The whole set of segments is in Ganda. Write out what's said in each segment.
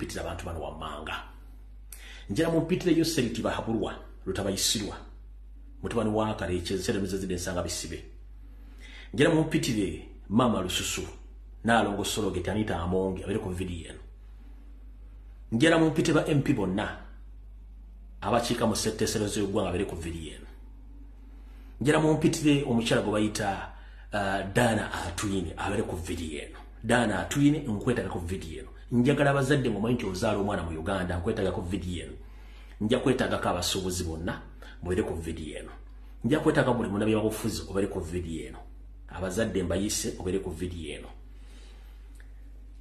kupitira abantu bano wammanga njera mumpitire yo seriti bahabulwa lutabayisirwa mutabani wa Kareche zeremeze zidensanga bisibe njera mumpitire mama Lususu nalongo Sologeti Anita Amonge abere ku video eno njera mumpitire ba MP bonna abachika mu setesero z'ugwanga abere ku video eno njera mumpitire omukyala go bayita Dana Atwine abere ku video eno Dana Atwine nkwetaga ku video eno njagala bazadde mu mwencho ozaala omwana mu Uganda nkwetaga ku video eno nja kwetaga ka basubuzi bonna mubere ku video eno nja kwetaga buli munabi babufuzi obere ku video eno abazadde mbayise obere ku video eno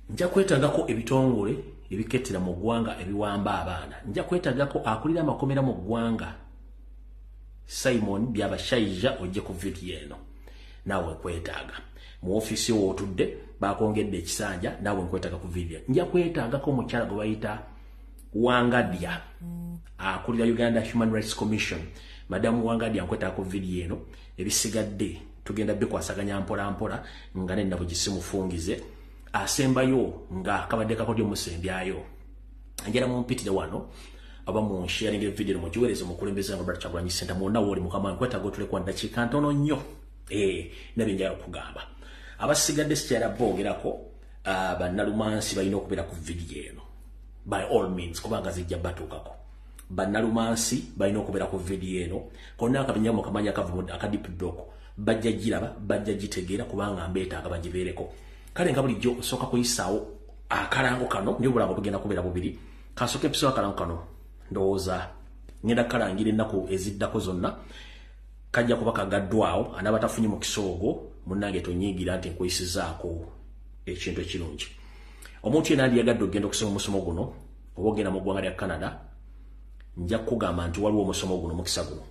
nja kwetaga ko ebitongole ebiketera mu gwanga ebiwamba abaana nja kwetaga ko akulira amakomera mu gwanga Simon byabashayija ojje ku video eno nawe kwetaga mu ofisi wo otudde bakongedde ekisanja nawe nkwetaga ku video nja kwetaga ko mukyala go bayita Wangadia akulira Uganda Human Rights Commission Madam Wangadia nkwetaga ku video eno ebisigadde tugenda bikwasaganya mpola mpola nga nenna bugisimu fungize asembayo nga kabadde kakodyo musembyayo njera mumpitire wano aba mu sharing video mu kiwerezo mukulembeza nga Brother Kyagulanyi Center mwonna woli mukama nkwetaga otule kwa ndakika ntono nnyo nabinja kugamba abasigadde sikyala bogerako bannalumansi balina okubeera ku video eno by all means kubanga zijja batuukako bannalumansi balina okubeera ku video eno konna akabinyamu kamanya akavumu akadipu doko bajja giraba bajja gitegeera kubanga mbeetaaga bagibeereko kale nga bulijjo osooka kuyisaawo akalango kano ndio bulango bugenda kubeera bubiri kasooka episode akalango kano ndowooza ngenda kalangira ennaku eziddako zonna kajja kuba kagaddwawo anabatafunye mu kisoogo munnange tonyiigira nti nkwisizaako ekintu ekirungi omuntu yenna andiyagadde okugenda okusoma omusomo guno oba ogenda mu ggwanga lya Canada nja kugamba nti waliwo omusomo guno mukisa guno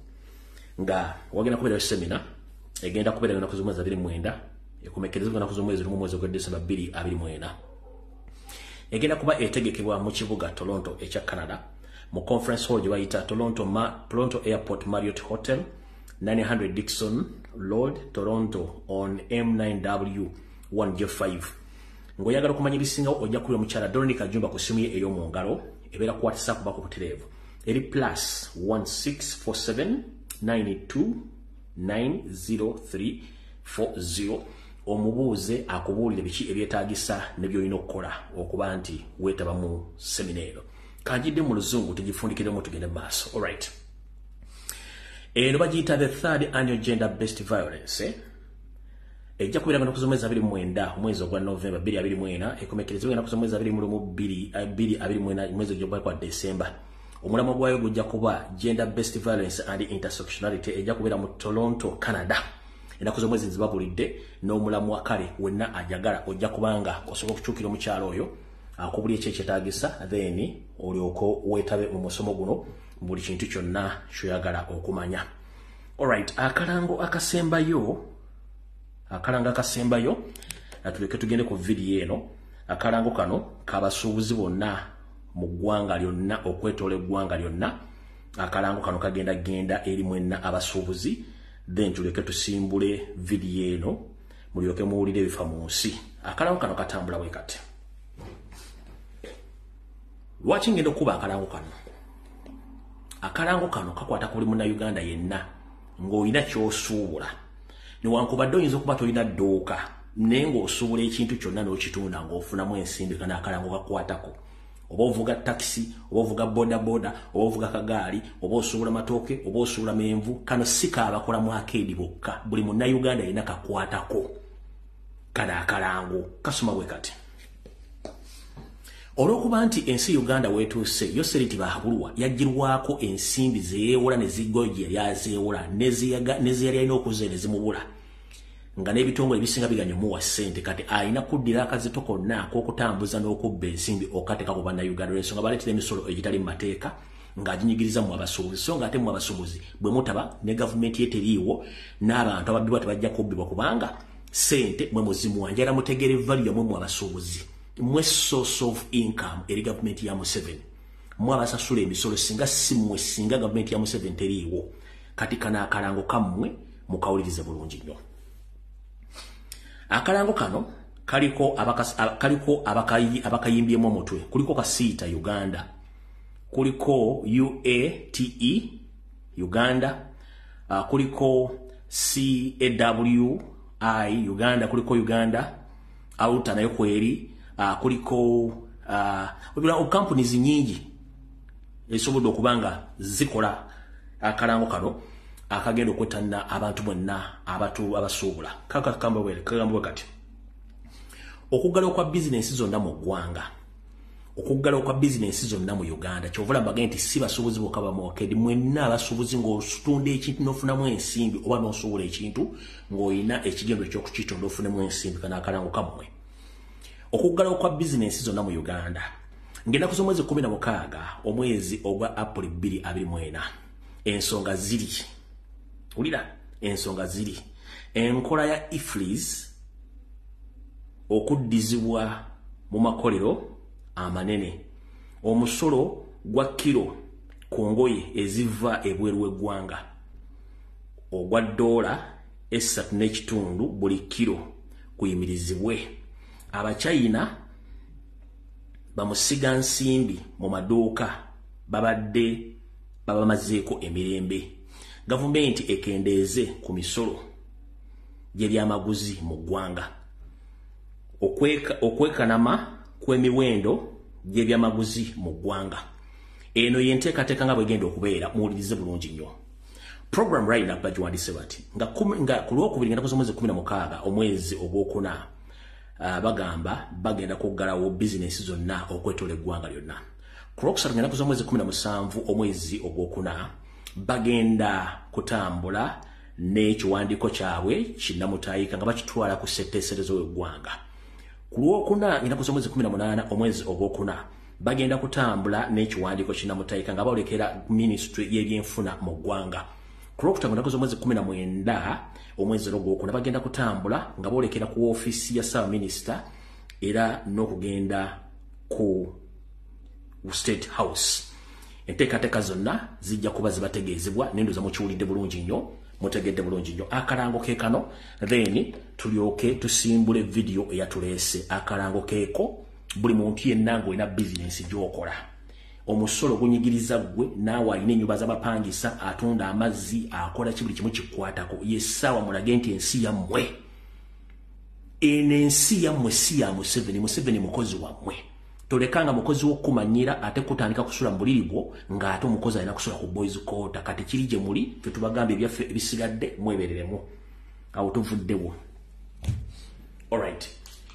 nga wagenda kubeerayo semina egenda kubeera ennaku z'omwezi 29 ekumekerezebwa ennaku z'omwezi lumu mwezi gwa December 2024 egenda kuba etegekebwa mu kibuga Toronto ekya Canada mu conference hall gye bayita Toronto Airport Marriott Hotel 900 Dixon Road, Toronto on M9W 1J5. Ngoyagala okumanya ebisingawo ojja kulya omukyala Dorothy Kajumba ku simu ye ey'omu ngalo ebeera ku WhatsApp bako ku tereevu eri +1647 92 90340 omubuuze akubuulire biki ebyetaagisa ne byolina okukola okuba nti weetaba mu semina eno kanjidde mu luzungu tugifundikiremu tugende mu maaso. Alright, eno bagiyita the third annual gender based violence ejja kubeera nga okuzomwezi 29 omwezi ogwa November 2024 ekomekerezebwa nga okuzomwezi 22 mwezi gwa December. Omulamo gwayo gujja kuba gender based violence and intersectionality ejja kubeera mu Toronto, Canada. Ennaku z'omwezi zibabulidde n'omulamu wa kale wenna ajagala ojja kubanga osobola okukyukira omukyalo oyo akubuli ekyetaagisa then olyoko weetabe mu musomo guno buli kintu kyonna kyoyagala okumanya. Alright, akalango akasembayo atuleke tugende ku video eno. Akalango kano kabasuubuzi bonna mu ggwanga lyonna okwetoola eggwanga lyonna. Akalango kano kagenda eri mwenna abasuubuzi then tuleke tusimbule video eno mulyoke muwulire ebifa mu nsi. Akalango kano katambula bwe kati. Lwaki ngenda okuba akalango kano kakwata kuli muna Uganda yenna ng'olina ky'osuubula newankubadde oyinza okuba tolina dduuka naye ng'osuubula ekintu kyonna n'okitunda ng'ofunamu ensimbi kana akalango kakwatako. Oba ovuga taxi, oba ovuga bodaboda, oba ovuga kagaali, oba osuubula matooke, oba osuubula menvu, kano si kaabakola mu arcade bokka, buli munna Uganda yenna kakwatako. Kana akalango kasoma bwe kati. Olwokuba nti ensi Uganda wetuuse yo seriti bahabulwa yagirwako ensimbi zeyewola ne ziggoje yazeewola neziyali alina okuze ne zimubula nga n'ebitongole ebisinga biganya muwa ssente kati alina kuddira akazito konna ak'okutambuza n'okubba ensimbi okateka ku bannayuganda olw'ensonga baleetera emisolo egitali mu mateeka ng'aginyigiriza mu abasuubuzi so ng'ate mu abasuubuzi bwe mutaba ne gavumenti ye teriiwo n'abantu ababbibwa tebajja kubbibwa kubanga ssente mwe muzimuwa njala mutegere value yamwe mu abasuubuzi mwe source of income eri gavumenti ya Museveni mwe abasasula emisolo singa simmwe singa gavumenti ya Museveni teriiwo kati kana akalango kammwe mukawulirize bulungi nnyo. Akalango kano kaliko abakayimbyemu omutwe. Kuliko Kasiita Uganda, kuliko UATE Uganda, kuliko CAWI Uganda, kuliko Uganda Auta nayo kweri, kuliko companies nyingi esobola okubanga zikola akalango kano akagenda okwettanira abantu bonna abasuubula. Kagambwe kati okuggalawo kwa bizinensi zonna mu ggwanga, okuggalawo kwa bizinensi zonna mu Uganda, kyovula mbage nti si basuubuzi bokka bamwokedi, mwenna abasuubuzi ng'otunda ekintu n'ofunamu ensimbi oba n'osuubula ekintu ng'olina ekigendo ky'okukitunda ofunemu ensimbi kana akalango kammwe. Okuggalawo kwa bizinensi zonna mu Uganda ng'ennaku z'omwezi 16 omwezi ogwa April 2024, ensonga ziri. Ulira ensonga ziri. Enkola ya IFRIS okuddizibwa mu makolero amanene, omusolo gwa kilo ku ngoye eziva ebweru w'eggwanga ogwa $3.5 buli kilo kuyimirizibwe. Abachina bamusiga nsimbi mu maduuka babadde babamazeeko emirembe. Gavumenti ekendeeze ku misolo gy'ebyamaguzi mu ggwanga. Okwekanama kw'emiwendo gy'ebyamaguzi mu ggwanga. Eno yenteekateeka nga bwegenda okubeera, muwulirize bulungi nnyo. Program right now bagiwandiise bati nga ku Lwokubiri ng'ennaku z'omwezi 16 omwezi ogwokuna bagamba bagenda kuggalawo bizinensi zonna okwetoola eggwanga lyonna. Ku Lwokusatu ng'ennaku z'omwezi 17 omwezi ogwokuna bagenda kutambula n'ekiwandiiko kyabwe kinnamutayika nga bakitwala ku ssetteeserezo w'eggwanga. Ku Lwokuna ng'ennaku z'omwezi 18 omwezi ogwokuna bagenda kutambula n'ekiwandiiko kinnamutayika nga balekera Ministry y'ebyenfuna mu ggwanga. Ku Lwokutaano ng'ennaku z'omwezi 19 omwezi ogwokuna bagenda kutambula nga boolekera ku ofiisi ya Ssaabaminisita era n'okugenda ku State House. Enteekateeka zonna zijja kuba zibategeezebwa n'endoza mukiwulidde bulungi nnyo, mutegedde bulungi nnyo. Akalango keekano then tulyoke tusimbule video eyatuleese. Akalango keeko buli muntu yenna ng'olina bizinensi gy'okola, omusolo gunyigiriza gwe naawe alina ennyumba z'abapangisa, atunda amazzi, akola buli kimu kikwatako, yessaawa mulage nti ensi yammwe. Eno ensi yammwe si ya Museveni, Museveni mukozi wammwe. Tolekanga mukozi w'okumanyira ate kutandika kusula mu buliri bwo ng'ate omukozi alina kusula ku boys quarter. Kati kiri gye muli ffe tubagambye ebyaffe ebisigadde mwebereremu awo tuvuddewo. Alright,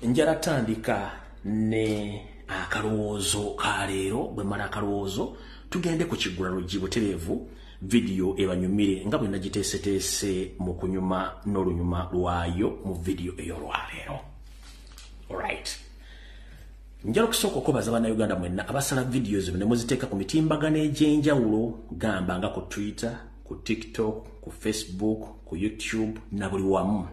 njala tandika ne akalowoozo ka leero. Bwe mala akalowoozo tugende ku kiggula luggi butereevu video ebanyumire nga bwe nagiteeseteese mu kunyuma n'olunyuma lwayo mu video ey'olwaleero. Alright, njala okusooka okubaza bannayuganda mwenna abasala videos ne muziteeka ku mitimbagano egy'enjawulo, gamba nga ku Twitter, ku TikTok, ku Facebook, ku YouTube na buli wamu,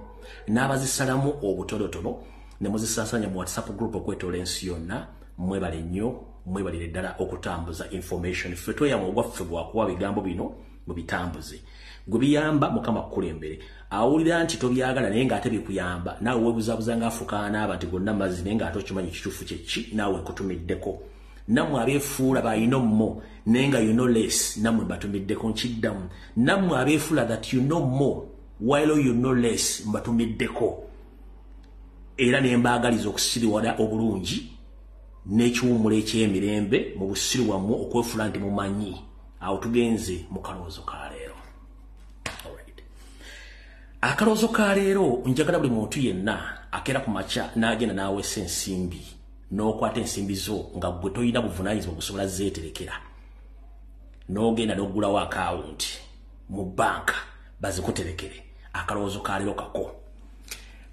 n'abazisalamu obutonotono ne muzisaasanya mu WhatsApp group okwetoola ensi yonna. Mwebale nnyo, mwebalire ddala okutambuza information. Ffe tweyama ogwaffe bwakuwa bigambo bino mubitambuze. Gwe biyamba Mukama kukulembere. Awulira nti tobyagala naye ng'ate bikuyamba, naawe weebuzaabuza ng'afukaana abantu gonna mazzi naye ng'ate okimanyi kituufu kye ki, naawe kutumiddeko. Nammwe abeefuula ba you know more naye nga you know less, nammwe mbatumiddeko nkiddamu. Nammwe abeefuula that you know more while you know less, mbatumiddeko. Era ne mbaagaliza okusiriwala obulungi n'ekiwummula eky'emirembe mu busiru wammwe okwefuula nti mumanyi. Awo tugenze mu kalowoozo ka leero. Akalowoozo ka leero njagala buli muntu yenna akeera ku makya n'agenda n'aweesa ensimbi n'okwata ensimbi zo nga gwe toyina buvunaanyizibwa okusobola zeeterekera, n'ogenda n'oggulawo akawunti mu bbanka bazikuterekere. Akalowoozo ka leero kako.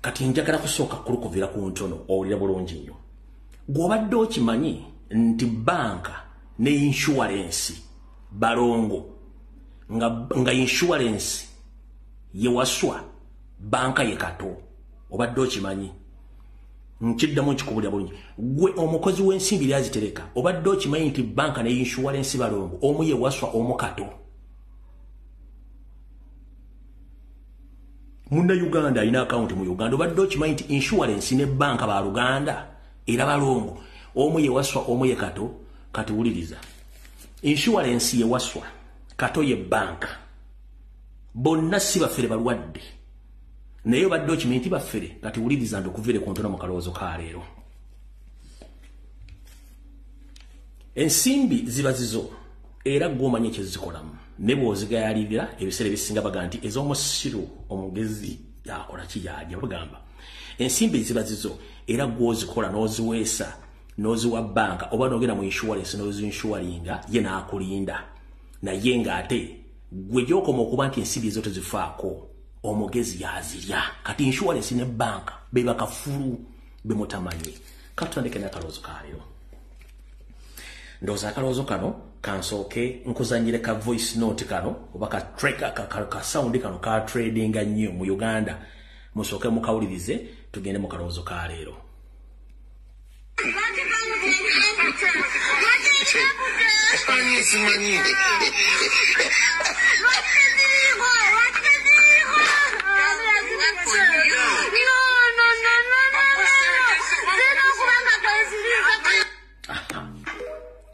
Kati njagala kusooka kulukuvira ku ntono owulira bulungi nnyo. Gw'obadde okimanyi nti bbanka ne insurance balongo nga insurance ye waswa banka ye kato. Obadde okimanyi? Nkiddamu nkikubulira bulungi. Gwe omukozi w'ensimbi lyazitereka, obadde okimanyi nti banka ne insurance balongo omu ye waswa omu kato. Munda Uganda ina account mu Uganda obadde okimanyi nti insurance ne banka ba Luganda era balongo omu ye waswa omu ye kato kati wuliriza insurance ye waswa kato ye banka bonna si bafere balwadde naye obadde okimanyi nti bafere kati wuliriza ndokuvire kontona mu kalowoozo ka leero ensimbi ziba zizo era gwomanye kyezikolamu ne bw'ozigayalirira ebiseera ebisinga baga nti ez'omusiru omugezi yakola kiyajja bagamba ensimbi ziba zizo era gw'ozikola n'oziweesa n'oziwa banka oba n'ogenda mu insurance n'ozinshuwalinga ye n'akulinda naye ng'ate gwe gy'okoma okuba nti ensimbi ezo tezifaako omugezi yazirya kati insurance ne banka be bakafulu be mutamanyi katutandike n'akalowoozo ka leero ndowooza akalowoozo kano kansooke nkuzanyire ka voice note kano oba ka tracker ka sound kano ka trading nnyo mu Uganda musooke mukawulirize tugende mu kalowoozo ka leero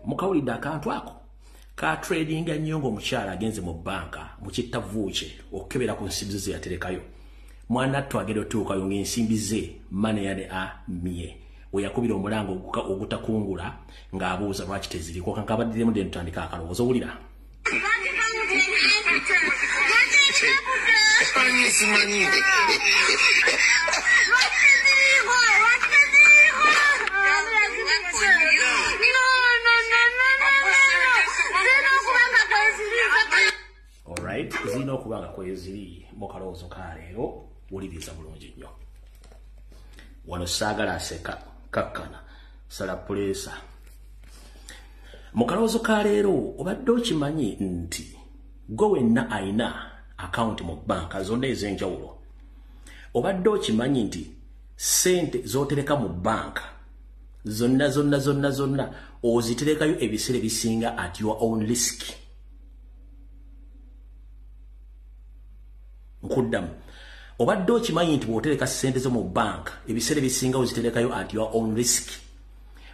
mukawulidde akantu ako ka trading nnyo ng'omukyala agenze mu banka mu kittavuuke okukebera ku nsimbi ze yaterekayo mwana atto agenda otuukayo ng'ensimbi ze mane yane amye we yakubira omulango ogutakungula ng'abuuza lwaki teziriko kankabaddiremu dde ntutandika akalowoozo wulira alright zino okubanga kweziri mu kalowoozo ka leero wuliriza bulungi nnyo wano saagala aseka kakkana sala puleesa mu kalowoozo ka leero obadde okimanyi nti gwe wenna ayina akawunti mu banka zonna ez'enjawulo obadde okimanyi nti sente z'otereka mu banka zonna oziterekayo ebiseera ebisinga at your own risk nkuddamu obadde okimanyi nti bw'otereka sente zo mu banka ebiseera ebisinga oziterekayo at your own risk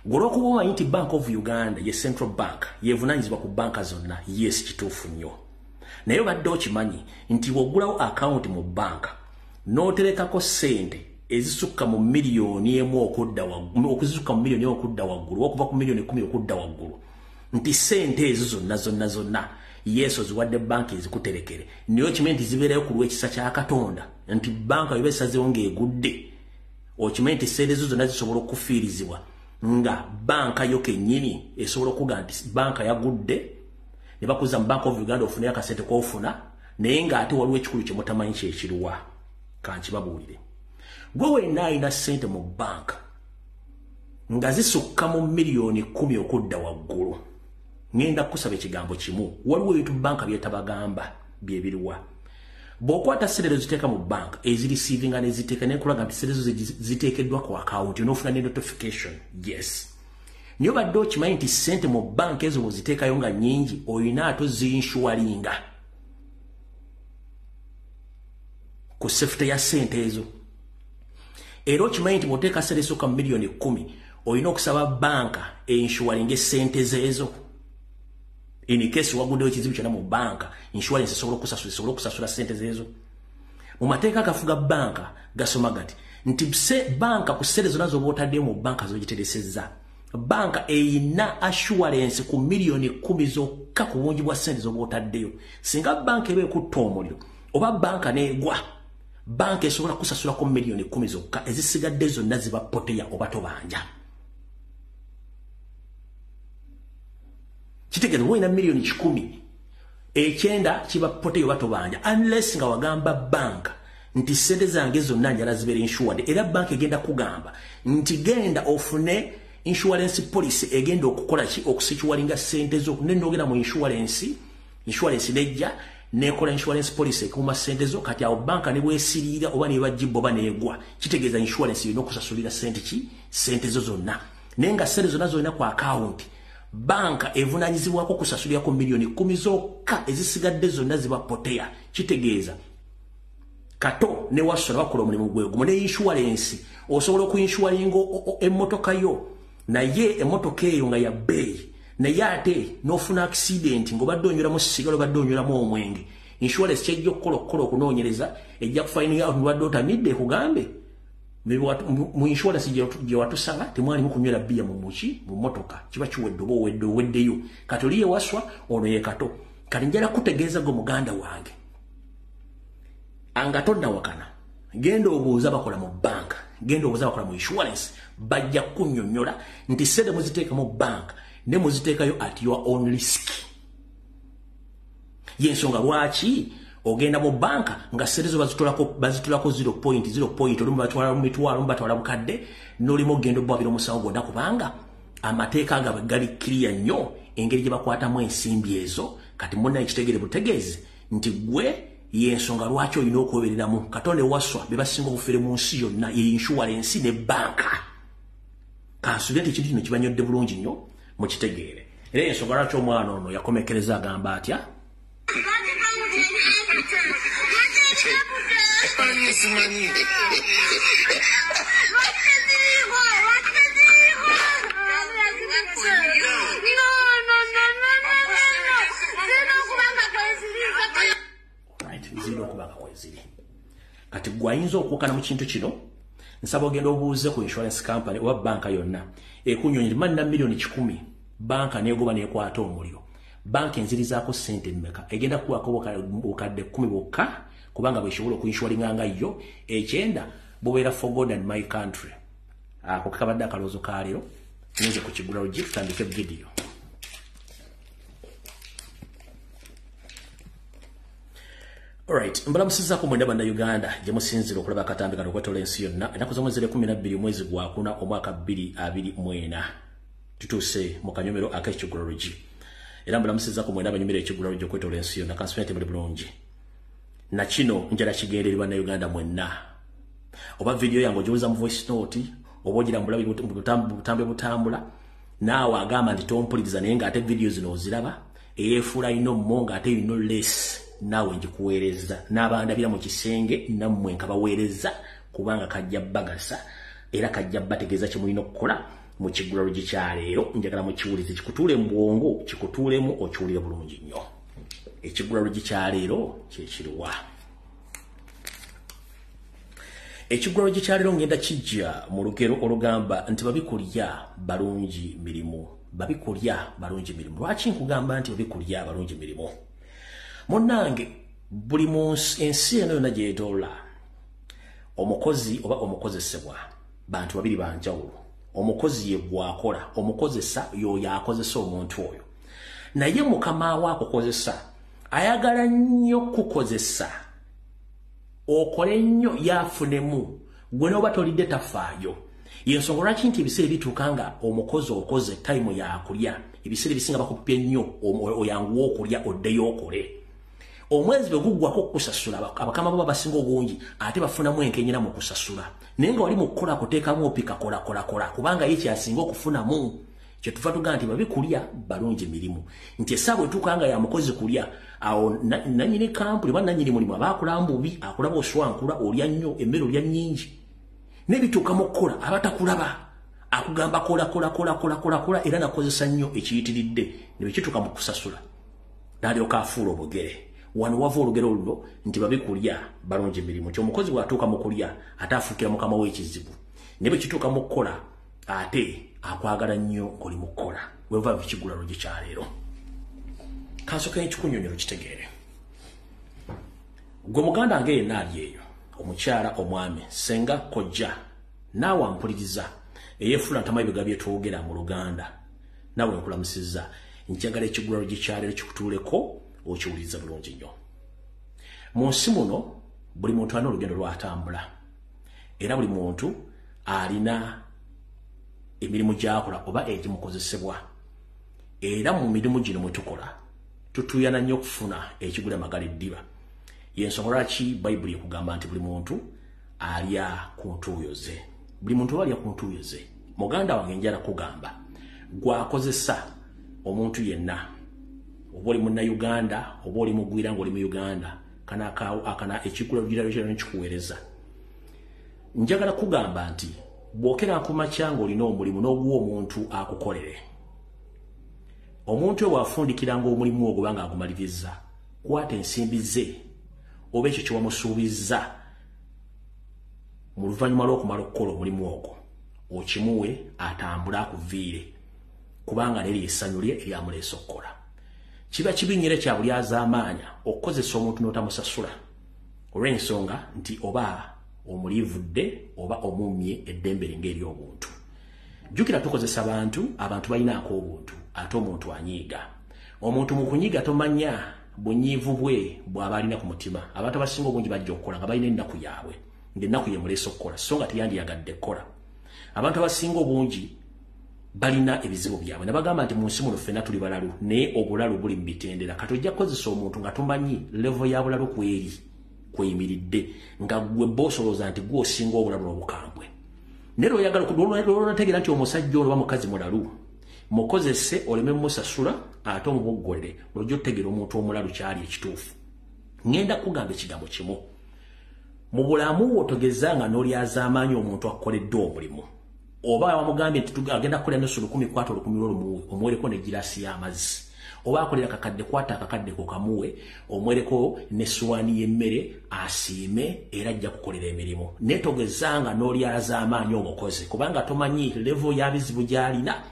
gw'olwokuba omanyi nti Bank of Uganda ye Central Bank yevunaanyizibwa ku banka zonna yes kituufu nnyo naye obadde okimanyi nti bw'oggulawo akawunti mu banka n'oterekako sente ezisukka mu miliyoni emu okudda waggulu okuzisukka mu miliyoni emu okudda waggulu okuva ku miliyoni 10 okudda waggulu nti sente ezo zonna yeso ziwadde banki ezikuterekere niyo kimanyi nti zibeerayo ku lw'ekisa kya Katonda nti banka yoba esazeewo ng'egudde okimanyi nti sente ezo zonna zisobola okufiirizibwa nga banka yo kennyini esobola okuga nti banka yagudde ne bakuza mu Bank of Uganda ofuneyo akasente k'ofuna naye ng'ate waliwo ekikulu kye mutamanyi kyekiruwa kankibabuulire gwe wenna alina sente mu banka nga zisukka mu miliyoni 10 okudda waggulu ngenda kusaba ekigambo kimu waliwo ebintu banka byetabagamba byebiruwa bw'okwata sente ziteeka mu banka ezirisiivinga neziteeka nekulaga nti sente zo ziteekeddwa ku akawunti onofuna ne notification yes niyo badde okimanyi nti sente mu banka ezo bw'oziteekayo nga nnyingi olina ate ozinshuwalinga ku sefute ya sente ezo era okimanyi nti bw'oteeka sente esooka mu miliyoni 10 olina okusaba banka enshuwalinga sente zeezo in case waguddewo ekizibu kyonna mu banka insurance esobola okusasula sente zeezo mu mateeka agafuga banka gasoma gati nti banka ku sente zonna z'oba otaddeyo mu banka z'ogiteresezza banka eyina assurance ku miliyoni 10 zokka ku bungi bwa sente z'oba otaddeyo singa banka eba ekutta omuliro oba banka neegwa banka esobola kusasulako miliyoni 10 zokka ezisigadde zonna ziba poteya oba tobanja kitegeeza woyina miliyoni 10 ekyenda kiba poteya oba tobanja unless nga wagamba banka nti sente zange zonna njala zibeera insured era banka egenda kugamba nti genda ofune insurance policy egenda okukola ki okusituwalinga sente zo nenogera mu insurance nejja nekola insurance policy ekuma sente zo kati awo banka ne bwesirira oba ne bajibbo oba neegwa kitegeeza insurance erina okusasulira sente zo zonna naye nga sente zonna zolina ku akawunti banka evunaanyizibwako okusasulirako miliyoni 10 zokka ezisigadde zonna ziba poteya kitegeeza kato ne wasora bakola omulimu gwego ne insurance osobola okuinsuringa emmotoka yo naye emmotoka eyo nga ya bay naye ate n'ofuna accident ng'obadde onyulamu sigalo obadde onyulamu omwenge insurance kyejja okukola okunoonyereza ejja kufayininga obadde otamidde ekugambe mu insurance gye watusaba temwalimu kunywera bbiya mu mmotoka kiba kiwedde oba oweddeyo kati oli yewaswa ono ye kato kati njala kutegeeza gwe muganda wange anga tonnawakana genda obuuza bakola mu banka genda obuuza bakola mu insurance bajja kunnyonnyola nti sede muziteeka mu banka ne muziteekayo at your own risk yensonga lwaki ogenda mu banka nga sede zo bazitulako 0.0 olumu batwala mu mitwalo batwala bukadde n'olimu ogenda obbwabira omusango gwonna kubanga amateeka nga gali clear nnyo engeri gye bakwatamu ensimbi ezo kati monna ekitegere butegeezi nti gwe yensonga lwaki olina okwebereramu katonda ewaswa be basinga obufere mu nsi yonna ye insurance ne banka kansubira nti ekintu kino kibanyodde bulungi nnyo mukitegeere era ensonga lwaki omwana ono yakomekereza agamba atya kati gwayinza okuwakana mu kintu kino nsaba ogenda obuuze ku insurance company oba banka yonna ekunyonyi manna milioni 10 banka negoba nekwata omuliro banka enzirizaako sente mmeka egenda kuwako bukadde 10 bokka kubanga bwesobola okuinsuringa nga yo ekyenda bubeera for God and my country ako kakabadde akaloozo ka leero nze ku Kigula Lodge tutandike video. Alright, mbalamusiza ku mwenda banda Uganda gye musinzira okulaba akatambi kano kwetola ensi yonna ennaku z'omwezi 12 omwezi gwa kuna omwaka 2024 tutuse mu kanyomero ak'Ekigula Lodge era mbalamusiza ku mwenda banyumira Ekigula Lodge kwetola ensi yonna kansumete muri bulungi na kino njala kigendererwa na Uganda mwenna oba video yango joza mu voice note oba ogira mbulabi butambula naawe agamba nti tompuliriza naye nga ate video zino oziraba eyefuula ino mmonga ate ino less nawe njikuweereza n'abandabira mu kisenge nammwe nkabaweereza kubanga kajja bagasa era kajja bategeeza kye mulina okukola mu Kigula Lodge kya leero njagala mukiwulize kikutuule mu bwongo kikutuulemu okiwulire bulungi nnyo Ekigula Lodge kya leero kyekiriwa Ekigula Lodge kya leero ngenda kijja mu lugero olugamba nti babikulya balungi mirimu babikulya balungi mirimu lwaki nkugamba nti babikulya balungi mirimu Monange buli ensi eno yonna gyetoola omukozi oba omukozesebwa bantu babiri banjawulo omukozi ye gwakola omukozesa y'oyo akozesa omuntu oyo naye mukama we akukozesa ayagala nnyo kukozesa okole nnyo yafunemu gwe n'oba tolidde tafaayo yensonga lwaki nti ebiseera bituuka nga omukozi okoze tayimu yakulya ebiseera ebisinga bakupye nnyo oyanguwa okulya oddeyo okole omwezi bwe guggwako okusasula abakama baba basinga obungi ate bafunamu enkenyera mu kusasula naye nga wali mu kukola kuteekamu opika kola kubanga ye kyasinga okufunamu kye tuva tugaa nti babikulya balungi mirimu nti essaawa etuuka nga ya mukozi kulya awo nannyini kampuni oba nannyini mulimu aba akula mbubi akulaba oswankula olya nnyo emmere olya nnyingi n'ebituuka mu kukola abatakulaba akugamba kola era nakozesa nnyo ekiyitiridde ne bwe mu kusasula n'alyoka afuula obugere wano wava olugero luno nti babikulya balungi mirimu nti omukozi bw'atuuka mu kulya ate afuukira mukama w'ekizibu ne bwe kituuka mu kukola ate akwagala nnyo ng'oli mu kukola weva Ekigula Lodge kya leero kansoka ekikunyonyero kitegeere gwe muganda nga yenna ali eyo omukyala omwami senga kojja naawe ampuliriza eyeefula ntamayi biga byetwogera mu Luganda naawe nkulamusizza njagala Ekigula Lodge kya leero kikutuuleko okiwuliriza bulungi nnyo mu nsi muno buli muntu alina olugendo lw'atambula era buli muntu alina emirimu gy'akola oba egimukozesebwa era mu mirimu gino mwe tukola tutuyana nnyo okufuna ekigula magala eddiba yensonga lwaki bayibuli ekugamba nti buli muntu alya ku ntuuyo ze buli muntu alya ku ntuuyo ze muganda wange njala kugamba gwakozesa omuntu yenna oba oli munna Uganda oba oli mugwira ng'oli mu Uganda akana ekikula lugiralo n'ekikuweereza. Njagala kugamba nti bwokera ku makyanga olina omulimu n'oguwa omuntu akukolere. Omuntu bw'afundikiranga omulimu ogwo banga agumaliriza, kwata ensimbi ze oba ekyo kyewamusuubiza mu luvannyuma lw'okumala okukola omulimu ogwo okimuwe atambule akuviire, kubanga neri essanyu lye eryamuleesa okukola. Kiba kibi nnyo kya buli azaamaanya okukozesa omuntu n'otamusasula olw'ensonga nti oba omulivudde oba omumye eddembe linga eri obuntu. Jjukira tukozesa abantu balinaako obuntu ate omuntu anyiiga. Omuntu mu kunyiiga tomanya bunyiivu bwe bw'aba alina ku mutima. Abantu abasinga obungi bajja okukola nga balina ennaku yaabwe, ng'ennaku ye muleesa okukola so nga teyandiyagadde kukola. Abantu abasinga obungi balina ebizibu byabwe. Nabagamba nti mu nsi muno ffenna tuli balalu, naye obulalu buli mu bitendera. Kati ojja kukozesa omuntu nga tomanyi level ya bulalu kweri kweyimiridde, nga gwe boosolooza nti gwe osinga obulalu obukambwe. Naye lw'onategeera nti omusajja ono oba mukazi mulalu, mukozese oleme musasula ate omuboggolere, lw'ojja otegeera omuntu omulalu kyali ekituufu. Ngenda kugamba ekigambo kimu. Mu bulamu otogezanga n'olyazaamaanyi omuntu akukoledde omulimu. Oba wamugambye nti agenda kukolera n'esu 10 kwata 10 omuwereko n'egiraasi y'amazzi. Oba akolera akakadde kwata akakadde ko kamuwe omwereko n'essuwaani y'emmere asiime era ajja kukolera emirimu. Netogezanga n'olyazaamaanyi omukozi kubanga tomanyi level ya bizibu gy'alina,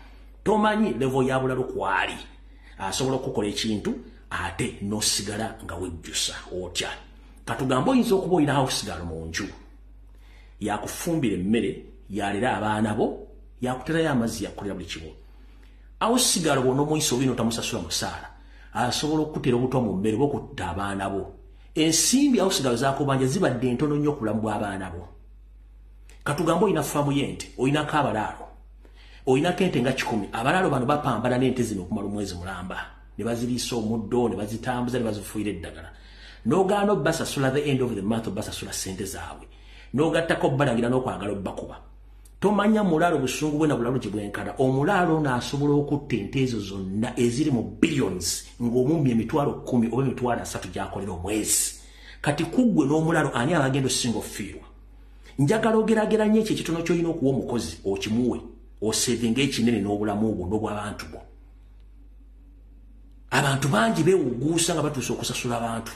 tomanyi level ya bulalu kwali. Asobola okukola ekintu ate n'osigala nga wejjusa otya. Katugamba oyinza okuba olinawo osigala mu nju yakufumbira emmere, yalera abaana bo, yakuterayo amazzi, yakukolera buli kimu. Awo sigala bw'ona omuyisa oba otamusasula musaala, asobola okukutera obutwa mu mmere oba okutta abaana bo. Ensimbi awo sigala zakubanja zibadde entono nnyo okulamu bw'abaana bo. Katugamba olina faamu y'ente, olinako abalaalo, olinako ente nga 10. Abalaalo bano bapambana n'ente zino okumala omwezi mulamba, ne baziriisa omuddo, ne bazitambuza, ne bazifuuyira eddagala. N'ogaana obbasasula the end of the month, obbasasula ssente zaabwe. N'ogattako obbalangira n'okwagala obbakuba. Tomanya mulaalo busungu bwe na bulalu gye bwenkana. Omulaalo n'asobola okutta ente ezo zonna eziri mu billions ng'omumye emitwalo 10 oba emitwalo 3 gy'akolera omwezi. Kati kuggwe n'omulaalo ani abagenda osinga okufiirwa? Njagala ogerageranye ekyo ekitono ky'olina okuwa omukozi okimuwe, osevinga ekinene n'obulamu bwo n'obw'abantu bo. Abantu bangi beewuguusa nga batuuse okusasula abantu.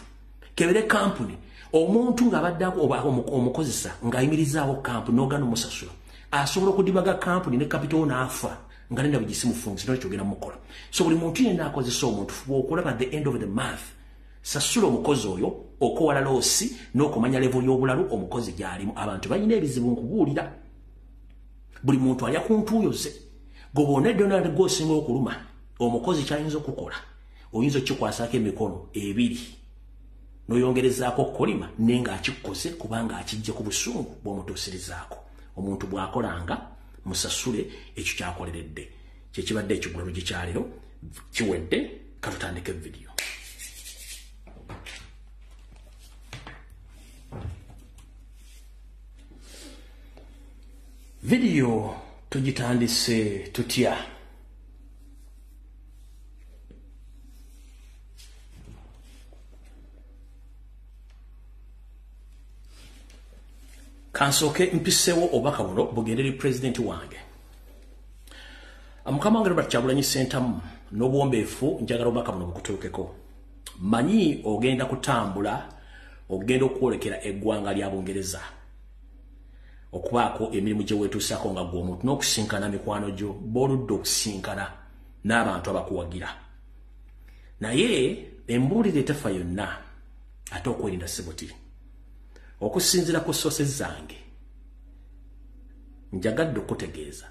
Kebere kampuni omuntu nga baddako oba omukozesa ng'ayimirizaawo kampuni n'ogaana omusasula, asobola okudibaga kampuni ne kapitolo n'afa nga nenda bugisimufunzi n'ekyogera mukola. So buli muntu yenna akozesa omuntu bw'okulaba at the end of the month, sasula omukozi oyo okowala loosi n'okumanya level y'obulalu omukozi gy'alimu. Abantu balina ebizibu nkubuulira. Buli muntu alya ku ntuuyo ze. Gobonedde onali gw'osinga okuluma omukozi kyayinza okukola, oyinza okikwasaako emikono 2 n'oyongerezaako okukolima naye ng'akikukoze kubanga akijje ku busungu bw'omutuusirizaako. Omuntu bw'akolanga musasule ekyo kyakoleredde. Kye kibadde ekigulalo gyekyaliro kiwedde. Katutandike vidiyo. Vidiyo tugitandise tutya? Kansoke mpisewo obaka buno bugenderi president wange. Mukama wange Robert Kyagulanyi Ssentamu n'obuwombeefu njagala obaka buno bukutuukeko. Manyi ogenda kutambula, ogenda okwolekera eggwanga lya Bungereza. Okubaako emirimu gye weetuusaako nga gwe omuntu n'okusinkana mikwano gyo b'oludde okusinkana n'abantu abakuwagira. Naye embuulire tefa yonna ate okwerinda sibuti. Okusinzira ku sources zange njagadde okutegeeza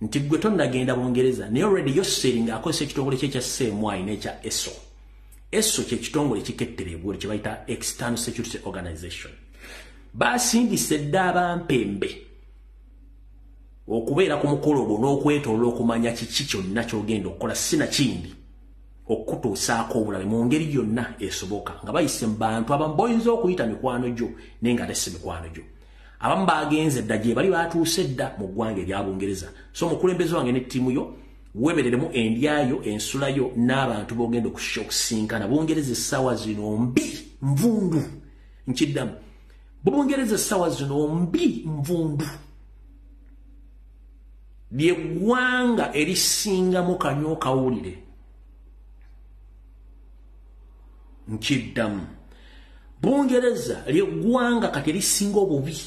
nti gwe tonnagenda Bungereza naye already yosseri ng'akozesa ekitongole kye ekya CMY n'ekya ESO. ESO kye kitongole kikettere eggwolo kye bayita External Security Organization. Basindise dda abampembe okubeera ku mukolo ogwo n'okwetoloola okumanya kiki kyonna ky'ogenda okukola sinakindi okutuusaako obulabe mu ngeri yonna esoboka nga bayise mu bantu abamu boyinza okuyita mikwano gyo naye nga ate si mikwano gyo. Abamu bagenze dda gye bali batuuse dda mu ggwanga erya Bungereza. So omukulembeze wange ne ttiimu yo webereremu endyayo ensulayo n'abantu bogenda okusinkana bongereza essaawa zino mbi nvundu nkiddamu bongereza essaawa zino mbi nvundu ly'eggwanga erisingamu kanyo kawulire nkiddamu Bungereza ly'eggwanga kati lisinga obubi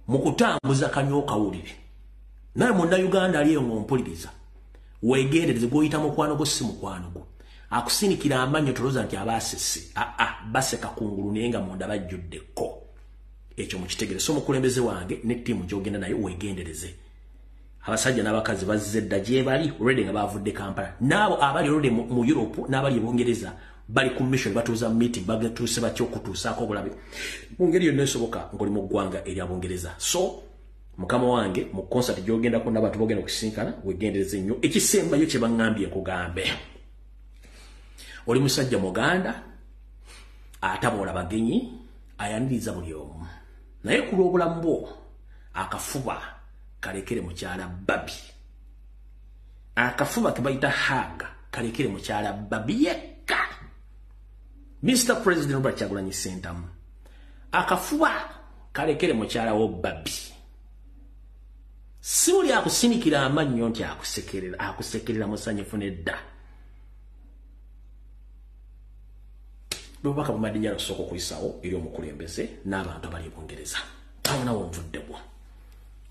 mu kutambuza kanyo kawulire naye munnayuganda aliyo ng'ompuliriza weegendereze gw'oyita mukwano gwo si mukwano gwo akusinikira amannyo tolooza nti abaasese baseka kungulu naye nga munda bajjuddeko ekyo mukitegere so omukulembeze wange ne ttiimu gy'ogenda naye weegendereze abasajja n'abakazi bazze dda gye bali already nga bavudde Kampala n'abo abali already mu Europe n'abali e Bungereza bali ku mission batuuza meeting bagatuuse batya okutuusaako obulabe mu ngeri yonna esoboka ng'oli mu ggwanga erya Bungereza so mukama wange mu concert gy'ogendako n'abantu bogenda okusinkana weegendereze nnyo ekisembayo kye baŋŋambye nkugambe oli musajja muganda ataboola bagenyi ayaniriza buli omu naye ku lw'obulamu bwo akafuba kalekere mukyala babi akafuba ke bayita haga kalekere mukyala babi yekka Mr. President Robert Kyagulanyi Ssentamu akafuba kalekere mukyala wo babi si buli akusinikira amannyo nti akusekerera musanyufu nedda lubaka bumadinnya lusoko kuyisawo eri omukulembeze n'abantu abali e Bungereza awo nawo nvuddebwo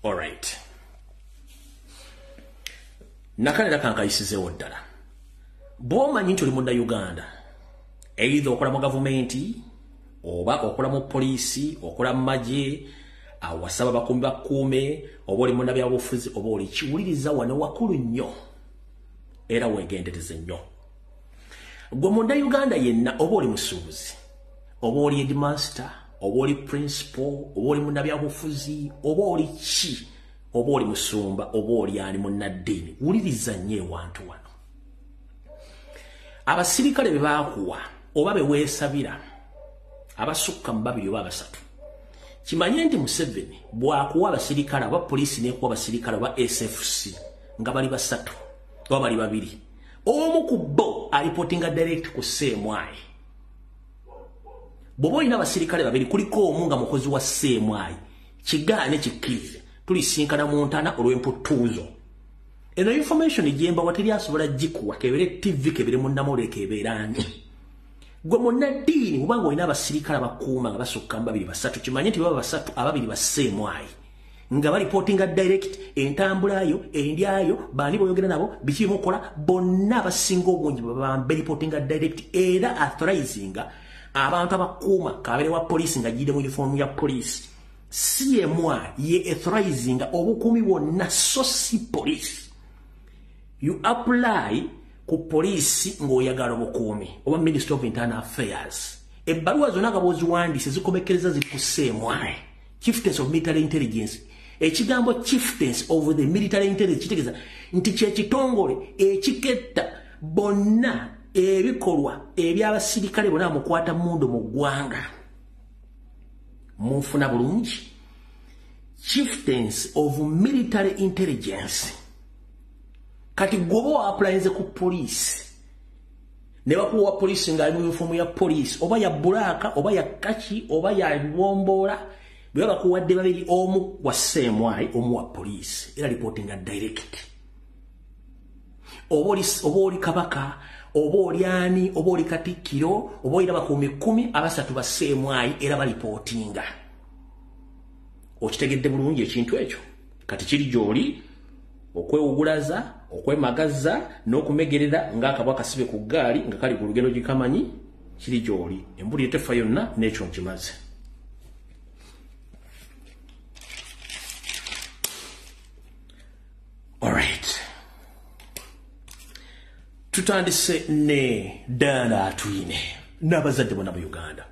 alright nakalera kankayisizeewo ddala bw'omanyi nti oli munnayuganda either okola mu gavumenti oba okola mu poliisi okola mu magye awasaba bakumbi bakuume oba oli munnabyabufuzi oba oli kiwuliriza wano wakulu nnyo era weegendereze nnyo gwe munnayuganda yenna oba oli musuubuzi oba oli headmaster oba oli principal oba oli munnabyabufuzi oba oli ki oba oli musumba oba oli ani munnaddiini wuliriza nnyo ewantu wano abasirikale be baakuwa oba be weesabira abasukka mu 2 oba 3 kimanye nti Museveni bw'akuwa abasirikale aba poliisi n'ekuwa abasirikale aba SFC nga bali 3 oba bali 2 omu ku bo alipotinga direct ku Seemwayi bw'oba olina abasirikale 2 kuliko omu nga mukozi wa Seemwayi kigaane kikkirize tulisinkana mu ntana olw'emputuuzo eno information gyemba wateri asobola gikuwa kebere TV kebere munnamole keberani gwe munnaddiini bw'obanga olina abasirikale abakuuma nga basukka mu 2 3 kimanye nti baba 3 2 ba Seemwayi nga balipotinga direct entambulayo endyayo bani boyogera nabo biki mukola bonna abasinga obungi baba balipotinga direct era authorizing abantu abakuuma kabere wa police nga jide mu uniform ya police CMA ye authorizing obukuumi bwonna so si police you apply ku police ng'oyagala obukuumi oba Ministry of Internal Affairs ebbaluwa zonna nga bw'oziwandiise zikomekereza ziri ku CMA Chieftains of Military Intelligence ekigambo Chieftains of the Military Intelligence kitegeeza nti kyekitongole ekiketta bonna ebikolwa eby'abasirikale bonna mukwata mundu mu ggwanga munfuna bulungi Chieftains of Military Intelligence kati gwobo applies ku police ne bakuwa police nga ali mu uniform ya police oba ya bulaka oba ya kachi oba ya bombola bwe bakuwadde babiri omu wa Seemwayi omu wa police era reporting direct oba oli kabaka oba oli ani oba oli katikkiro oba olina bakuumi 10 abasatu ba Seemwayi era balipotinga okitegedde bulungi ekintu ekyo kati kiri gy'oli okwewugulaza okwemagaza n'okumegerera ng'akabwa kasibe ku ggaali nga kali ku lugendo gikamanyi kiri gy'oli embuli etefa yonna n'ekyo nkimaze alright tutandise ne Dana Atwine n'abazadde bonna mu Uganda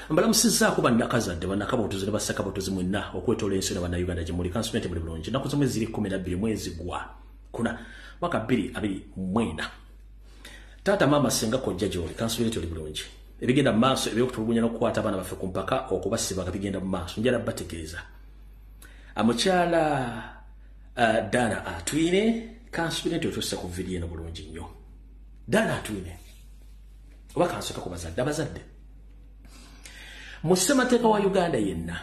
mbalamusizaako bannakazadde bannakabotozi ne bassakabotozi mwenna okwetoola ensi n'abannayuganda gye muli kansumenti muli bulungi ennaku zomwe ziri 12 mwezi gwa 2024 taata maama senga kojja gy'oli kansumenti oli bulungi ebigenda mu maaso ebyokutulugunya n'okukwata abaana baffe ku mpaka okubasiba nga bigenda mu maaso njala bategeeza amukyala Dana Atwine kansubire nti otuusa ku video eno bulungi nnyo. Dana Atwine oba kansooka ku bazadde mu ssemateeka wa Uganda yenna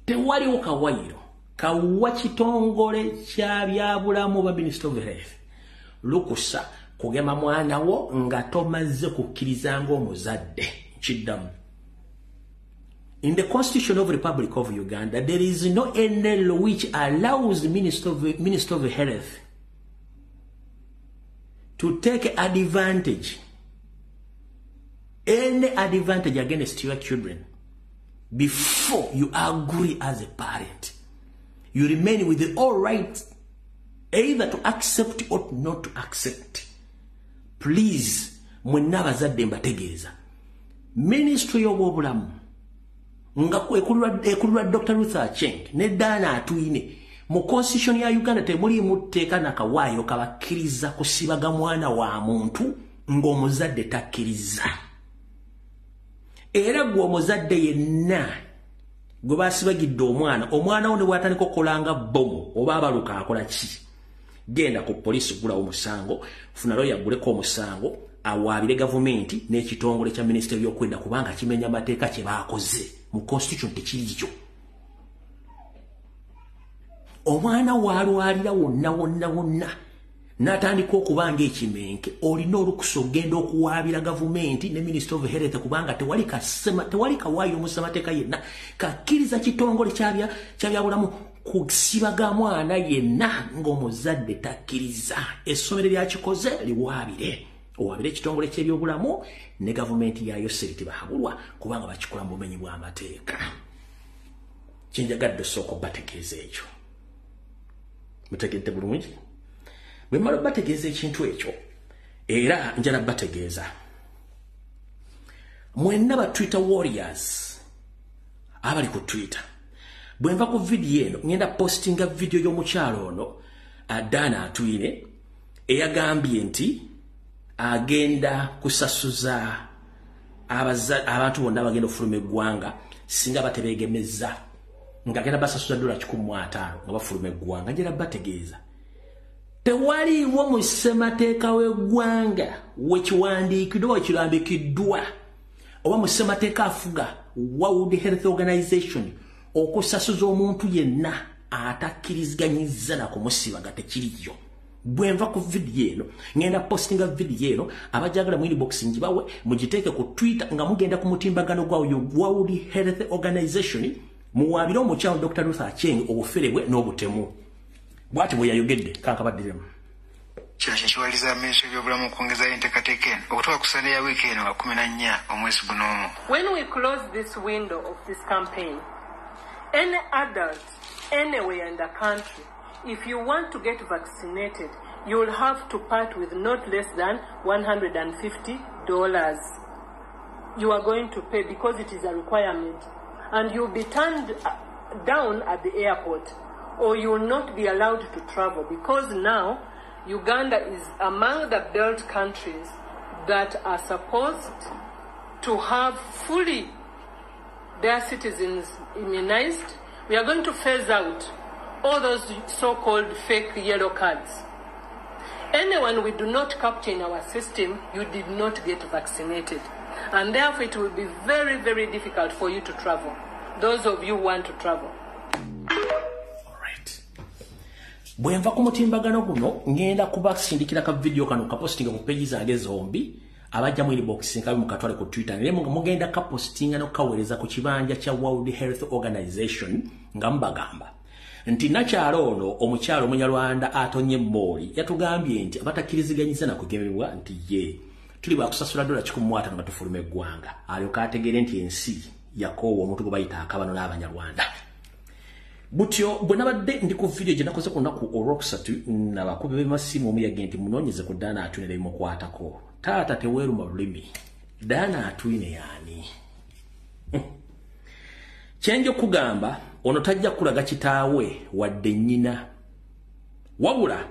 tewaliwo kawayiro kawa kitongole kya byabulamu ba Minister of Health lukusa kugema mwana wo nga tomaze kukkiriza ng'omuzadde kiddamu. In the Constitution of the Republic of Uganda, there is no any law which allows the Minister of Health to take advantage, any advantage against your children before you agree as a parent. You remain with the all right either to accept or not to accept. Please, mwenabazadde mbategeeza. Ministry y'obulamu nga ekulwa Dr. Ruth Aceng ne Dana Atwine mu constitution ya Uganda temulimu tteeka nakawaayo kabakkiriza kusibaga mwana wa muntu ng'omuzadde takkiriza. Era gwe omuzadde yenna gwe basibagidde omwana wo ne bw'atandika okukolanga bomu oba abaluka akola ki, genda ku poliisi gulawo musango, funa lawyer agguleko omusango, awaabire gavumenti n'ekitongole kya minisitule y'okwenda kubanga kimenya amateeka kye baakoze mu constitution tekiriyo. Omwana waalwalira wonna n'atandika okubanga ekimenke, olina olukusa ogenda okuwaabira gavumenti ne Minister of Health kubanga tewali kawaayo mu ssemateeka yenna kakkiriza kitongole kya byabulamu kusibaga mwana yenna ng'omuzadde takkiriza. Essomero lyakikoze liwaabire. Owaabire ekitongole ky'ebyobulamu ne gavumenti yaayo seriti bahabulwa kubanga bakikola mu bumenyi bw'amateeka. Kinjagadde osooka obategeeza ekyo. Mutegedde bulungi? Bwe mmala bategeeza ekintu ekyo era njala bategeeza. Mwenna ba Twitter warriors abali ku Twitter. Bwe nva ku video eno ngenda postinga video y'omukyalo ono Dana Atwine eyagambye nti agenda kusasuza abantu bonna bagenda ofuluma eggwanga singa batebeegemeza ng'agenda basasuza $150 nga bafuluma eggwanga. Njala bategeeza tewaliwo mu ssemateeka w'eggwanga wekiwandiikiddwa wekirambikiddwa oba mu ssemateeka afuga World Health Organization okusasuza omuntu yenna atakkiriziganyizza na kumusibaga tekiriyo. Bwe nva ku video eno ngenda postinga video eno abajagala mu inbox njibawe mugiteeke ku Twitter nga mugenda ku mutimbagano gwa World Health Organization muwaabire omukyalo Dr. Ruth Aceng obuferebwe n'obutemu. Bwati bwe yayogedde kankabaddiremu. Kino kikiwaliza Minisitule y'ebyobulamu okwongeza enteekateeka eno okutuuka ku Sande ya wiiki eno nga 14 omwezi guno. When we close this window of this campaign, any adult anywhere in the country, if you want to get vaccinated, you will have to part with not less than $150. You are going to pay because it is a requirement, and you'll be turned down at the airport, or you will not be allowed to travel because now Uganda is among the belt countries that are supposed to have fully their citizens immunized. We are going to phase out all those so-called fake yellow cards. Anyone we do not capture in our system, you did not get vaccinated. And therefore it will be very, very difficult for you to travel. Those of you who want to travel. Alright. Bwe nva ku mutimbagano guno ngenda kubasindikira ka video kano kapostinga ku page zange zombi abajja mu inbox nkabi mukatwale ku Twitter ne mugenda kapostinga no kawereza ku kibanja kya World Health Organization nga mbagamba nti nakyalo ono omukyalo Munyarwanda atonye Mboli yatugambye nti abatakiriziganyiza na kugemebwa nti ye tuli bakusasula $150 nga tufulume eggwanga alyo kategere nti ensi yakoowa omuntu gwe bayita akabano n'Abanyarwanda. Butyo bwe nabadde ndi ku video gye nakoze ku nnaku olwokusatu n'abakubi b'emasimu omu yagenda nti munoonyeze ku Dana Atwine bimukwatako. Taata teweeruma lulimi. Dana Atwine yaani? Kyenjo kugamba ono tajja kulaga kitaawe wadde nnyina. Wabula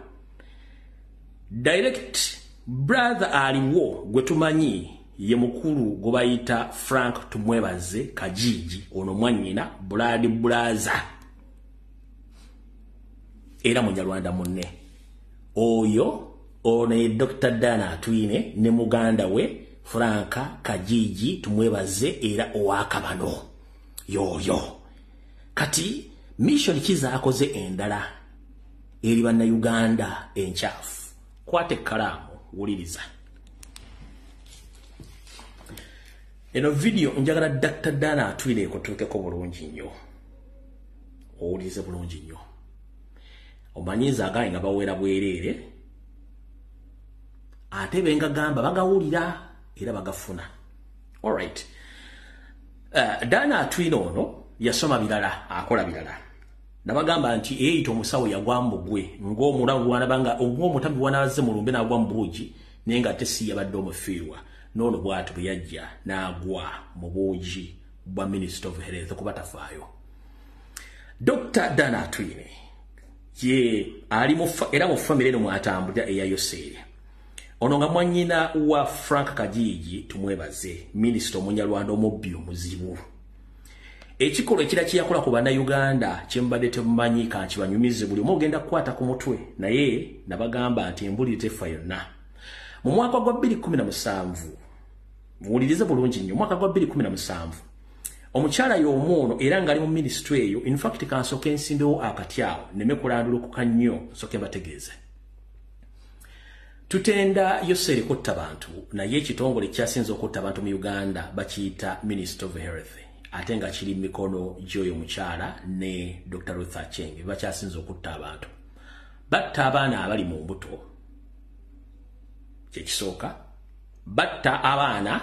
direct brother aliwo gwe tumanyi ye mukulu gwe bayita Frank tumwebaze Kajiji ono mwannyina Blood Blaza. era munyarwanda munne oyo ono Dr. Dana Atwine ne muganda we Franka Kajiji tumwebaze era owakabano yoyo kati mission kiza akoze endala eri banna Uganda enchafu kwate kalamu wuliriza eno video njagala Dr. Dana Atwine kutuukeko bulungi nnyo owulize bulungi nnyo omanyiza agayi nga bawera bwerere ate benga gamba bagawulira era bagafuna alright Dana Atwine ono yasoma bilala akola bilala nabagamba nti eyito musawo yagwambu gwe ng'omulamu wanabanga ng'omutambi wanaze mu lumbe nagwa mbuji nenga tesi yabadde omufiirwa nono bwatu buyajja nagwa mu buuji bwa Minister of Health kubatafaayo Dr. Dana Atwine ye ali era mu family no mwatambulira eyayosere ono nga mwanyina wa Frank Kajiji tumwebaze Minister omunyalwanda omubbi omuzibu ekikolo ekira kiyakola ku bana Uganda kyembadde temumanyi kankibanyumize buli omugenda kukwata ku mutwe naye nabagamba nti embulire tefa yonna mu mwaka gwa 2017 muwulirize bulungi nnyo mwaka gwa 2017 omukyala y'omwono era ngali mu ministry eyo in fact kansoke ensimbewo akatyawo neme kulandulukuka nnyo soke bategeeze tutenda yosere kutta bantu naye ekitongole kyasinze okutta abantu mu Uganda bakiyita Minister of Health ate nga kiri mikono gy'oyo mukyala ne Dr. Ruth Aceng bakyasinze okutta abantu batta abaana abali mu mbuto kyekisooka batta abaana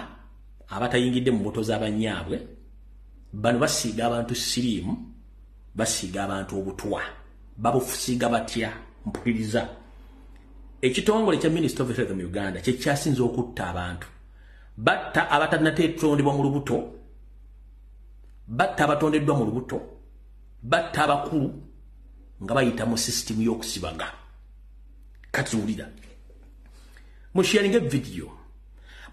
abatayingidde mu mbuto z'abanyaabwe bano basiiga abantu siriimu basiiga abantu obutwa babufusiiga batya mpuliriza ekitongole kya Minister of Health mu Uganda kyekyasinze okutta abantu batta abatannateetondebwa mu lubuto batta abatondeddwa mu lubuto batta abakulu nga bayita mu system y'okusibaga kati wulira musharinge video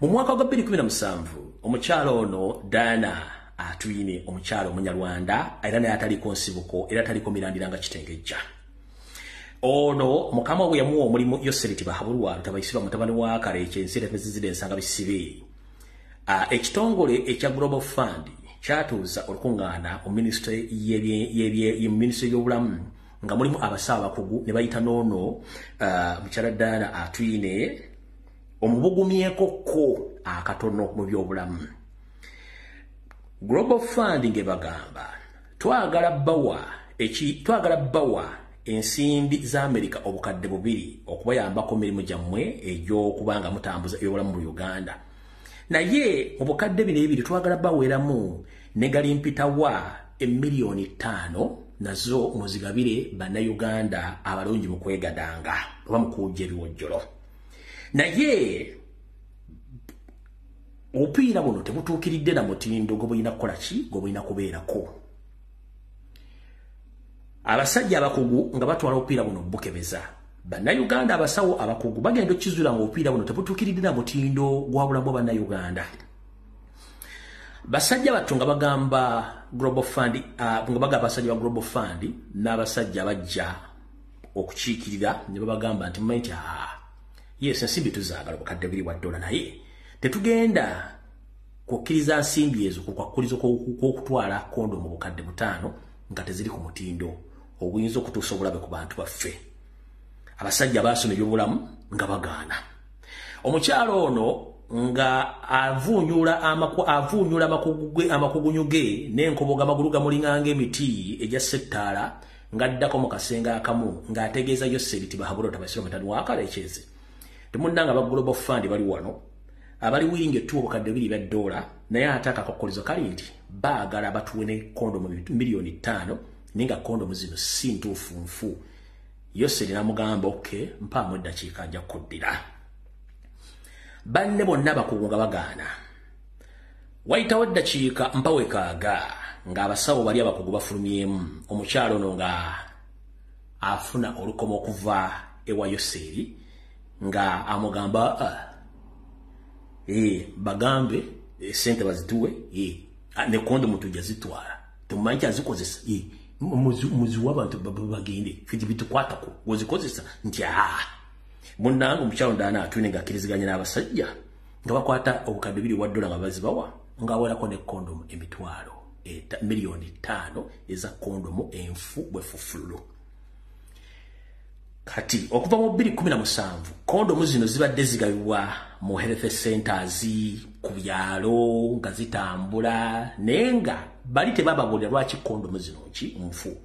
mu mwaka gwa 2017 omukyala ono Dana Atwine omukyala omunyarwanda era naye ataliko nsibuko era ataliko mirandiranga kitengejja ono mukama we yamuwa omulimu yoseriti bahabulwa tabayisirwa mutabani wa Kareche ensire pezizide ensanga bisibe ekitongole ekya Global Fund kyatuuza olukungana mu ministry ministry y'obulamu nga mulimu abasawo bakugu ne bayita nono mukyala Dana Atwine omubugumyeko ko akatono mu byobulamu Global Fund ngebagamba twagala bawa ensimbi za America obukadde bubiri okubayambako mirimu gyammwe egy'okubanga mutambuza ebyobulamu mu Uganda naye obukadde bino ebiri twagala baweramu negali mpitawa emiliyoni 5 nazo muzigabire bana Uganda abalungi mu kwegadanga oba mukujja ebiwojjolo naye opiira buno tebutuukiridde na mutindo gobulina kukola ki gobulina kubeerako abasajja abakugu nga batwala opiira buno bukebeza bana Uganda abasawo abakugu bagenda okizula nga opiira buno tebutuukiridde na mutindo gwa bulamu bwa bana Uganda basajja batunga bagamba Global Fund nga bagamba basajja ba Global Fund n'abasajja bajja okukiikirira ne bagamba nti mmanyi yes nsimbi tuzaagala bukadde biri wa dola naye tetugenda kukkiriza nsimbi ezo kukwakuliza okutwala kondo mu bukadde 5 nga teziri ku mutindo obuyinza okutuusa obulabe ku bantu baffe abasajja baasoma ebyobulamu nga bagaana omukyalo ono nga avunyula amakugunyu ge n'enkoboga amagulu gamulinganga emiti egya settaala ng'addako mu kasenga akamu ng'ategeeza yoseriti bahabula tabayisirwa mutani wa Kareche temunnanga ba Global Fund bali wano abali wingi etuwa obukadde $2 naye ate akakokolizo kali nti baagala batuwe kondomu miliyoni 5 ninga kondomu zino si ntuufu nfu Yoseri namugamba okay mpaamu eddakiika nja kuddira banne bonna bakugunga bagaana wayitawo eddakiika mpawe kaaga ng'abasawo bali abakugu bafulumyemu omukyalo ono nga afuna olukomo okuva ewa Yoseri nga amugamba bagambe sente bazituwe ne kondomu tujja zitwala temumanyi kyazikozesa muzi w'abantu bagende fiti bitukwatako wozikozesa nti munnange omukyalo Dana Atwine ng'akkiriziganya n'abasajja nga bakwata obukadde $2 nga bazibawa ng'awerako ne kondomu emitwalo milioni 5 eza kondomu enfu bwefufululu. Kati okuva mu 2017 kondomu zino zibadde zigabibwa mu health centers ku byalo nga zitambula nenga bali tebabagulira lwaki kondomu zino nki nfu.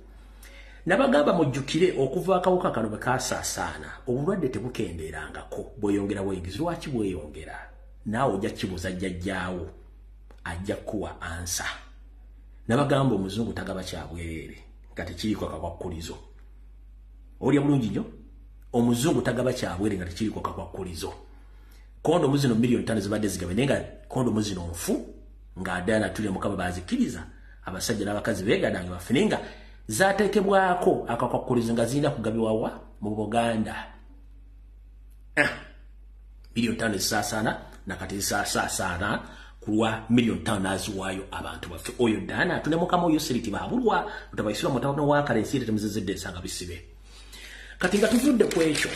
Nabagamba mujjukire okuva akawuka kano bekaasaasaana obulwadde tebukendeerangako bweyongera bweyingiza lwaki bweyongera naawe ojja kibuuza jjajjaawo ajja kuwa ansa. Nabagamba omuzungu tagaba kyabwerere nga tekiriko kakwakulizo. Olya bulungi nnyo omuzungu tagaba kyabwere nga tekiriko kakwakulizo. Kondomu zino milioni 5 zibadde zigabe nenga kondomu zino nfu nga Dana Atwine Mukama bazikiriza abasajja n'abakazi beegadange bafune nga zateekebwako akakwakulizo nga zirina kugabibwawa mu Buganda. Milioni 5 zisaasaana nakati zisaasaana kulwa milioni 5 naziwaayo abantu baffe. Oyo Dana Atwine Mukama oyo seriti baabulwa utabayisira mutawono wakalensi temuzizidde ensanga bisibe. Kati nga tuvudde ku ekyo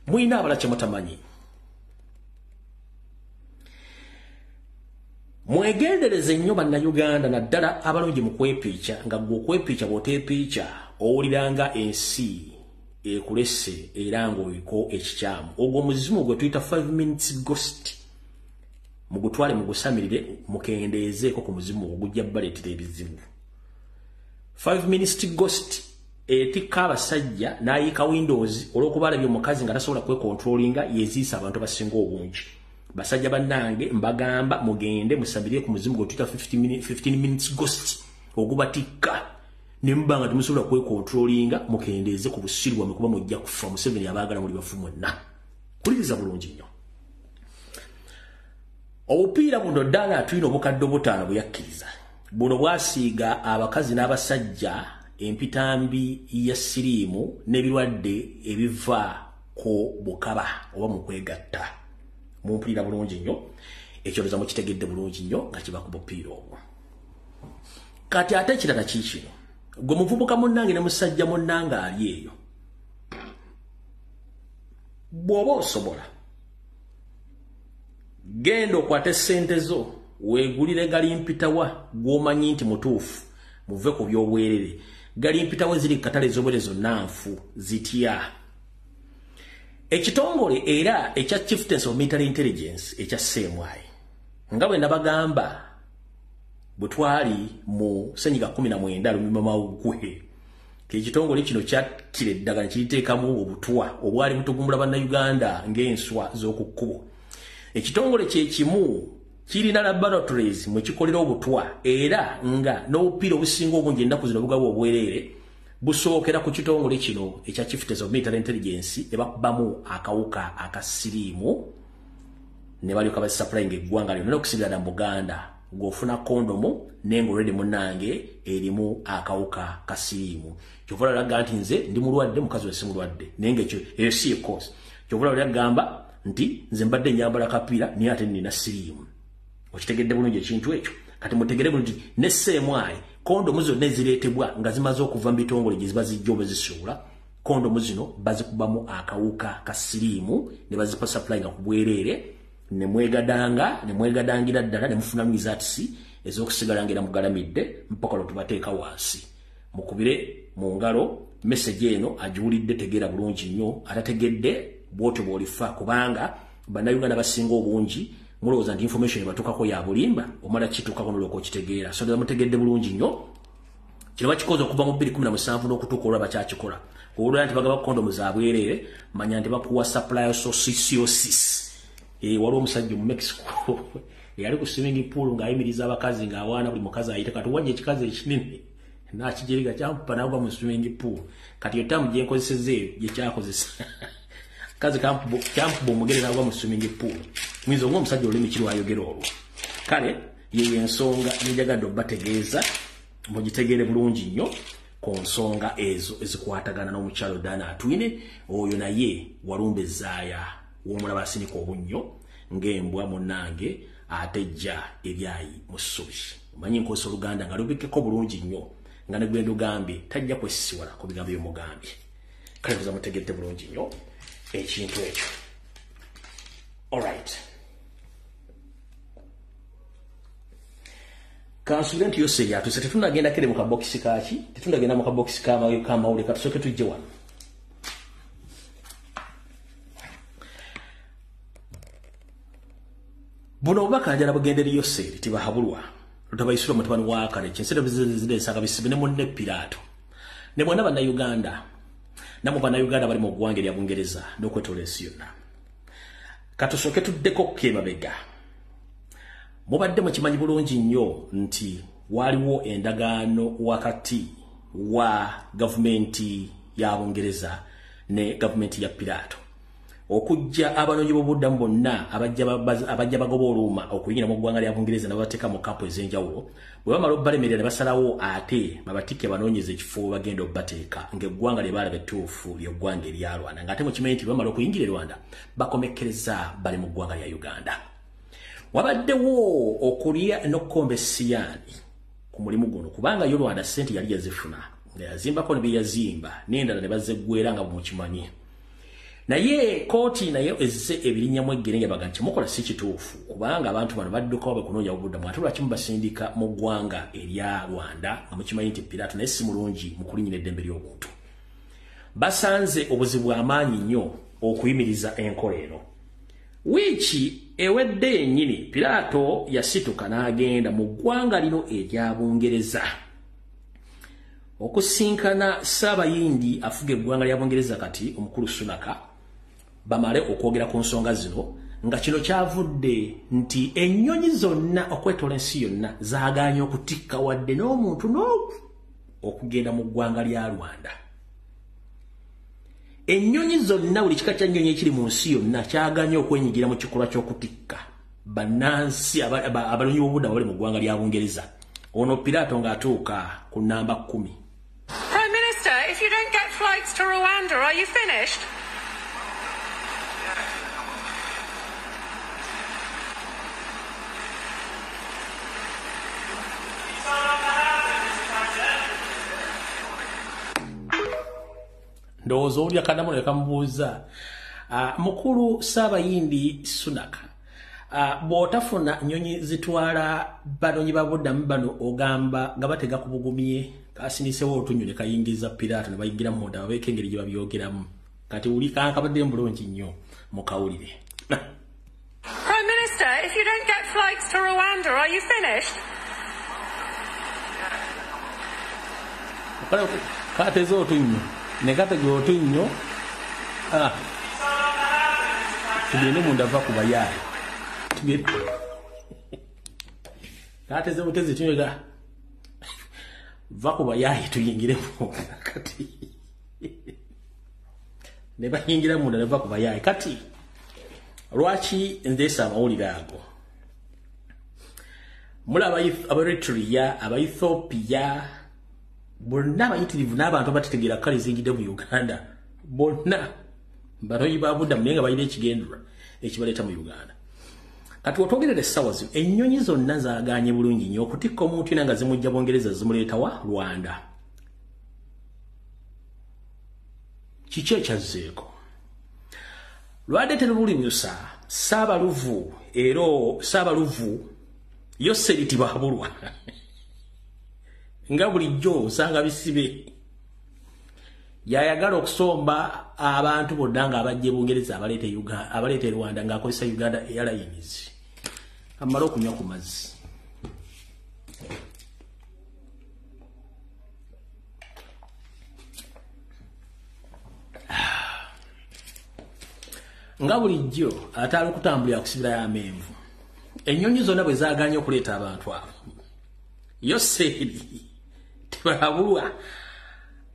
mulina abala kye mutamanyi. Mwegendereze nnyo bannayuganda naddala abalungi mu kwepiica nga gwe okwepiica bw'oteepiica owuliranga ensi ekulesse era ng'oliko ekikyamu. Ogwo omuzimu gwe tuyita 5 minutes ghost mugutwale mugusamirire mukendeezeeko ku muzimu ogujja baleetera ebizibu. 5 minutes ghost etikka abasajja n'ayiika windows olw'okuba alabye omukazi nga tasobola kwekontrolinga yeziisa abantu basinga obungi. Basajja bannange mbagamba mugende musabire ku muzimu gwe tuyita 15 minutes ghost ogubatikka ne mubanga temusobola kwekontrolinga mukendeeze ku busirwa mekuba mujja kufa. Museveni abaagala muli bafu mwonna. Kuliriza bulungi nnyo. Obupiira buno Dana Atwine obukadde 5 bweyakkiriza buno bwasiiga abakazi n'abasajja empitambi ya siriimu n'ebirwadde ebiva ku bukaba oba mu kwegatta. Mumpulira bulungi nnyo ekyoza mukitegedde bulungi nnyo nga kiba ku bupiira obwo. Kati ate ekirala kiikino gwe muvubuka munnange ne musajja munnange ali eyo bw'oba osobola genda okwate ssente zo weegulire galimpitawa gw'omanyi nti mutuufu muve ku by'obwerere. Galimpitawa ziri katale z'obwere zonna nfu zitya. Ekitongole era ekya Chieftains of Military Intelligence ekya CMI nga bwe nabagamba butwali mu senyiga 19 lumima ugwe ekitongole kino kyakira eddagala kiriteekamu obutwa obwali butugumbula bannayuganda ng'enswa z'okukkubo. Ekitongole kye kimu kirina laboratories mwe kikolera obutwa era nga n'obupiira obusinga obungi ennaku zino bugaba obwerere busookera ku kitongole kino ekya Chieftains of Military Intelligence ebakubamu akawuka akasiriimu ne balyoka basuplying eggwanga lyonna okusigala mu Buganda ng'ofuna kondomu nenga already munnange erimu akawuka kasiriimu. Kyova lalaga nti nze ndi mulwadde mukazi we si mulwadde nenga ekyo eyo si cause. Kyova lagamba nti nze mbadde nyambala kapiira niye ate nina siriimu. Okitegedde bulungi ekintu ekyo. Kati mutegere bulungi ne CMI kondomu zonna ezireetebwa nga zimaze okuva mu bitongole gye ziba zijja oba zisuula. Kondomu zino bazikubamu akawuka kasiriimu ne bazipa supplyinga ku bwereere ne mwegadangira ddala ne mufuna mizatisi ez'okusigalangira mugalamidde mpaka lwe tubateeka wansi. Mukubire mu ngalo message eno agiwulidde tegeera bulungi nnyo atategedde bw'otyo bw'olifa kubanga bannayuganda basinga obungi mulowooza nti information ebatukako ya bulimba omala kitukako noloko kitegeera. So mutegedde bulungi nnyo kino bakikoze okuva mu 2017 n'okutuuka olwa bakyakikola. Olwala nti bagaba kondomu za bwereere manya nti bakuwa supply osis. Waliwo omusajja mu Mexico yali ku swimming pool ng'ayimiriza abakazi ng'awaana buli mukazi ayite kati wajja ekikazi ekinene n'akijeriga kyampupa n'agwa mu swimming pool. Kati yo tamu gye nkozesezza eyo gye kyakozesa kazi kampuba omugere n'agwa mu swimming pool. Muyinza okuba omusajja olulimi kiri wayogera olwo. Kale yeyo ensonga nenjagadde obbategeeza mugitegeere bulungi nnyo ku nsonga ezo ezikwatagana n'omukyalo Dana Atwine. Oyo naye walumbe zaaya w'omulaba asinika obunnyo ng'embwa munnange atejja ebyayi mu ssubi. Omanyi nkozesa Oluganda nga lubikkeko bulungi nnyo nga ne gwendo gambye tajja kwesisiwala ku bigambo by'omugambye. Kale kuza mutegedde bulungi nnyo ekintu ekyo. Alright. Kansubira nti yose yatuse tetundagenda kere mu kabokisi kaki, tetundagenda mu kabokisi k'amawulire katusooke tujje wano. Buno obubaka njala bugendera yose tibahabulwa lutabayisirwa mutabani wa Kale kinsere bizide nsanga bisibe ne munne Pilato ne bwana bana Uganda namwe bana Uganda bali mu ggwanga lya Bungereza n'okwetola ensi yonna. Katusooke tuddeko kemabega. Mubadde mukimanyi bulungi nnyo nti waliwo endagaano wakati wa gavumenti ya Bungereza ne gavumenti ya Pilato okujja abanoonyi b'obuddamu bonna abajja bagoba oluuma okuyingira mu ggwanga lya Bungereza n'abateeka mu kampu ez'enjawulo bwe bamala obbalemerera ne basalawo ate babatikke banoonyeze ekifo bagenda obbateeka ng'eggwanga lye baalaba ettuufu ly'eggwanga erya Rwanda ng'ate mukimanyi nti bamala okuyingira e Rwanda bakomekkereza bali mu ggwanga lya Uganda. Wabaddewo okulya n'okkomba essiyani ku mulimu guno kubanga yo Rwanda ssente yali yazifuna nga yazimbako ne bye yazimba n'endala ne bazeggwera nga bumukimanyi. Naye kooti naye ezze ebirinyamu eggere baga nti mukola si kituufu kubanga abantu bano baddukawo bekunoonya obuddamu ate lwaki mubasindika mu ggwanga erya Rwanda nga mukimanyi nti Pilato naye si mulungi mu kulinnyira eddembe ly'obuntu. Basanze obuzibu bw'amaanyi nnyo okuyimiriza enkola eno. Wiiki ewedde yennyini Pilato yasituka n'agenda mu ggwanga lino erya Bungereza okusinkana Ssaabayindi afuga eggwanga lya Bungereza kati omukulu Sunaka bamale okwogera ku nsonga zino nga kino kyavudde nti ennyonyi zonna okwetola ensi yonna zaaganye okutikka wadde n'omuntu n'omu okugenda mu ggwanga lya Rwanda. Ennyonyi zonna buli kika kya nnyonyi ekiri mu nsi yonna kyaganye okwenyigira mu kikolwa ky'okutikka bannansi abanoonyi b'obuddamu bali mu ggwanga lya Bungereza. Ono Pilato ng'atuuka ku namba 10. Prime Minister, if you don't get flights to Rwanda, are you finished? Ndowooza olya kadamu ne kamubuuza mukulu Ssaabayindi Sunaka bw'otafuna nnyonyi zitwala banoonyi babuddamu bano ogamba nga batega ku bugumye kasinisewo otunnyo ne kayingiza Pilato ne bayingira munda babeeko engeri gye babyogeramu kati uli kankabadde bulungi nnyo mu kawulire. Prime Minister, if you don't get flights to Rwanda, are you finished? Kateze otunnyo ne kategera otunnyo tugende munda va ku bayaayi kateze butezi tunyega va ku bayaayi tuyingire kati ne bayingira munda ne va ku bayaayi kati lwaki ndeesa amawulire ago mulaba Abaeritrea Abaethiopia bonna abayitirivu n'abantu abatetegeera kale zingidde mu Uganda bonna banoonyi ba buddamu naye nga balina ekigendera ekibaleeta mu Uganda. Kati otwogerera essaawa zino ennyonyi zonna zaaganye bulungi nnyo okutikka omuntu era nga zimujja Bungereza zimuleeta wa Rwanda. Kiki ekyazzeeko? Lwadde terululibusa Ssaabaluvu Yoseri Tibahabulwa nga bulijjo osanga bisibe yayagala okusomba abantu bonna nga abajja Bungereza abaleeta Rwanda ng'akozesa Uganda Airlines amala okunywa ku mazzi. Nga bulijjo atali okutambulira kusibirayo amenvu ennyonyi zonna bwe zaaganye okuleeta abantu abo Yoseri Tibahabulwa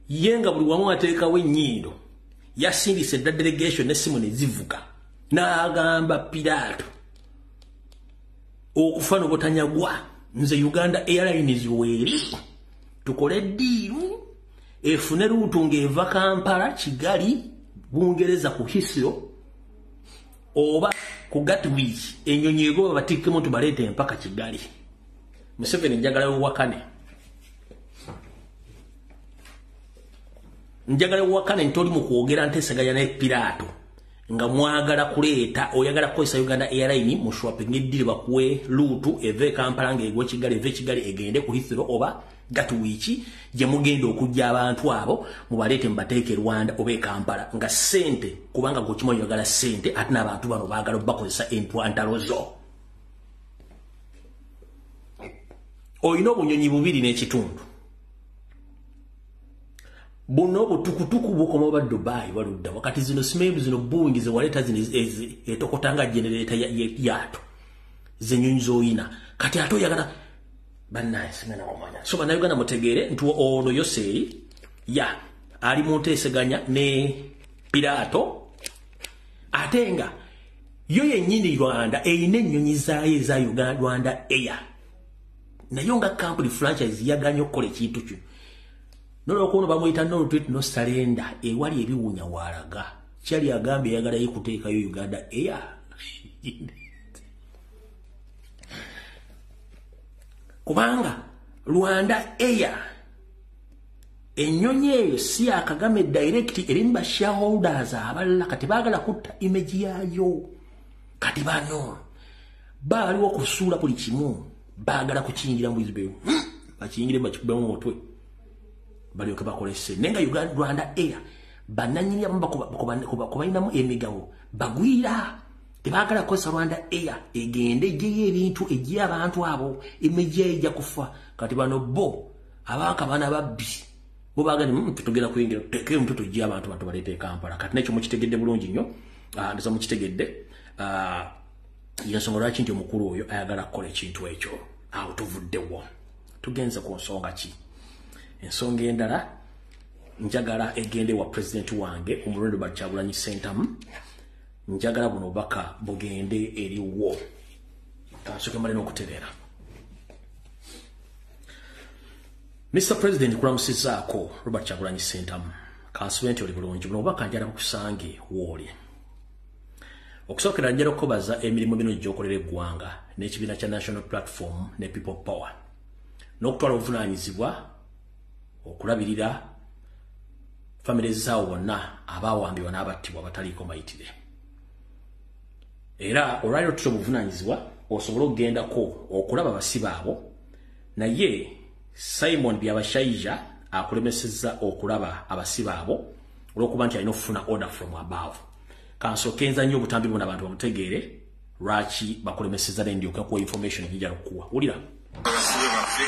yenga buli wamu ateekawo ennyindo yasindise edda delegation n'essimu ne zivuga n'agamba Pilato okufa n'obutanyagwa nze Uganda Airlines weeri tukole ddiiru efune luutu ng'eva Kampala Kigali Bungereza ku Heathrow oba ku Gatwick ennyonyi egoba batikkemu tubaleete mpaka Kigali. Museveni njagala wewakane njagala wakane ntoli mu kuogera ntesaganya ne Pirato nga mwagala kuleeta oyagala koisa Uganda Airline mu shopping edire bakuwe lutu eve Kampala ngegwe Kigali egende ku Heathrow oba Gatuwichi je mugenda okujja abantu abo mubalete mbateeke Rwanda obe Kampala nga sente kubanga gokimanyi yagala sente atina abantu bano bagala bakozesa entwantalozo oyino bunyonyi bubiri n'ekitundu buno butukutuku bukoma ba Dubai waludda wakati zino simebu zino bungize waleta zino etokotanga generator yato zenyonyi zoyina kati ato yagala banaye simena omanya so banaye Uganda mutegere ntu ono Yosei ya ali munteseganya ne Pirato atenga yo yenyini Rwanda eyine ennyonyi zaye za Uganda Rwanda Air nayo nga company franchise yaganya okole kintu kyo nolo kono bamuyita no tweet no surrender ewali ebiwunya walaga kyali agambe yagala yikuteeka yo Uganda Air kubanga Rwanda Air ennyonyi eyo si akagame direct erimba shareholders abalala kati bagala kutta image yayo kati bano bali okusuula buli kimu bagala kukingira mu izbeyo bakingire bakikube mu mutwe bali okubakolese nenga Uganda Rwanda Air bananyini abamba kubayinamu emigawo bagwira tebagala kosa Rwanda Air egende gye ebintu ejja abantu abo image ejja kufa kati bano bo abaka bana babbi bo bagani tutogera kuyingira teke mtuto ejja abantu bantu balete Kampala kati nekyo mukitegedde bulungi nnyo ndizo mukitegedde yansongora kintu omukuru oyo ayagala kola ekintu ekyo awo tuvuddewo tugenze ku nsonga ki ensonga endala njagala egende wa president wange omulonde Kyagulanyi Ssentamu njagala buno baka bugende eriwo kansoke mali n'okutereera Mr. President kulamusizaako Robert Kyagulanyi Ssentamu kansubenti oli bulungi buno baka njala kusange woli okusokera njalo kobaza emirimu bino gyokolera eggwanga n'ekibiina kya National Platform ne People Power n'okutwala obuvunaanyizibwa okulabirira family zaawo bonna abaawambibwa n'abattibwa bataliiko mayitire era olwaliro tutya obuvunaanyizibwa osobola okugendako okulaba abasibe abo naye Simon Byabashaija akulemesezza okulaba abasibe abo olw'okuba nti alina okufuna order from above kansokenza nnyo obutambi bwonna abantu bamutegeere lwaki bakulemesezza n'endyoka kuwa information ejijja okukuwa wulira abasibe baffe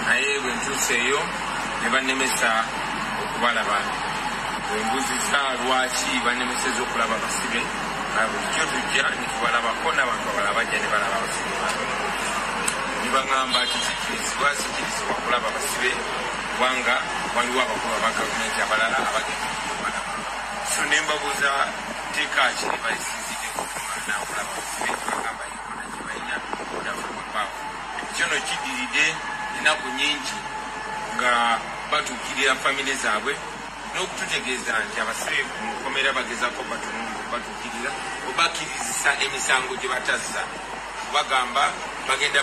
naye bwe ntuuseeyo ne bannemesa okubalaba bwembuziza lwaki bannemeseza okulaba abasibe bulijjo tujja netubalabako n'abantu abalala bajja ne balaba abasibe baabwe ne baŋŋamba ti sikirizibwa kulaba abasibe kubanga waliwo abakulu aba gavumenti abalala abagenda okubalaba so ne mbabuuza teeka ki ne bayisizidde okuŋŋaana okulaba abasibe bagamba yikona gye balina odafumabawo kyono kiddiridde ennaku nnyingi nga batuukirira famire zaabwe n'okututegeeza nti abasibe ku nkomera bagezaako batuukirira obakirizisa emisango gye batazza bagamba bagenda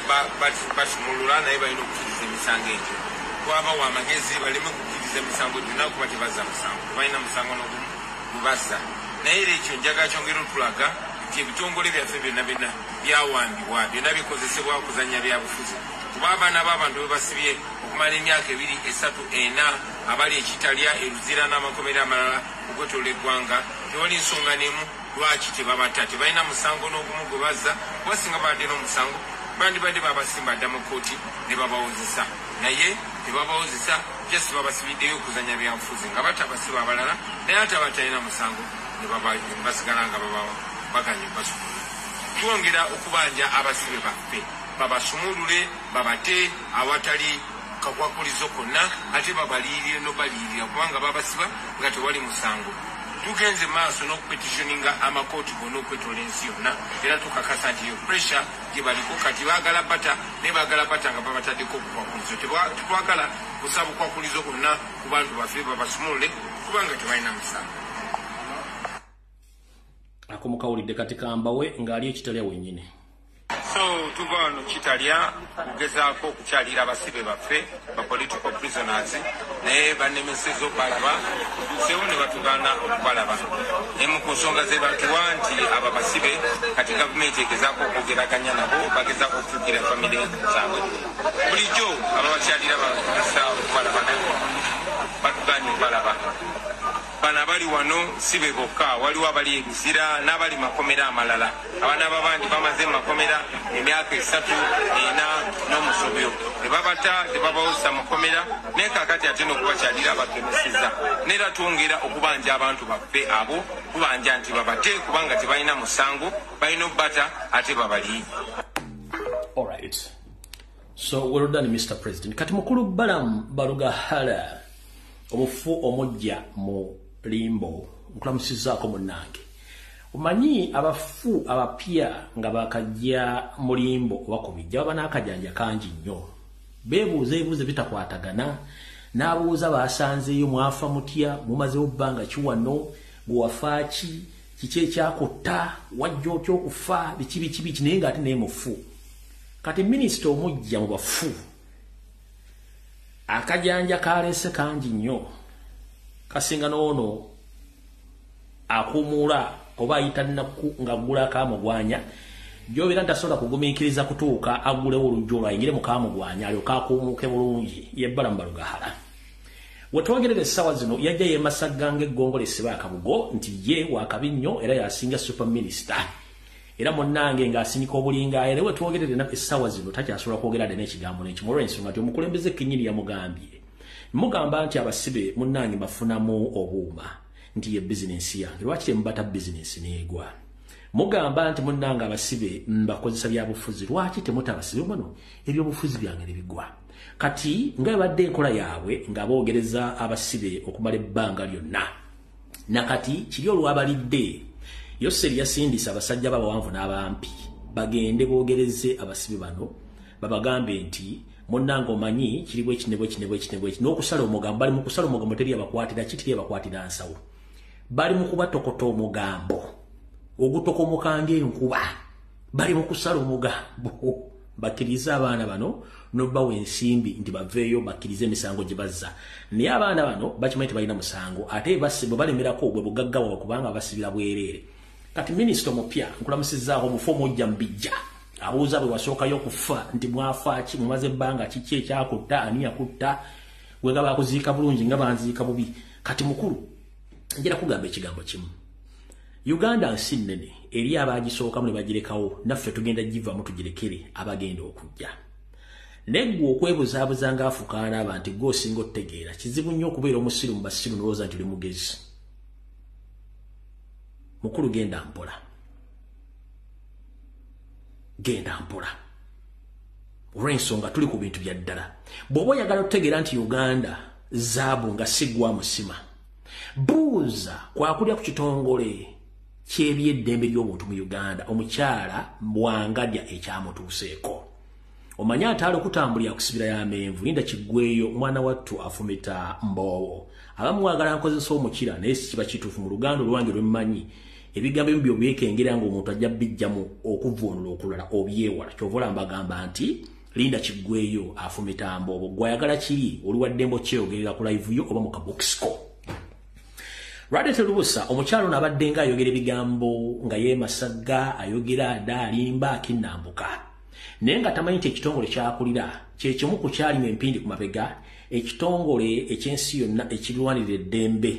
basumulula naye balina okukkiriza emisango egyo kwabawa amagezi baleme kukkiriza emisango gyonna kuba tebazza musango tebalina musango n'ogumu gubazza naye era ekyo njagala kyongera otulaga nti ebitongole byaffe byonna byonna byawambibwa byonna bikozesebwa okuzannya byabufuzi kuba abaana b'abantu be basibye okumala emyaka 2, 3, 4 abali ekitalya eruzira n'amakomera amalala okwetoola eggwanga tewali nsonga n'emu lwaki tebabatta tebalina musango n'ogumu gwe bazza kuba singa babadde n'omusango bandibadde babasimba dda mu kooti ne babawozesa naye tebabawozesa just babasibiddeyo okuzanya byanfuzi nga batabasiba abalala naye ate abatalina musango ne basigala nga baganye basumulule twongera okubanja abasibe baffe babasumulule babate awatali kakwakulizo konna ate babaliirire nobaliirira kubanga babasiba nga tewali musango tugenze maaso n'okupetitioninga amakooti gonna okwetoola ensi yonna era tukakasa nti yo pressure gye baliko kati baagala bata ne baagala bata nga babataddeko okukwakulizo tetwagala kusaba okukwakulizo konna ku bantu baffe babasumulule kubanga tebalina musango akomukawulidde kati kambawe ng'ali ekitalya wennyini so tuva wano kitalya kugezaako okukyalira abasibe baffe ba political prisoners naye bannemeseza okubalaba tuseewo ne batugana okubalaba naye mu ku nsonga ze batuwa nti abo abasibe kati gavumenti egezaako okwogeraganya nabo bagezaako okutuukira famire zaabwe bulijjo ababakyalira baasa okubalaba batuganye okubalaba bano abali wano si be bokka waliwo abali ebizira n'abali makomera amalala abaana babandi bamaze makomera emyaka 3 4 n'omusobyo tebabata tebabawosa makomera naye kakati ate n'okubakyalira abagemeseza neera twongera okubanja abantu baffe abo kubanja nti babate kubanga tebalina musango balina obbata ate babali. All right. So well done, Mr. President. Kati mukulu Balaam Balugahala omufu omujja mu limbo nkulamusizaako munnange omanyi abafu abapya nga bakajja mu limbo bakubijja baba n'akajanja kangi nnyo beebuuza ebibuuzo bitakwatagana n'abuuza basanzeeyo mwafa mutya mumazewo bbanga kiwano gwewafaaki kiki ekyakutta wajja otya okufa biki naye ng'ate naye mufu. Kati minisita omujja mu bafu akajanja kalese kangi nnyo kasinga n'ono akumula oba ayita nnaku ng'aggula akamugwanya gy'obeera ntasobola kugumiikiriza kutuuka aggulewo olujjo olwayingire mu kamugwanya alyoka akuumuuke bulungi ye Balaam Balugahala. We twogerera essaawa zino yajja yeemasagga ng'eggongolo esseba akabugo nti ye waakabi nnyo era yasinga super minisita era munnange ng'asinika obulinga era we twogerera essaawa zino takyasobola kwogera ddene ekigambo n'ekimu olw'ensonga nti omukulembeze kennyini yamugambye mugamba nti abasibe munnange bafunamu obuuma nti ye bizinensi yange lwaki temubata bizinensi n'egwa mugamba nti munnange abasibe mbakozesa byabufuzi lwaki temuta abasibe muno ebyobufuzi byange ne bigwa kati nga ebadde enkola yaabwe nga boogereza abasibe okumala ebbanga lyonna nakati kiri olwabalidde Yoseri yasindisa abasajja b'abawanvu n'abampi bagende boogereze abasibe bano babagambe nti munnange omanyi kiriwo ekinebwe n'okusala omugambo bali mu kusala omugambo teri abakwatira kitiri abakwatira nsawo bali mu kubatokota omugambo ogutokomukanga enkuba bali mu kusala omugambo bakkirize abaana bano n'obbawa ensimbi nti baveeyo bakkirize emisango gye bazza naye abaana bano bakimanyi tebalina musango ate bwe balemerako bwe bugagga bwabwe kubanga basibira bwereere. Kati minisita omupya nkulamusizaaho omufu omujja mu bijja abuuza bwe wasookayo okufa nti mwafa ki mumaze ebbanga kiki ekyakutta ani yakutta gwe nga bakuziika bulungi nga banziika bubi. Kati mukulu njira kugamba ekigambo kimu Uganda nsi nnene eri abaagisookamu ne bagirekawo naffe tugenda givamu tugirekere abagenda okujja neggwe okwebuzaabuza ng'afukaana abantu gw'osinga otutegeera kizibu nnyo okubeera omusiru mu basiru n'olowooza nti oli mugezi. Mukulu genda mpola olw'ensonga tuli ku bintu bya ddala bw'oba oyagala okutegeera nti Uganda zaabu nga sigwa musima buuza kwakulya ku kitongole ky'ebyeddembe by'obuntu mu Uganda omukyala Bwangadya ekyamutuuseeko omanyi ataali okutambulira kusibira y'amenvu linda kiggweyo mwana wattu afumita mboowo abamu mwagala nkozesa omukira naye si kiba kituufu mu luganda olwange lwemmanyi ebigambo ebyo byekengera ng'omuntu ajja bijjamu okuvuunula okulala obyewala kyova olamba bagamba nti linda kiggweyo afumita mboowo gwayagala kiri oluwaddembo kyeyogerera ku live yo oba mu kabokisiko. Radete Lubusa omukyalo n'abadde nga ayogera ebigambo nga yeemasagga ayogera adda alimba akinnambuka naye nga tamanyi nti ekitongole kyakulira kye kimu ku kyalimu empindi ku mabega ekitongole ekyensi yonna ekirwanirira eddembe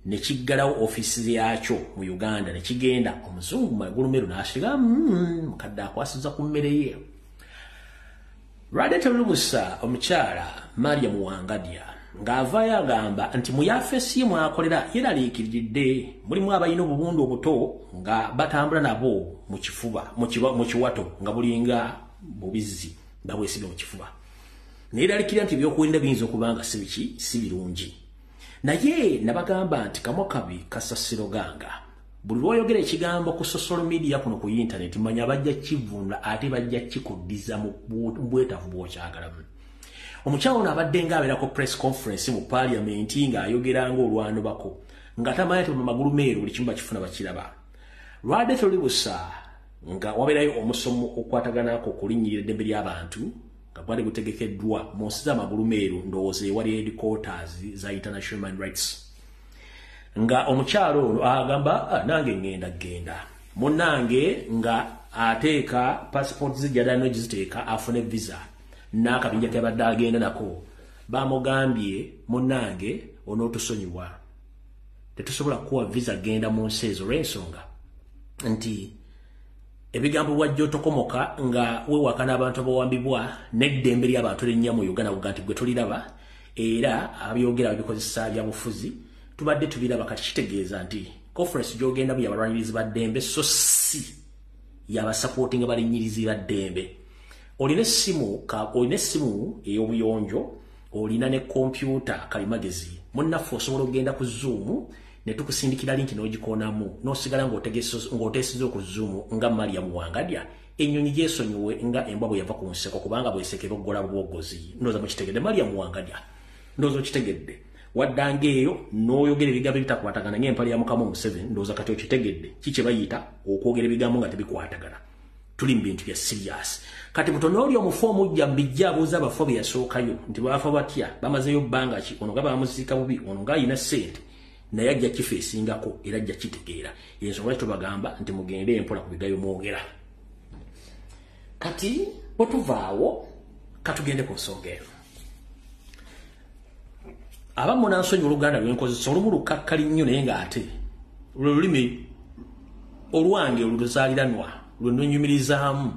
ne kiggalawo ofiisi yaakyo mu Uganda ne kigenda omuzungu magulumeru n'asiga mukadde akwasiza ku mmere ye. Radete Lubusa omukyala Mariam Wangadya ng'avaayo agamba nti mu yafeesi ye mwakolera yeraliikiridde mulimu abalina obuwundu obuto nga batambula nabo mu kifuba mu kiwato nga bulinga bubizzi nga bwesibye mu kifuba neeraliikirira nti ebyokuwenda biyinza okuba nga si birungi naye nabagamba nti kamwa kabi kasasiro ganga buli lw'oyogera ekigambo ku social media kuno ku internet manya bajja kivunda ate bajja kikuddiza mu bwetavu bw'okyagalamu. Omukyalo n'abadde ng'abeerako press conference mu parliament ng'ayogera ng'olwanubako nga tamanyi mu magulu meeru buli kimu bakifuna bakiraba. Radete Lubusa nga wabeerayo omusomo okwataganako okulinnyirira eddembe ly'abantu nga nga gwali gutegekeddwa mu nsi z'amagulu meeru ndowooza ewali headquarters za International Human Rights. Nga omukyalo ono agamba nange ngenda munnange nga ateeka passport zijjada no giziteeka afune visa n'akabinja k'abadde agenda nako bamugambye munnange onootusonyiwa tetusobola kuwa visa genda mu nsi ezo olw'ensonga nti ebigambo wajja otokomoka nga weewakana abantu abawambibwa n'eddembe ly'abantu linnya mu Uganda kuga nti gwe tuliraba era abyogera babikozesa byabufuzi tubadde tubiraba kati kitegeeza nti conference gy'ogenda bu yabalwanirizi ba ddembe so si yabasupporting abalinnyirizi ba ddembe. Olina essimu ey'obuyonjo olina ne computer kalimagezi munnaffe osobola okugenda ku Zoom ne tukusindikira linki n'ogikoonamu n'osigala ng'oteesezza ku Zoom nga Mariam Wangadya ennyonyi gyesonyiwe nga embwa bwe yava ku nseko kubanga bwesekera okugola bwogozi ndowooza mukitegedde Mariam Wangadya ndowooza okitegedde waddanga eyo n'oyogera ebigambo ebitakwatagana ng'empale ya Mukama Museveni ndowooza kati okitegedde kiki bayita okwogera ebigambo nga tebikwatagana tuli mu bintu bya serious kati butonooli omufu omujja mbijja abuuza abafo be yasookayo nti bafa batya bamazeyo bbanga ki ono nga bamuziika bubi ono nga alina ssente naye ajja kifeesingako era ajja kitegeera ensonga tubagamba nti mugende empola ku bigayo mwogera. Kati bwe tuvaawo katugende ku nsonga eno abamu nansonyi Oluganda lwenkozesa olumu lukakkali nnyo naye ng'ate lulimi olwange oluzaaliranwa lwenonyumirizaamu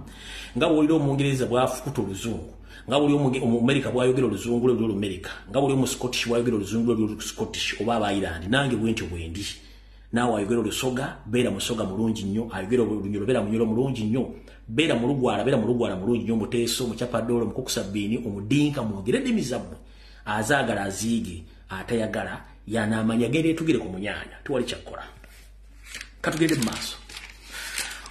nga bw'olira Omungereza bw'afukuta Oluzungu nga bw'oli Omumerika bw'ayogera Oluzungu lwe Olumerika nga bw'oli Omuscottish bw'ayogera Oluzungu lwe Scottish oba Abaireland nange bwentyo bwendi naawe ayogera Olusoga beera Musoga mulungi nnyo ayogera Olunyolo beera Munyolo mulungi nnyo beera Mulugwala beera Mulugwala mulungi nnyo Muteeso Mucapadoolo Mukukusabbiini Omudinka mwogere ennimi zammwe azaagala aziige atayagala yanaamanya genda etugire ku munyaanya tuwali kyakkola katugende mu maaso.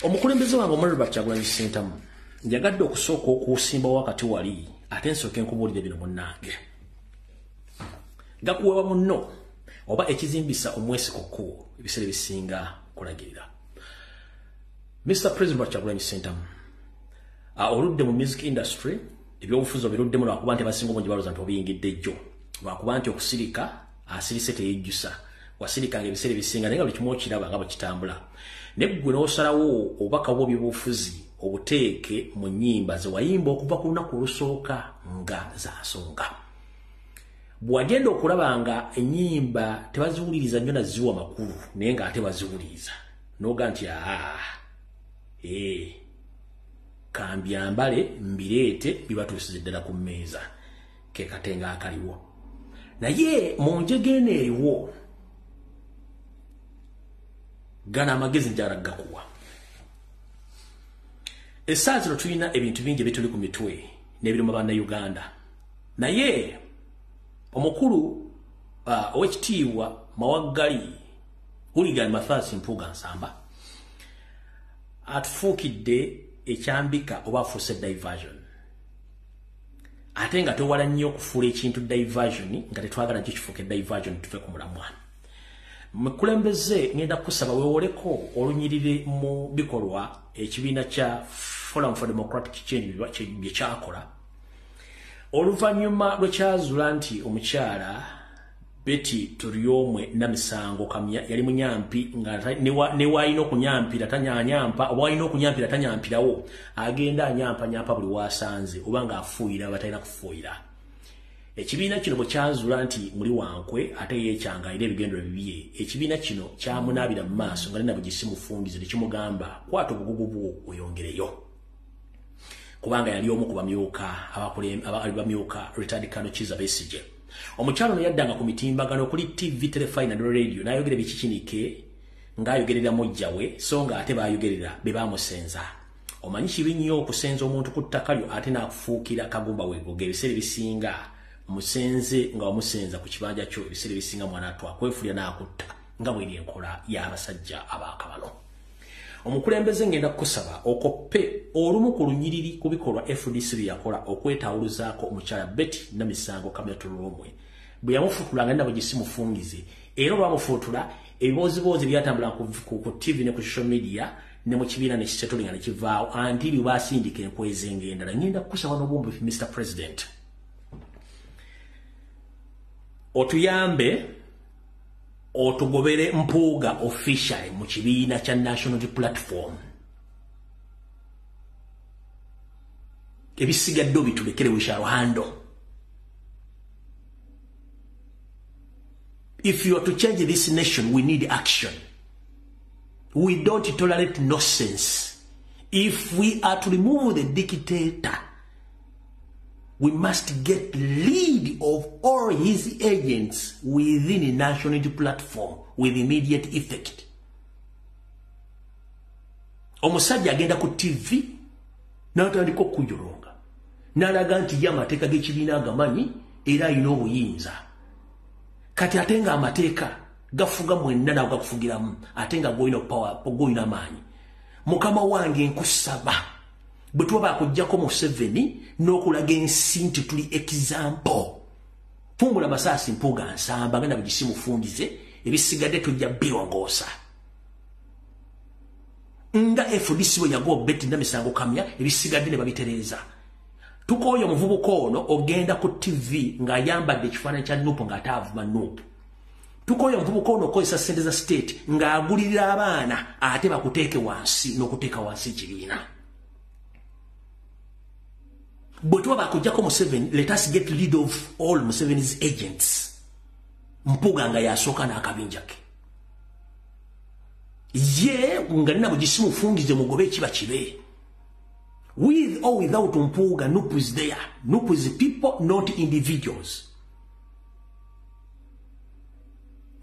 Omukulembeze wange Omuliro Kyagulanyi Ssentamu njagadde okusooka okusimbawo wakati wali ate nsooke nkubuulire bino munnange gakuwewa munno oba ekizimbisa omwesikoko ebiseera ebisinga kulagirira. Mr. President Kyagulanyi Ssentamu oludde mu music industry ebyobufuzi obiruddemu lwakuba nti abasinga obungi balooza nti obiyingidde jjo lwakuba nti okusirika asirise teyejjusa wasirikanga ebiseera ebisinga naye nga buli kimu okiraba nga bwekitambula neggwe n'osalawo obubaka bwo byobufuzi obuteeke mu nnyimba ze wayimba okuva ku lunaku olusooka nga za nsonga. Bw'agenda okulaba nga ennyimba tebaziwuliriza nnyo naziwa makulu naye ng'ate baziwuliriza n'oga nti kambyambale mbireete bibatuusiza ddala ku mmeeza ke katenga akaliwo naye mu njegene eriwo gana amagezi njala gakuwa. Essaawa zino tulina ebintu bingi ebituli ku mitwe n'ebiri mu bannayuganda naye omukulu ow'ekitiibwa Mawaggali Hooligan Mathias Mpuuga Nsamba atufuukidde ekyambika oba afuuse diversion ate nga tewala nnyo okufuula ekintu diversion nga tetwagala kyo kifuuke diversion tuve ku mulamwa. Mukulembeze ngenda kusaba weewoleko olunyirire mu bikolwa ekibiina kya Forum for Democratic Change bye kyakola oluvannyuma lwekyazuula nti omukyala Betty Turyomwe Namisango Kamya yali munyampi nga ne wayina okunyampira tanyanyampa oba wayina okunyampira tanyampirawo agenda anyampa buli waasanze oba ng'afuuyira abatalina kufuuyira. Ekibiina kino bwe kyazuula nti muli wankwe ate yeekyangaira ebigendo bibye ekibiina kino kyamunaabira mu maaso nga nina bwe gisimufungize ne kimugamba kwata obugugu bwo oyongereyo kubanga yali omu ku bamyuka retired Colonel Kizza Besigye. Omukyalo yaddanga ku mitimbagano kuli TV, Telefine ne radio n'ayogera bikikinike ng'ayogerera mujjawe so nga ate baayogerera be baamusenza. Omanyi kibi nnyo okusenza omuntu ku ttaka lyo ate n'akufuukira kagumba weegoga ebiseera ebisinga musenze nga wamusenza ku kibanja kyo ebiseera ebisinga mwana twakwefulya n'akutta nga bw'eri enkola y'abasajja abaakabalo. Omukulembeze ngenda kusaba okoppe olumu ku lunyiriri ku bikolwa FDC bye yakola okwetawuluzaako omukyala Betty Namisango Kamya Turyomwe bwe yamufutula nga nabo gisimufungize era olwamufuutula ebiboozibozi byatambula ku TV ne ku social media ne mu kibiina ne kisettling ne kivaawo antiri basindika enkwezi eng'endala. Ngenda kukusaba n'obumbi Mr. President, otuyambe otugobere Mpuuga official mu kibiina kya National Platform. Ebisigadde bitulekere we shall handle. If you are to change this nation, we need action. We don't tolerate nonsense. If we are to remove the dictator, we must get rid of all his agents within a national platform with immediate effect. Omusajja agenda ku TV n'atandika okujolonga n'alaga nti y'amateeka g'ekibiina agamanyi era alina obuyinza. Kati ate nga amateeka gafuga mwenna nawe gakufugiramu ate nga goyina power goyina amaanyi. Mukama wange nkusaba bwe tuba bakujjako Museveni n'okulaga ensi nti tuli example. Fumula Masaasi Mpuuga nsamba genda bugisimufundize ebisigadde tujja birongoosa. Nga FDC bwe yago beti na misango kamya ebisigadde ne babitereza. Tukoyo muvubuka ono ogenda ku TV nga yambadde ekifaananyi kya Nuupu ng'ataavuma Nuupu. Tukoyo muvubuka ono okozesa ssente za state ng'agulirira abaana ate bakuteeke wansi n'okuteeka wansi ekibiina. Bwe tuba bakujjako Museveni, let us get rid of all Museveni's agents. Mpuuga nga yasooka n'akabinja ke. Ye nga nina bugisimufundize mugobe ekiba kibe. With or without Mpuuga, Nuupu is there. Nuupu is people, not individuals.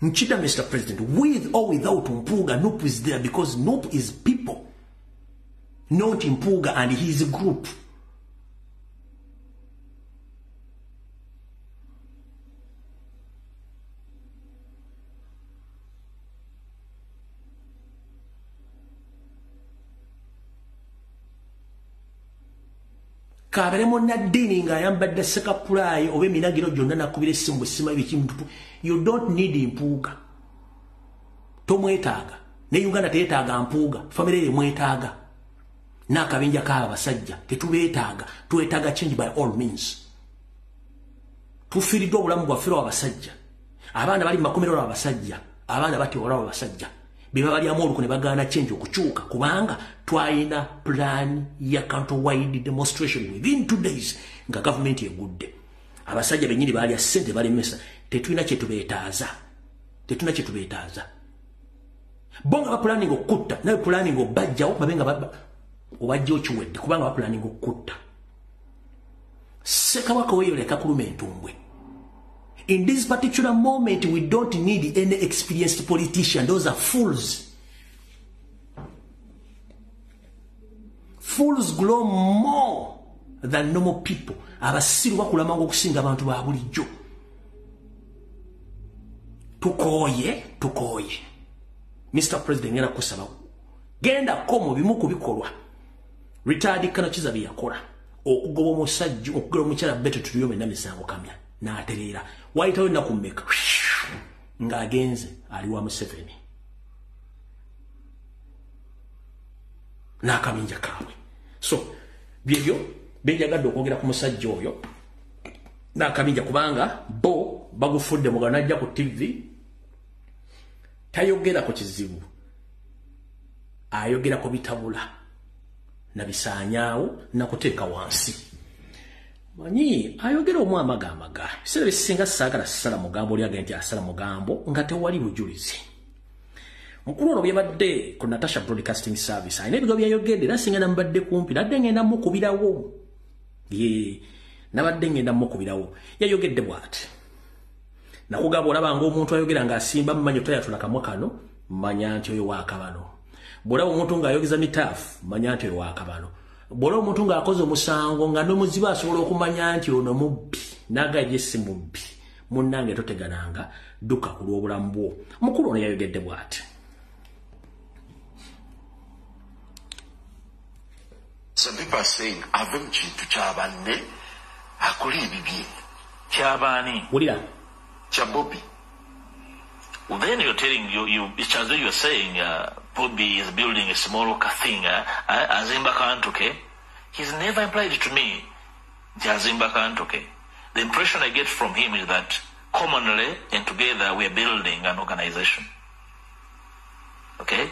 Nchida, Mr. President, with or without Mpuuga, Nuupu is there because Nuupu is people, not Mpuuga and his group. Kaberemo nadini nga yambadde sekapulayi oba eminagiro gyonna nakubira essimu sima ebikintu. You don't need Mpuuga. Tomwetaaga. Ne Uganda teetaaga Mpuuga. Family ye mwetaaga. N'akabinja k'abasajja tetubeetaaga. Twetaaga change by all means. Tufiiriddwa obulamu bwaffe abasajja. Abaana bali mu makomero abasajja. Abaana batiwala abasajja. Biba bali amolu ne bagaana change okukyuka kubanga twayina plan ya counter-wide demonstration within 2 days nga government yegudde. Abasajja benyini bali asente bali mesa tetulina kye tubeetaaza. Tetulina kye tubeetaaza. Bonga ba planning okutta nayo planning obajjawo babenga obajja okiwedde kubanga ba planning okutta. Sekabaka weyo leka kuluma entumbwe. In this particular moment, we don't need any experienced politician. Those are fools. Fools grow more than normal people. Abasiru bakulamanga okusinga abantu ba bulijjo. Tukoye. Mr. President, ngenda kusaba. Genda komo bimu kubikolwa. Retired Kano Kizabi yakola. Okugoba omusajja, okugoba omukyala beto tuliyome na misango kamya. Na aterera. Waitawe na kumeka. Nga agenze aliwa Museveni. Na akaminja kawe. So, byebyo benjagadde okwogera ku musajja oyo. Na akaminja kubanga bo bagufudde mugana ajja ku TV. Tayogera ku kizibu. Ayogera ku bitabula. Na bisaanyaawo na kuteeka wansi. Manyi ayogera omwama gamaga. Sebe singa sagala sala mugambo lya genti asala mugambo nga tewali bujulizi. Mukulu ono byabadde ku Natasha Broadcasting Service. Ayina ebigo byayogedde era singa nambadde kumpi nadde ngenda mukubirawo. Nabadde ngenda mukubirawo. Yayogedde bw'ati. Nakugamba olabanga omuntu ayogera ng'asimba mmanyi toyatula kamwa kano manya nti oyo waakabano. Bw'olaba omuntu ng'ayogeza mitaafu manya nti oyo waakabano. Bw'olaba omuntu ng'akoze omusango nga n'omuzibu asobola okumanya nti ono mubbi n'agajja si mubbi munnange totegananga dduka ku lw'obulamu bwo. Mukulu ono yayogedde bw'ati. Some people are saying, ave mu kintu ky'abanne akola ebibye. Ky'abaani? Wulira. Kya Bobby. Well, then you're telling it's as though you're saying Bobby is building a small thing, Azimba Kantoke. He's never implied to me Azimba Kantoke. The impression I get from him is that commonly and together we're building an organization. Okay?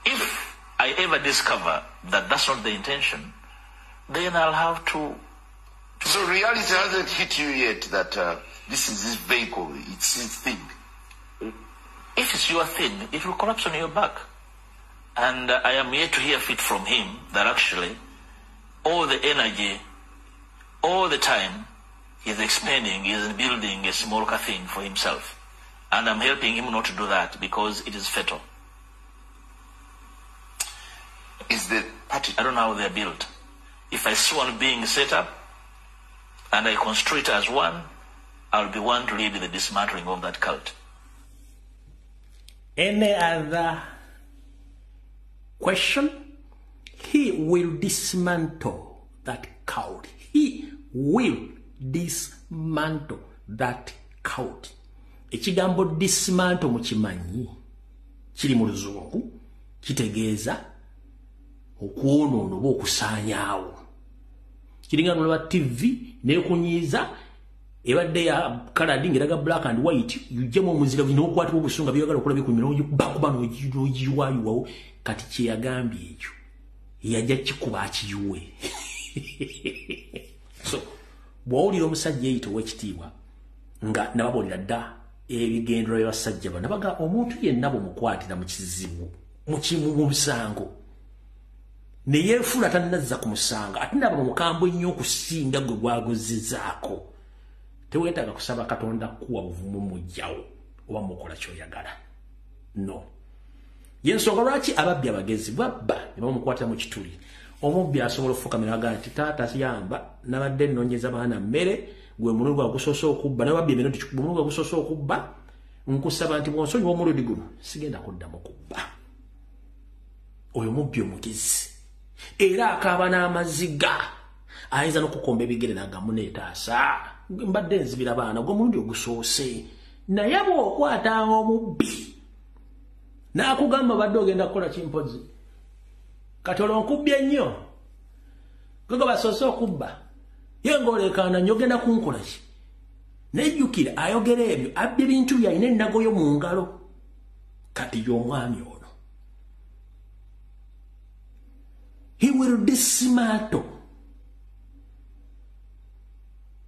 If I ever discover that that's not the intention, then I'll have to... So reality hasn't hit you yet that this is his vehicle, it's his thing. If it's your thing, it will collapse on your back. And I am yet to hear fit from him that actually all the energy, all the time he's expending is in building a small thing for himself. And I'm helping him not to do that because it is fatal. Is the party... I don't know how they're built. If I see one being set up and I construe it as one, I'll be one to lead the dismantling of that cult. Any other question? He will dismantle that cult. He will dismantle that cult. Ekigambo dismantle mukimanyi kiri mu Luzungu kitegeeza okwonoona oba okusaanyaawo. Kiringa nolaba TV nekunyiiza ebadde ya coloring eraga black and white yujjemu omuzira n'okwatibwa obusunga byagala okulabye ku mirongo bakuba n'ogiwayiwawo kati kye yagambye ekyo yajja kikuba akiyuwe. So bw'owulira omusajja eyita ow'ekitiibwa nga nababuulira dda ebigendero by'abasajja bano baga omuntu yenna bw'omukwatira mu kizibu mu musango ne yeefuula tannazza ku musanga ate naba mukambwe nnyo okusinga gwe gwagozzezaako. Teweetaaga kusaba Katonda kuwa buvumu mujjawo oba mukola ky'oyagala. No. Yensonga lwaki ababbi abagezi babba ne bamukwatira mu kituli. Omubbi asobola okufukamira agamba nti taata yamba nabadde nnonyeza baana mmere gwe mulungu agusoose okubba nababbi eminoti kikumi mulungu agusoose okubba nkusaba nti bw'onsonyiwa omulundi guno sigenda kuddamu kubba. Oyo mubbi omugezi era akaaba n'amaziga ayinza n'okukomba ebigere n'agamu neetaasa mbadde nzibira baana gwe mulundi ogusoose naye bw'okwata omubbi n'akugamba badde ogenda kukola kimpozi kati olwo nkubbye nnyo gwe basoose okubba ye ng'olekaana nnyo ogenda kunkola ki nejjukira ayogera ebyo abba ebintu byalina ennago yo mu ngalo kati y'omwami ono. He will dismantle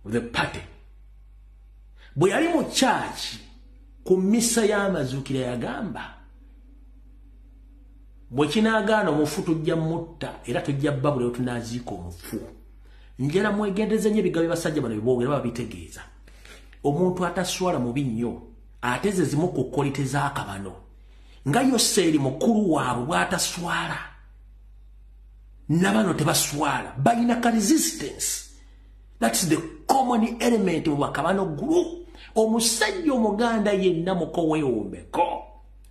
the party. Bwe yali mu church ku misa y'amazuukira yagamba bwe kinaagaana omufu tujja mutta era tujja bbabula yo tunaaziika omufu. Njera mwegendeze nnyo ebigambo by'abasajja bano byeboogera babitegeeza. Omuntu ataswala mubi nnyo ate ze zimu ku kkolite z'akabano nga Yoseeri mukulu waabwe bw'ataswala nabano tebaswala balina ka resistance. That's the common element of bakabano group. Omusajja omuganda yenna muko weewombeko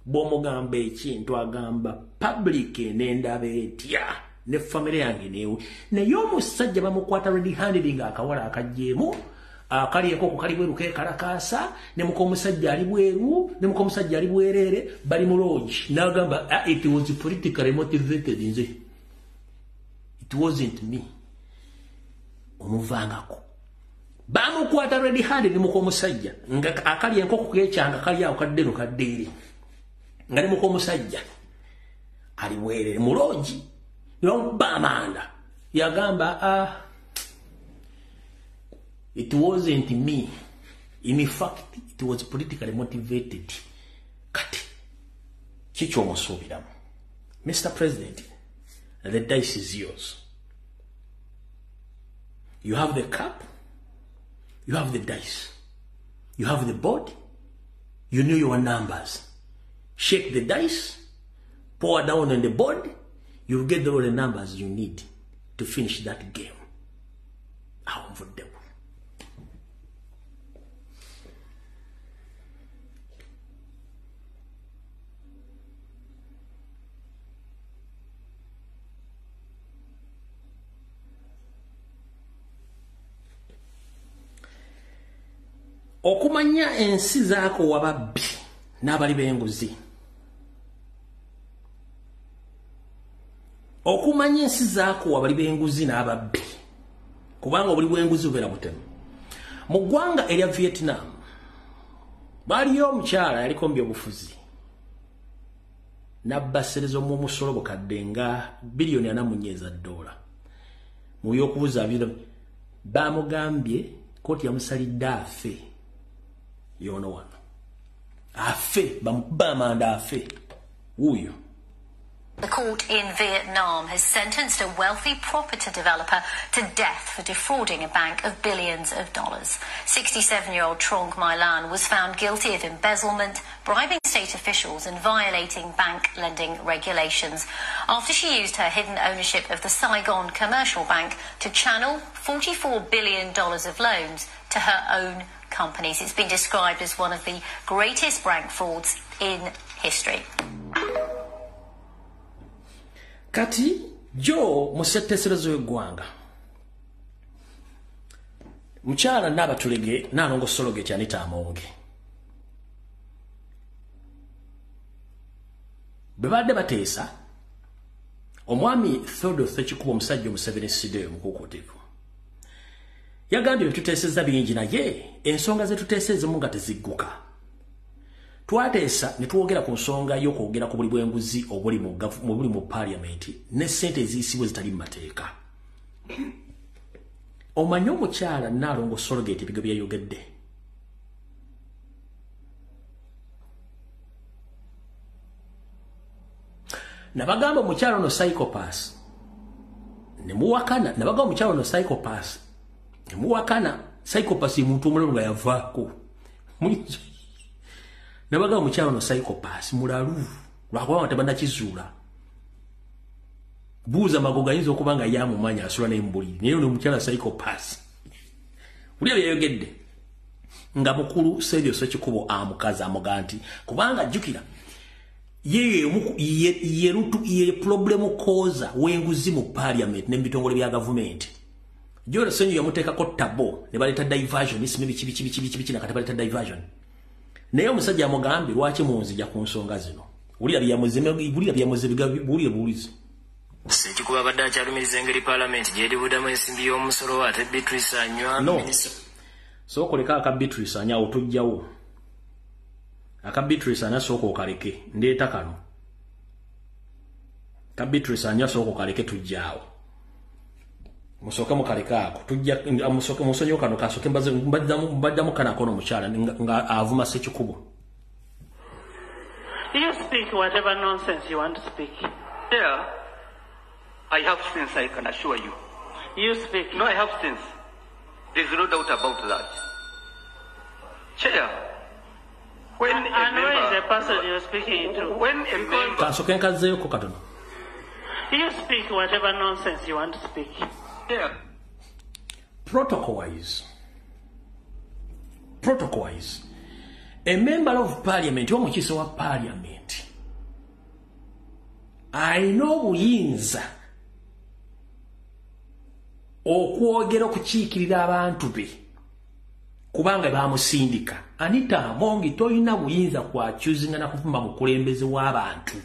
bw'omugamba ekintu agamba public n'endaba etya ne family yange neewe naye omusajja bamukwata red handed nga akawala akajjeemu akalieko ku kali bweru keekalakaasa ne muko omusajja ali bweru ne muko omusajja ali bwereere bali mu lodge n'agamba it was politically motivated nze. It wasn't me. Omuvangako. Bamukwata red handed ne muko omusajja nga akali enkoko keekyanga kali awo kaddeno kaddeeri nga ne muko omusajja ali bwereere mu lodge n'omuba amanda yagamba it wasn't me. In fact, it was politically motivated. Kati kiki omusuubiramu? Mr. President, the dice is yours. You have the cup, you have the dice, you have the board, you know your numbers. Shake the dice, pour down on the board, you'll get all the numbers you need to finish that game. How for them? Okumanya ensi zaako wababbi n'abali b'enguzi. Okumanya ensi zaako abali b'enguzi n'ababbi. Kubanga obuli bw'enguzi bubeera butemu. Mu ggwanga erya Vietnam, baaliyo omukyala yaliko mu byobufuzi. N'abba ssente z'omusolo bukadde nga $4 billion. Mu by'okubuza bamugambye kooti yamusalidde afe. Yono wano. Afe, bamukuba amanda afe. Wuyo. The court in Vietnam has sentenced a wealthy property developer to death for defrauding a bank of billions of dollars. 67-year-old Trong My Lan was found guilty of embezzlement, bribing state officials and violating bank lending regulations after she used her hidden ownership of the Saigon Commercial Bank to channel $44 billion of loans to her own companies. It's been described as one of the greatest bank frauds in history. Kati jo musetteserezo y'eggwanga. Mukyala n'abatulege n'alongo Sologeti Anita Amonge. Bwe badde bateesa omwami Theodore Ssekikubo omusajja Museveni Sidde omukuukuutivu. Yagambye tuteesezza bingi naye ensonga ze tuteesezemu nga tezigguka. Twateesa ne twogera ku nsonga y'okwogera ku buli bw'enguzi obuli mu parliament ne ssente eziyisibwa zitali mu mateeka. Omanyi omukyala Nnaalongo Sologeti ebigo bye yayogedde. Nabagamba omukyala ono psychopath. Ne muwakana, nabagamba omukyala ono psychopath. Ne muwakana, psychopath muntu omulala nga yavaako. Nabagamba omukyala ono psychopath mulalu lwakuba tebannakizuula. Buuza Magoga ayinza okuba nga yamumanya asula n'embuliri naye ono omukyala psychopath. Buli yayogedde nga mukulu Sergio Ssekikubo amukazi amuga nti kubanga jjukira ye problemu koza w'enguzi mu parliament n'ebitongole bya gavumenti. Jora Senyo yamuteekako tabo ne baleeta diversion isime bikibi nakati baleeta diversion. Naye omusajja amugambye lwaki munzija ku nsonga zino. Bulira byamuze bulizi. Ssekikubo abadde akyalumiriza engeri parliament gy'eri buddamu ensimbi y'omusolo ate Beatrice anywa minisita. So koleka aka Beatrice anya otujjawo. Aka Beatrice anya soko kaleke ndeeta kano. Ka Beatrice anya soko kaleke tujjawo. Musoka mu kaleka ako tujja amusoke musonyo kano kasoke mbaddamu kana kono mukyala nga avuma Ssekikubo. You speak whatever nonsense you want to speak. Yeah. I have sense, I can assure you. You speak. No, I have sense. There's no doubt about that. Chair, when and a member... where is the person you're speaking to? When a member... Kasoke nkazeyo ko katono. You speak whatever nonsense you want to speak. Yeah. Protocol-wise, a member of parliament, omukiise wa parliament, alina obuyinza okwogera okukiikirira abantu be kubanga bamusindika. Anita Amonge toyina buyinza kwakyuzinga na kuvuma mukulembeze w'abantu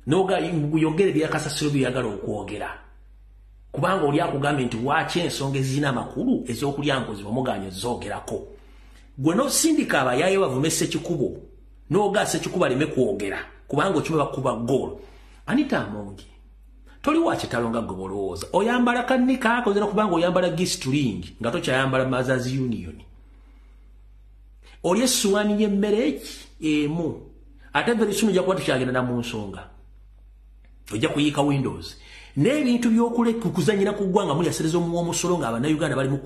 noga yogere byakasasiro byagala okwogera kubanga oli akugambye nti waaki ensonga ezirina amakulu ez'okulya nkozi bamuganya zoogerako. Gwe n'osindika abayaye bavume Ssekikubo noga Ssekikubo aleme kwogera kubanga okibe bakuba ggoolo. Anita Amonge toli wakitalo nga gwe bolowooza oyambala kannika akozera kubanga oyambala gistuling nga tokyayambala Mothers Union. Oli essuwaani y'emmere emu ate very soon ojja kuba tukyagenda na mu nsonga ojja kuyiika Windows n'ebintu by'okuzanyira ku ggwanga muli asereza omusolo nga Abannayuganda bali mu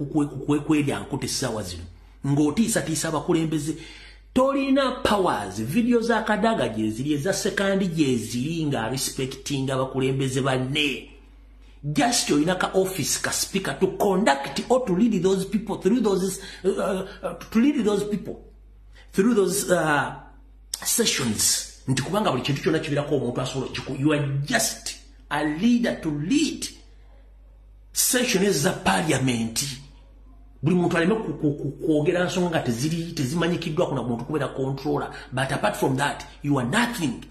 kwerya nkute essaawa zino ng'otiisatiisa abakulembeze. Tolina powers video za Kadaga gyeziri eza sekandi gyeziri nga respecting abakulembeze banne. Just olina ka office ka speaker to conduct or to lead those people through those sessions. Nti kubanga buli kintu kyonna kibirako omuntu asobola you are just a leader to lead sessions za parliament. buli muntu aleme kwogera nsonga nga tezimanyikiddwa kuna muntu kubeera controller, but apart from that you are nothing.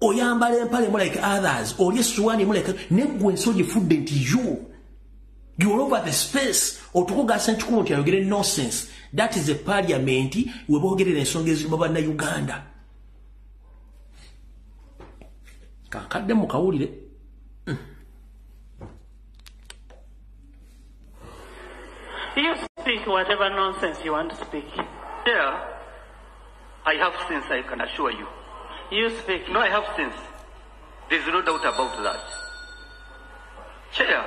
Oyambala empale mu like others, oli essuwaani mu like neggwe ensoji fudde nti you all over the space otukugasa nchikumu nti ayogere nonsense. That is a parliament we boogerera ensonga eziruma bannayuganda. Kakadde mu kawulire. You speak whatever nonsense you want to speak. Yeah, I have sense, I can assure you. You speak. No, I have sense. There's no doubt about that. Chair,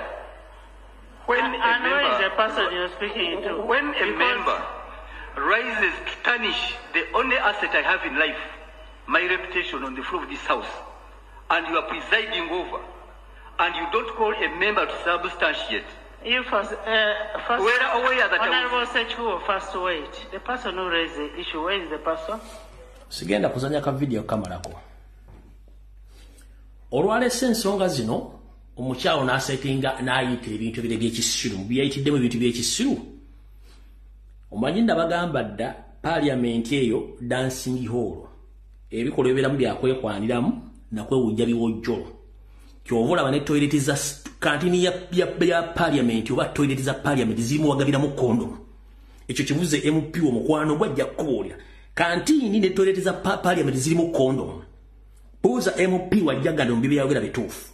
when and where is the person you're speaking to? When a member rises to tarnish the only asset I have in life, my reputation on the floor of this house, and you are presiding over, and you don't call a member to substantiate. You first we're aware that Honorable Sechuo, first wait. The person who raised the issue, where is the person? Sigenda kuzanya ka video kamalako. Olwalese ensonga zino omukyawo n'asetinga n'ayita ebintu ebire by'ekisiru mu byayitiddemu ebintu by'ekisiru. Omanyi ndabagamba dda parliament eyo dancing hall ebikolwa ebiramu byakwekwaniramu nakwewujja biwojjolo. Kyova olaba ne toileti za kantini ya parliament oba toileti za parliament zirimu wagabiramu kondom. Ekyo kibuze MP omukwano gwajja kukoolya. Kantini ne toileti za parliament zirimu kondom. Buuza MP wajjagala mbibe yayogera bituufu.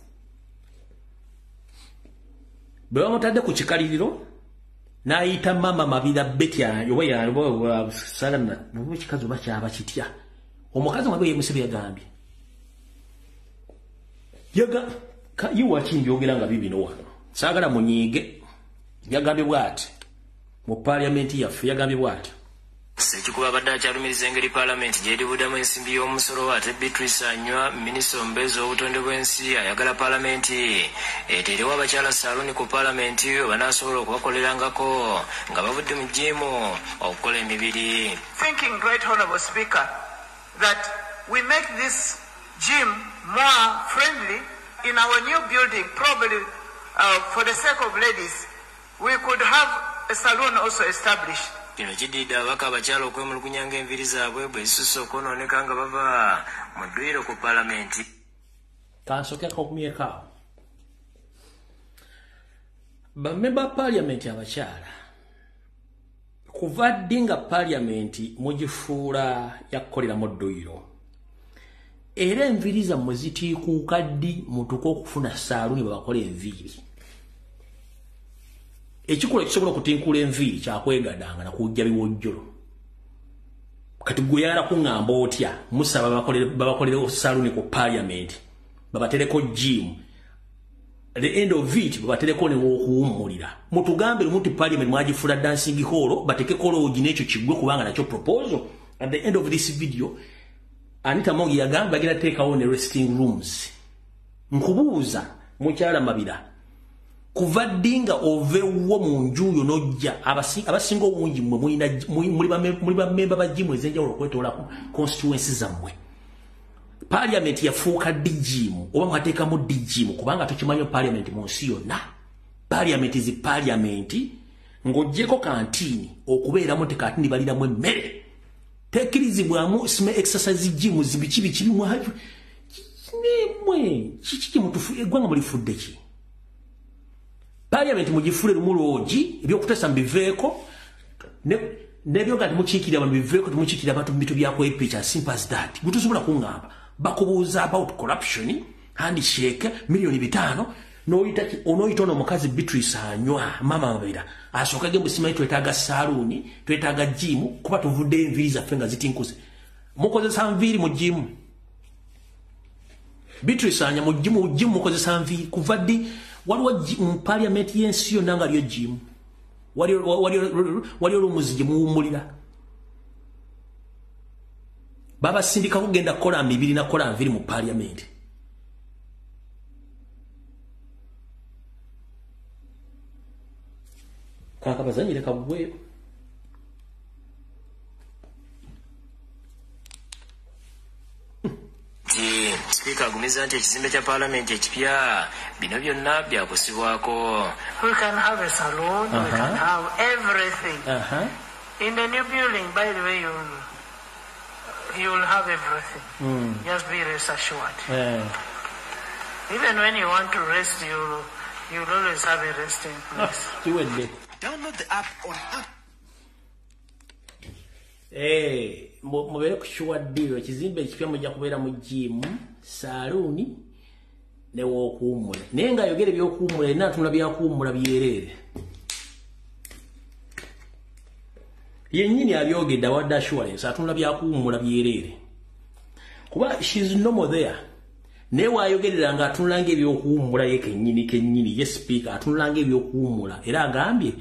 Bwe bamutadde ku kikaliriro n'ayita mama Mabira Betya oba yayoba salana mu kikazi oba kyaba kitya. Omukazi mwabe yemusebe yagambye. Yiwa kinjogera nga bibino wano. Saagala munyiige. Yagambye bw'ati. Mu parliament yaffe yagambye bw'ati. Sekikuba abadde akyalumiriza engeri Parliament gy'eribudamu ensimbi y'omusolo ate Beatrice Anywa minisita omubeezi w'obutonde bw'ensi ayagala Parliament eteerewo abakyala saaluni ku Parliament banaasobola okubakolerangako nga bavudde mu jimu okukola emibiri. Thinking, Great Honourable Speaker, that we make this gym more friendly in our new building, probably for the sake of ladies, we could have a salon also established. Kino kididde abaka abakyala okwemulugunya ng'enviri zaabwe bwe zisusse okwonooneka nga bava mu ddwiro ku Parliament. Kansooke akakumyekaawo. Bamemba Parliament abakyala kuva ddi nga Parliament mugifuula yakukoleramu dduyiro. Era enviri zammwe zitiikuuka ddi mutuuke okufuna saaluni bwe bakola enviiri. Ekikola kisobola okutinkula enviiri kyakwegadanga na kujja biwojjolo. Kati gwe yala kuŋŋamba otya musaba babakolere saaluni ku Parliament babatereko gym. The end of it babatereko ne okuwummulira. Mutugambe lumuntu Parliament mwagifuula dancing hall batekeko loogi n'ekyo kiggwe kubanga nakyo proposal. At the end of this video Anita Mongi yagamba bagenda teekawo ne resting rooms. Nkubuuza mukyala Mabira kuva ddinga ovewo mu njuyo nojja abasinga obungi muli bamemba ba jimu ezenjawulo okwetoola constituency zammwe. Parliament yafuuka dijimu oba mwateekamu dijimu kubanga tukimanyi Parliament mu nsi yonna. Parliament zi Parliament ng'oggyeko kantini okubeeramu tekatini baliramu emmere. Tekirizibwamu sime exercise jimu zibiki mwajo. Nemwe kiki mutufu eggwanga mulifudde ki? Parliament mugifule lumuloogi ebyokutesa mbiveeko nebyo nga temukiikirira abantu biveeko temukiikirira abantu bitu byakwepicha simple as that. Gutusobola kuŋŋamba bakubuuza about corruption handshake milioni 5 n'oyita ono omukazi Beatrice Anywa mama Mabira asooka gembu simanyi twetaaga saaluni twetaaga jimu kuba tuvudde enviiri zaffe nga zitinkuse. Mukozesa nviiri mu jimu. Beatrice Anywa mu jimu mukozesa nviiri kuva ddi waliwo mu Parliament y'ensi yonna nga lyo jimu. Waliwo lumuzi gye muwummulira. Babasindika kugenda kukola mibiri na kola nviiri mu Parliament. Kaka bazanyire kabwe. Speaker agumizza nti ekizimbe kya paalamenti ekipya bino byonna byakusibwako. We can have a salon, we can have everything. In the new building, by the way, you'll have everything. Just be rest assured. Even when you want to rest, you'll always have a resting place. Download the app on app. Mubere kushuwa deal ekizimbe ekipya mujja kubeera mu gym, saloon ne wokuwummula. Naye nga ayogera ebyokuwummula era atunula byakuwummula byerere. Yennyini abyogedde awadde assurance atunula byakuwummula byerere. Kuba she's normal there. Naye waayogerera nga atunula ng'ebyokuwummula ye kennyini ye speaker atunula ng'ebyokuwummula era agambye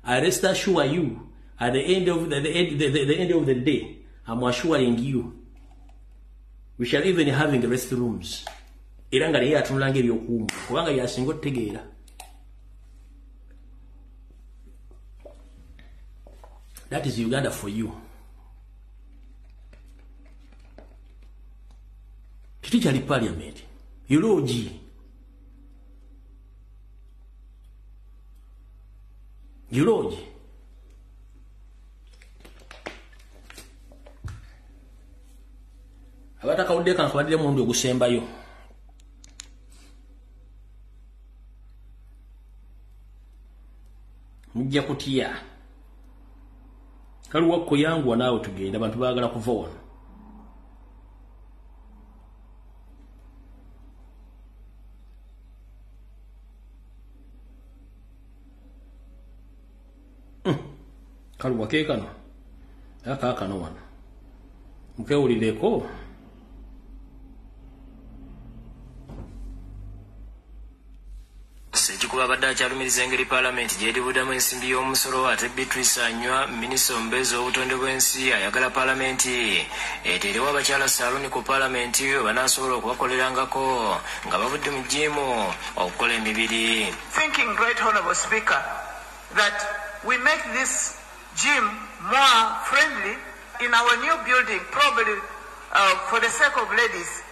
I rest assure you at the end of the day I'm assuring you we shall even having restrooms era nga naye atunula ng'ebyokuwummula kubanga yasinga otegeera. That is Uganda for you. Kiti kyali parliament. Eulogy. Abataka udeka nkabadde mu ndi ogusembayo. Mujja kutya. Kali wakko yangu wanaawe tugenda abantu baagala kuva wano. Kali wakekano. Akaakano wano. Mukewulireko. Sekikuba abadde akyalumiriza engeri paalamenti gy'eribudamu ensimbi y'omusolo ate Beatrice Anywa minisita omubeezi w'obutonde bw'ensi ayagala paalamenti eteerewo abakyala saaluni ku paalamenti banaasobola okubakolerangako nga bavudde mu gyimu okukola emibiri. Thinking, Great Honourable Speaker, that we make this gym more friendly in our new building, probably for the sake of ladies,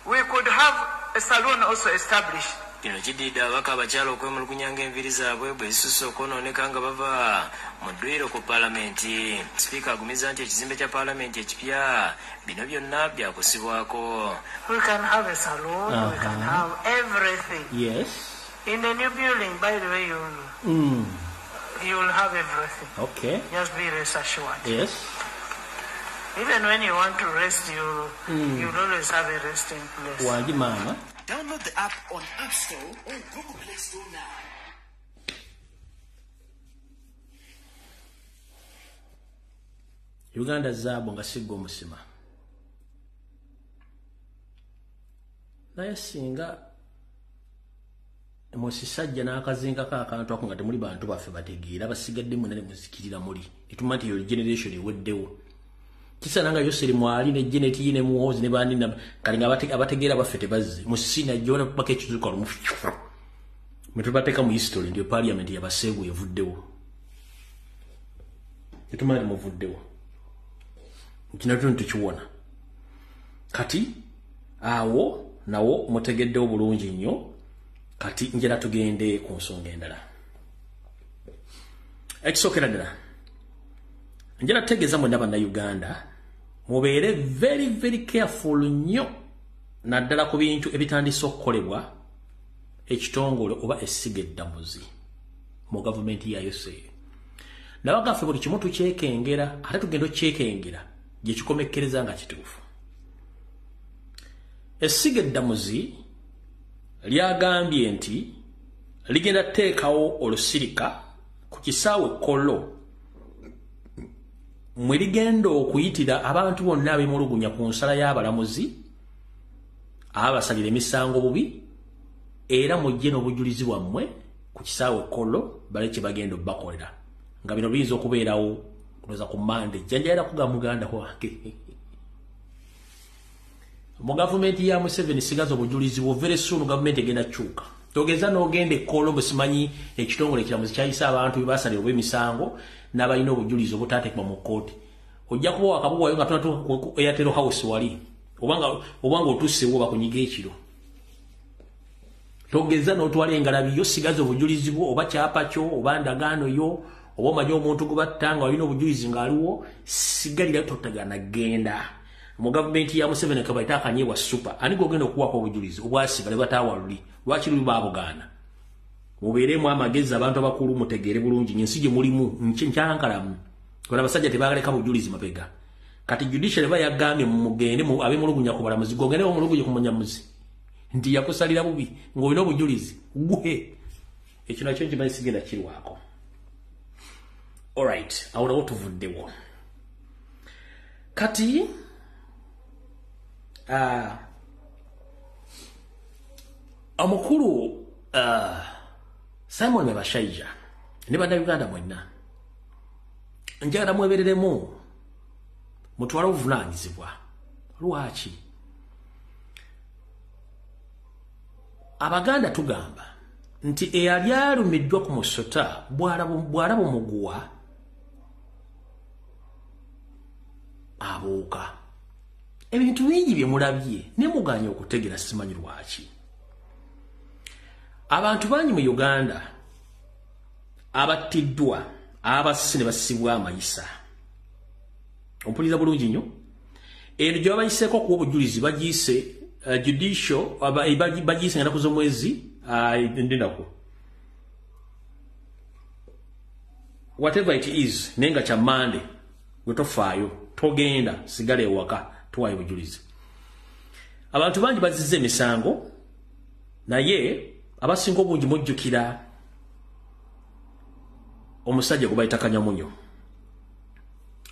we could have a salon also established. Kino kiddiidde abaka abakyala okwemulugunya ng'enviri zaabwe bwe zisusse okwonooneka nga bava mu ddwiro ku paalamenti. Sipiika agumizza nti ekizimbe kya paalamenti ekipya bino byonna byakusibwako. We can have a salon, we can have everything. Yes. In the new building, by the way, you'll have everything. Okay. Just be rest assured. Yes. Even when you want to rest, you'll always have a resting place. Wangi mama. Download the app on App Store or Google Play Store now. Uganda zaabo nga sigga omusima. Naye singa musisajja n'akazingako akantu ako nga temuli bantu baffe bategeera basigadde munane muzikirira muli. Etuma nti yo generation eweddewo. Kisana nga Yoseri mwali ne Janet yine muhozi ne bandi na kali nga abategeera baffe tebazze. Musina jona paka ekizuka lumufu. Metubateka mu history ndio parliament yabasegu evuddewo. Etuma nti muvuddewo. Kinatu ntukiwona. Kati awo nawo mutegeddewo bulungi nnyo. Kati njera tugende ku nsonga endala. Ekisookera ddala. Njera tegeza mu ndaba na Uganda mubeere very very careful nnyo naddala ku bintu ebitandise okukolebwa ekitongole oba essiga eddamuzi mu gavumenti ya USA. Nabagaffe buli kimu tukyekengera ate tugenda okyekengera gye kikomekkereza nga kituufu. Essiga eddamuzi lyagambye nti ligenda teekawo olusirika ku kisaawe Kollo mwe ligenda okuyitira abantu bonna abemulugunya ku nsala y'abalamuzi abasalira emisango bubi era mujje n'obujulizi bwammwe ku kisaawe Kollo bale kye bagenda obbakolera nga bino biyinza okubeerawo kunoza ku Mande jjanjayira kuga muganda wange mu gavumenti ya Museveni sigaza obujulizi bwo very soon gavumenti egenda kyuka togeza n'ogende Kollo besimanyi ekitongole kiramuzi kyayisa abantu bebasalira obw'emisango n'abalina obujulizi obutaatekwa mu kkooti ojja kuba wakabuwayo nga tunatu Airtel House wali obanga otuusewo bakunyiga ekiro togeza n'otwala engalabi yo sigaza obujulizi bwo oba kyapa kyo oba ndagaano yo oba omanyi omuntu gubatta nga olina obujulizi ng'aliwo sigalira totagana genda mu gavumenti ya Museveni kabaita akanyeebwa super ani gogenda okuwako obujulizi obwasigale batawaluli lwaki luli babugaana mubeeremu amagezi abantu abakulu mutegeere bulungi nsi gye mulimu nkyankalamu kola abasajja tebagaleka bujulizi mabega kati judicial bayagambye mugende abe mulungunya ku balamuzi gogende omulunguye ku munyamuzi nti yakusalira bubi ng'olina obujulizi guhe ekyo nakyo nkimanyi sigenda kirwako. Alright, awo tuvuddewo kati omukulu Simon Mebashaija ne bannayuganda mwenna njagala mwebereremu mutwala obuvunaanyizibwa. Lwaki Abaganda tugamba nti eyali alumiddwa ku musota bw'alaba omuguwa abuuka. Ebintu bingi bye mulabye ne muganya okutegera simanyi lwaki. Abantu bangi mu Uganda abattiddwa abasisi ne basibwa amayisa. Ompuliriza bulungi nnyo. Eno gye babayiseeko kuwa obujulizi bagiise judicial bagiise nganaku z'omwezi ndinako. Whatever it is, nenga kya Monday gwe tofaayo togenda sigala ewaka tuwaye obujulizi. Abantu bangi bazizza emisango naye abasinga obungi mujjukira omusajja gwe bayita Kanyamunyo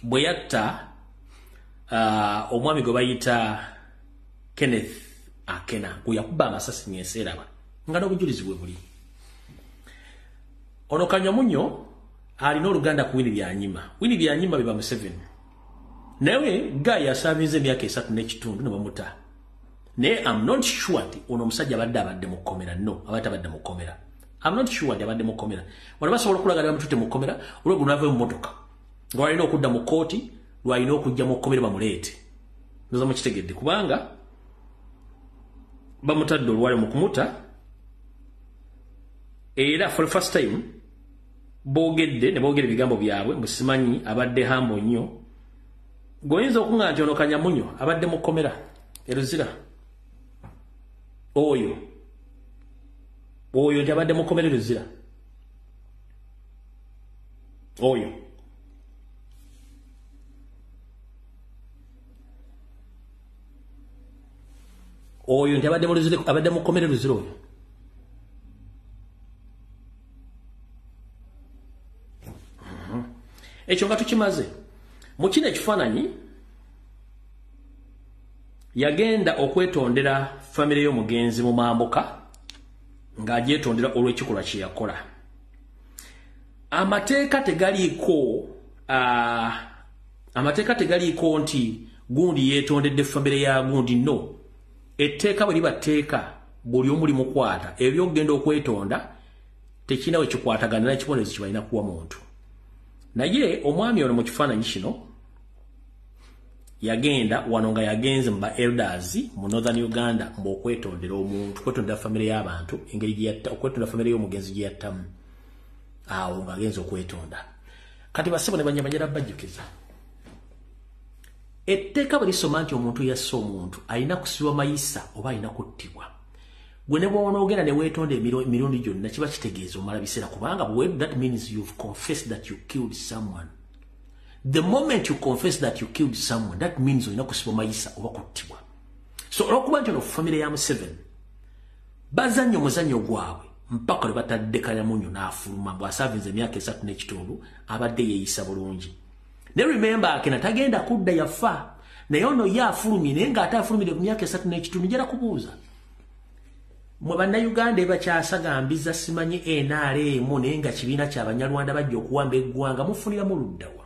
bwe yatta omwami gwe bayita Kenneth Akena gwe yakuba amasasi nyenseeraba nga n'obujulizi bwe buli. Ono Kanyamunyo alina oluganda ku Winnie Byanyima. Winnie Byanyima be ba Museveni. Nawe Guy yasaavinze emyaka 3 n'ekitundu ne bamuta. Naye I'm not sure nti ono omusajja abadde mu kkomera. No, abadde mu kkomera. I'm not sure nti abadde mu kkomera. Wano basobola okulaga bamutute mu kkomera olwo gunava mu motoka. Lwalina okudda mu kooti, lwalina okujja mu kkomera bamuleete. Ndoza mukitegedde kubanga bamutadde olwali mu kumuta era for the first time boogedde ne boogera ebigambo byabwe musimanyi abadde hambo nnyo. Goyinza okunga nti ono Kanyamunyo abadde mu kkomera eruzira oyo nti abadde mu kkomera eruzira oyo nti abadde mu kkomera eruzira oyo. Ekyo nga tukimaze mu kino ekifaananyi yagenda okwetondera famire y'omugenzi mu mambuka ng'agyetondera olw'ekikolwa kye yakola. Amateeka tegaliiko nti gundi yeetondedde famire ya gundi. No, etteeka bwe liba tteeka buli omu limukwata ebyokugenda okwetonda tekina we kikwatagana n'ekibonerezo kye balina kuwa muntu. Naye omwami ono mu kifaananyi kino yagenda wano nga yagenze mu ba elders mu Northern Uganda okwetondera omuntu, okwetondera famire y'abantu engeri gye yatta, okwetondera famire y'omugenzi gye yattamu. Awo ng'agenze okwetonda. Kati basebo ne banyamanyira bajjukiza. Etteeka bwe lisoma nti omuntu yasse omuntu alina kusibwa mayisa oba alina kuttibwa. Gwe ne bw'onoogenda ne weetonda emirundi gyonna kiba kitegeeza omala biseera kubanga that means you've confessed that you killed someone. The moment you confess that you killed someone, that means olina kusibwa mayisa oba kuttibwa. So olw'okuba nti ono famire ya Museveni bazannya omuzannyo gwabwe mpaka lwe batadde Kanyamunyo n'afuluma bw'asaavinze emyaka 3 n'ekitundu abadde yeeyisa bulungi. Ne remember Akena tagenda kudda yafa naye ono ye afulumye naye ng'ate afulumire ku myaka 3 n'ekitundu. Njala kubuuza mwe bannayuganda ebakyasagambiza simanyi NRM naye nga kibiina ky'Abanyarwanda bajja okuwamba eggwanga mufuniramu luddawa.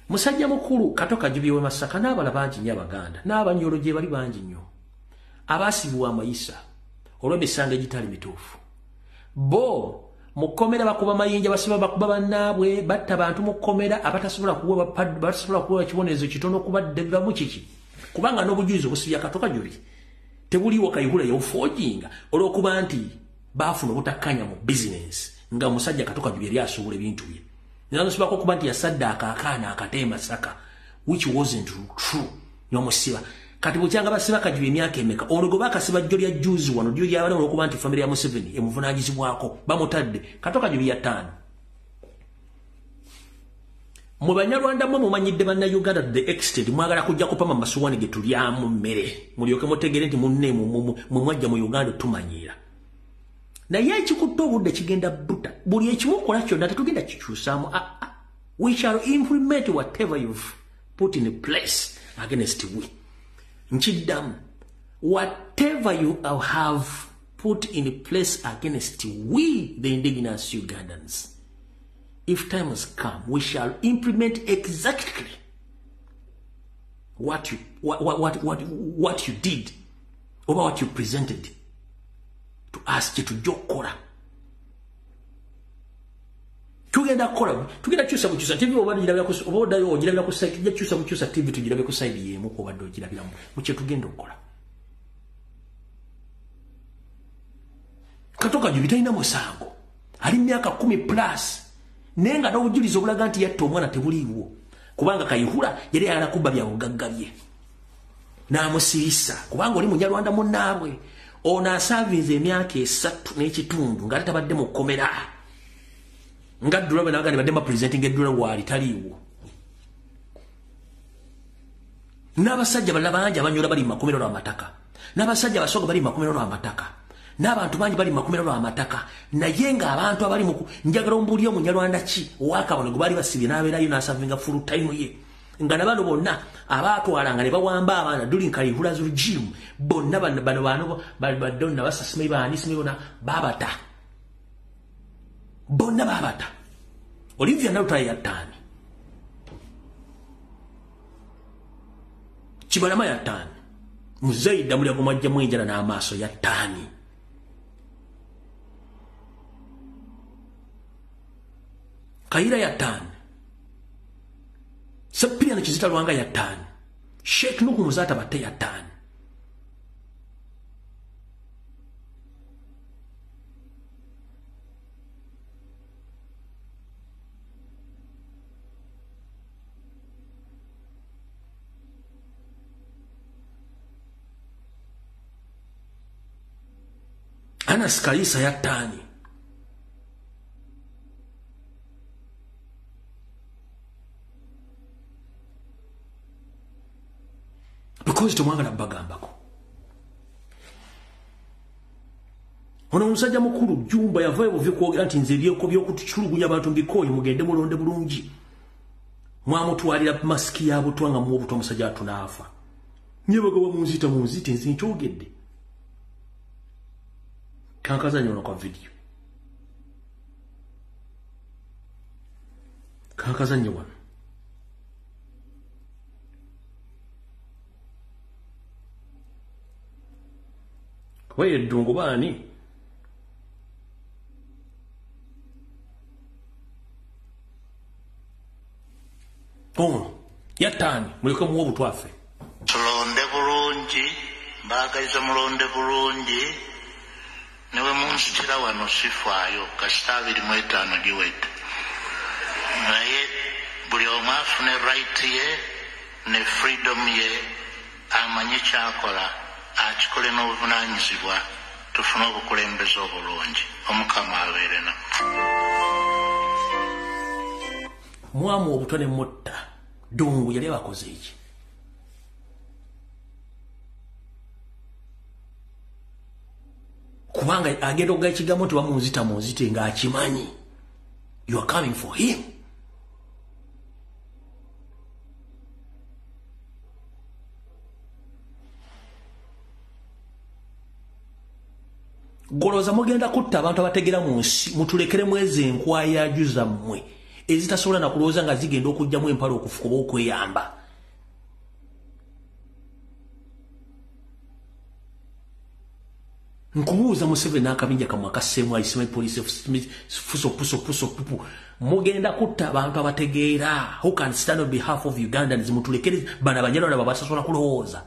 Musajja mukulu Kato Kajubi w'e Masaka n'abala bangi nnyo Abaganda n'Abanyoro gye bali bangi nnyo abaasibibwa amayisa olw'emisango egitali mituufu. Bo mu kkomera bakuba mayinja basiba bakuba bannaabwe batta abantu mu kkomera abatasobola kuwa kibonerezo kitono okubaddiramu kiki kubanga n'obujulizi obusibya Kato Kajubi tebuliwo Kayihura y'oforginga olw'okuba nti baafuna obutakkaanya mu business nga musajja Katoka Jubye yali asobola ebintu bye. Nanosibako okuba nti yasaddaaka akaana akate Masaka, which wasn't true. N'omusiba. Kati bukyanga basiba Kajubye emyaka emeka. Ono gwe baakasiba jjo lya juzi wano jjo lyabala olw'okuba nti famire ya Museveni emuvunaanyizibwako bamutadde. Katoka Jubye ya 5. Mu Banyarwanda mmwe mumanyidde Bannayuganda to the extent mwagala kujja kupama masuwani ge tulyamu mmere. Mulyoke mutegere nti munne mwajja mu Uganda tumanyiira. Naye ekikutte obudde kigenda buta. Buli ekimukola kyonna tetugenda kikyusaamu. We shall implement whatever you've put in place against we. Nchiddamu. Whatever you have put in place against we, the indigenous Ugandans. If time has come, we shall implement exactly what you did or what you presented to us to jokora. Tugenda kola, tugenda kyusa bukyusa TV obadde girabira ku obodayo girabira ku site ya kyusa bukyusa TV tugirabe ku side yemu ko badde girabira mu kye tugenda okola. Katoka Jubye talina musango. Ali myaka 10+. Nenga n'obujulizi obulaga nti yatta omwana tebuliiwo. Kubanga Kayihura yali ayagala kubba bya bugagga bye. N'amusiisa. Kubanga oli Munyarwanda munnaabwe. Ono asaavinze emyaka 3 n'ekitundu nga tabadde mu kkomera. Nga Ddula bwe nabaga ne badde presenting Ddula waali taliiwo. N'abasajja balala bangi abanyola bali mu makomero lw'amataka. N'abasajja abasoga bali mu makomero lw'amataka. N'abantu bangi bali mu makomero lw'amataka. Naye ng'abantu abali mu njagala ombulira Munyarwanda ki owakabona gwe bali basibye n'abeerayo n'asavinga full time ye. Nga nabano bonna abaatwalanga ne bawamba abaana during Kayihura's regime bonna bano badonna basasime baani simibona babata. Bonna babata. Olivia Naluta ya 5. Kibalama ya 5. Muzaida mulyago mwajja mwenjala n'amaaso ya 5. Kayira ya 5. Sapira na Kizito Lwanga ya 5. Sheikh Nuhu Muzata Bate ya 5. Anas Kalisa ya 5. Because tumwagala bagambako. Ono omusajja mukulu Jumba yavayo buvye kwogera nti nze byeko by'okutuchulugunya abantu mbikoye mugende mulonde bulungi. Mwamutwalira masiki yabo twanga mu obuto omusajja atunaafa. Nyebaga wa munzite nze nkyogedde. Kankaza nyono kwa video. Kankaza nyono. Waye dungu bani? Ya 5 muliko mu obutwafe. Tulonde bulungi, mbagaliza mulonde bulungi. Newe munzitira wano sifaayo kasita 25 giwedde. Naye buli omu afune right ye ne freedom ye amanye kyakola akikole n'obuvunaanyizibwa tufune obukulembeze obulungi. Omukama abeere na mwamu obutone mutta dungu yali abakoze iki? Kubanga agenda okuga ekigambo nti bamunzite nga akimanyi. You are coming for him. Goloza mugenda kutta abantu abategera mu nsi mutulekere mweze enkwaya ajuza mmwe ezitasobola na kulooza nga zigenda okujjamu empala okufuka okweyamba. Nkubuuza Museveni n'akabinja kamwe akaseemu ayisima police fuso pupu mugenda kutta abantu abategeera who can stand on behalf of Ugandans mutulekere bana Banyarwanda babasasobola kulowooza.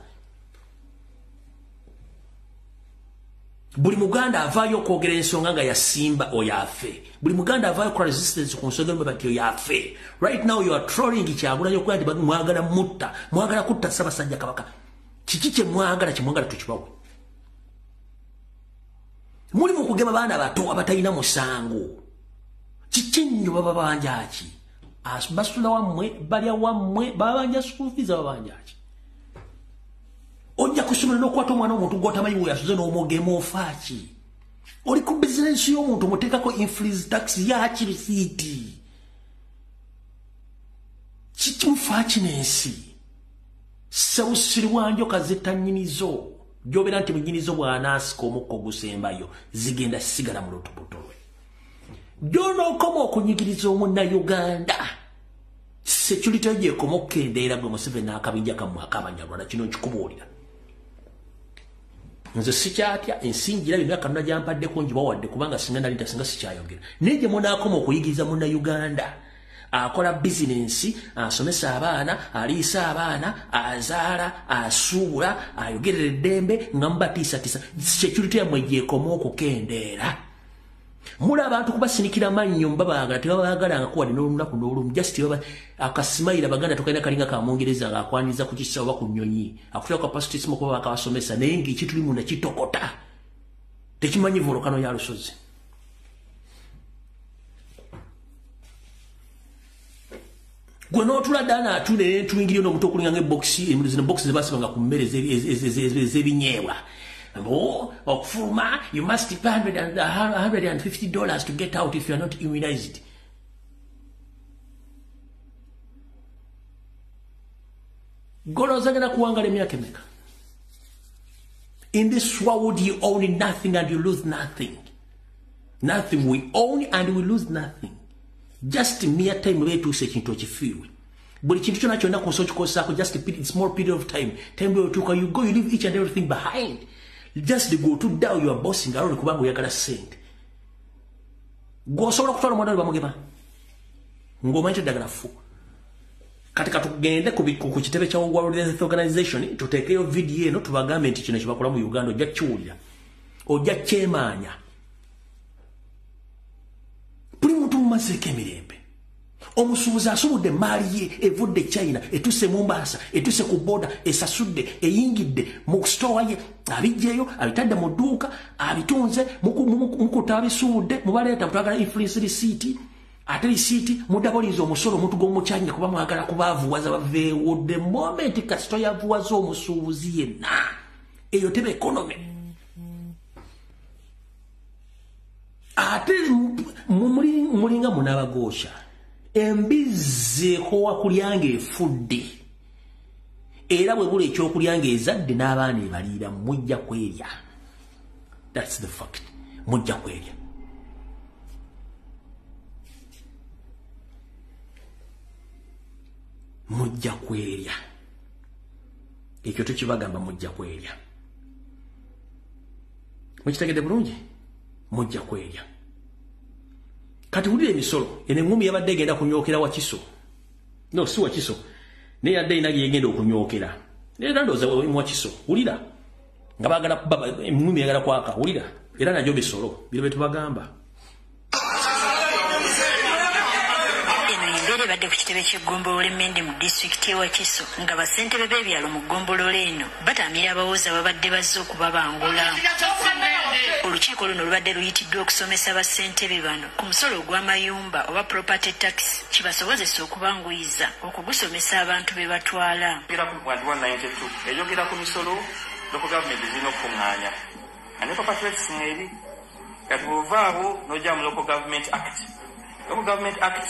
buli muganda avaayo okwogera ensonga nga yasimba oyafe buli muganda avaayo ku resistance ku nsonga bati oyafe right now you are trolling Kyagulanyi okuba nti mwagala mutta mwagala kutta Ssaabasajja Kabaka kiki kye mwagala tukibawe muli mu kugema baana bato abatalina musango kiki nnyo babanja ki basula wammwe balya wammwe babanja school fees babanja ki ojja kusomera n'okwata omwana omuntu gw'otamanyi we yasuze n'omugema ofaaki oli ku bizinensi y'omuntu omuteekako influence tax yaki risiiti kikimufaaki n'ensi sewusirwa njoka zettannyinizo gy'obeera nti munyinizo bw'anaasika omukka ogusembayo zigenda sigala mu lutubuto lwe gy'onookoma okunyigiriza omunnayuganda security gy'ekoma okukendeera gwe Museveni n'akabinja kammwe ak'Abanyarwanda kino nkikubuulira nze sikyatya ensingira bino Katonda gy'ampaddeko ngibawadde kubanga singa nali singa sikyayogera naye gye munaakoma okuyigiriza munnayuganda akola bizinensi asomesa abaana aliisa abaana azaala asuubula ayogerera eddembe nga mubatiisatiisa security yammwe gy'ekoma okukendeera mula abantu kubasinikira mannyo mbabaagala tebabaagala nga kuwadde n'olunaku n'olumu just akasimayira baganda tokalina kalinga kamungereza ng'akwaniriza ku kisa oba ku nnyonyi akutya kapasitisimu kuba bakabasomesa naye ng'ekituli munda kitokota tekimanyi volokano ya lusozi gwe n'otula ddala atule tuyingiryo n'omuto okulinga ng'ebokisi zino bokisi zebasibanga ku mmere z'ebinyeebwa okufuluma you must pay $150 to get out if you are not immunized golozagala kuwangala emyaka emeka in this world you own nothing and you lose nothing we own and we lose nothing just mere time betuuse ekintu okifiirwe buli kintu kyonna kyonna ku nsi okikozesaako just a small period of time bweotuuka you go you leave each and everything behind just go to down you are bossing around kubanga oyagala sente gwosobola okutwala omwana we bamugema ng'omanyi teddagala fu kati katugende ku kitebe kya World Health Organization tuteekeyo vidiyo eno tubagambe nti kino kyebakola mu Uganda ojja kiwulira ojja kyemaanya buli muntu mumazeeko emirembe omusuubuzi asubudde maali ye evudde China etuse Mombasa etuse ku boda esasudde eyingidde mu store ye abijjeyo abitadde mu dduuka abitunze mukuta abisuudde mubaleeta mutwagala influence receipt ate receipt mudaboliza omusolo omuntu gw'omukyanya kuba mwagala kubaavuwaza baveewo the moment kasito yavuwaza omusuubuzi yenna eyo teba economy ate mulinga munaabagosha embizi ekowa kulyanga efudde era bwe bula ekyokulyanga ezadde n'abaana ebaliira mujja kwerya that's the fact mujja kwerya mujja kwerya ekyo tukibagamba mujja kwerya mukitegedde bulungi mujja kwerya kati wulira emisolo eno eŋŋumi yabadde egenda kunyookera Wakiso no si Wakiso naye yadde erina gyegenda okunyookera naye era ndowooza Wakiso wulira nga baagala eŋŋumi yagala kwaka wulira era nagyo bisolo biro bye tubagamba badde ku kitebe ky'eggombolola emmende mu disitulikiti Wakiso nga bassentebe b'ebyalo mu ggombolola eno batamira abawoza babadde bazze okubabangula olukiiko luno lubadde luyitiddwa okusomesa bassentebe bano ku musolo ogw'amayumba oba property tax kibasobozesa okubanguyiza okugusomesa abantu be batwala eyogera ku misolo loko gavumenti zirina okukuŋŋaanya ane property tax ng'eri kati bw'ovaawo n'ojja mu local government act Local Government Act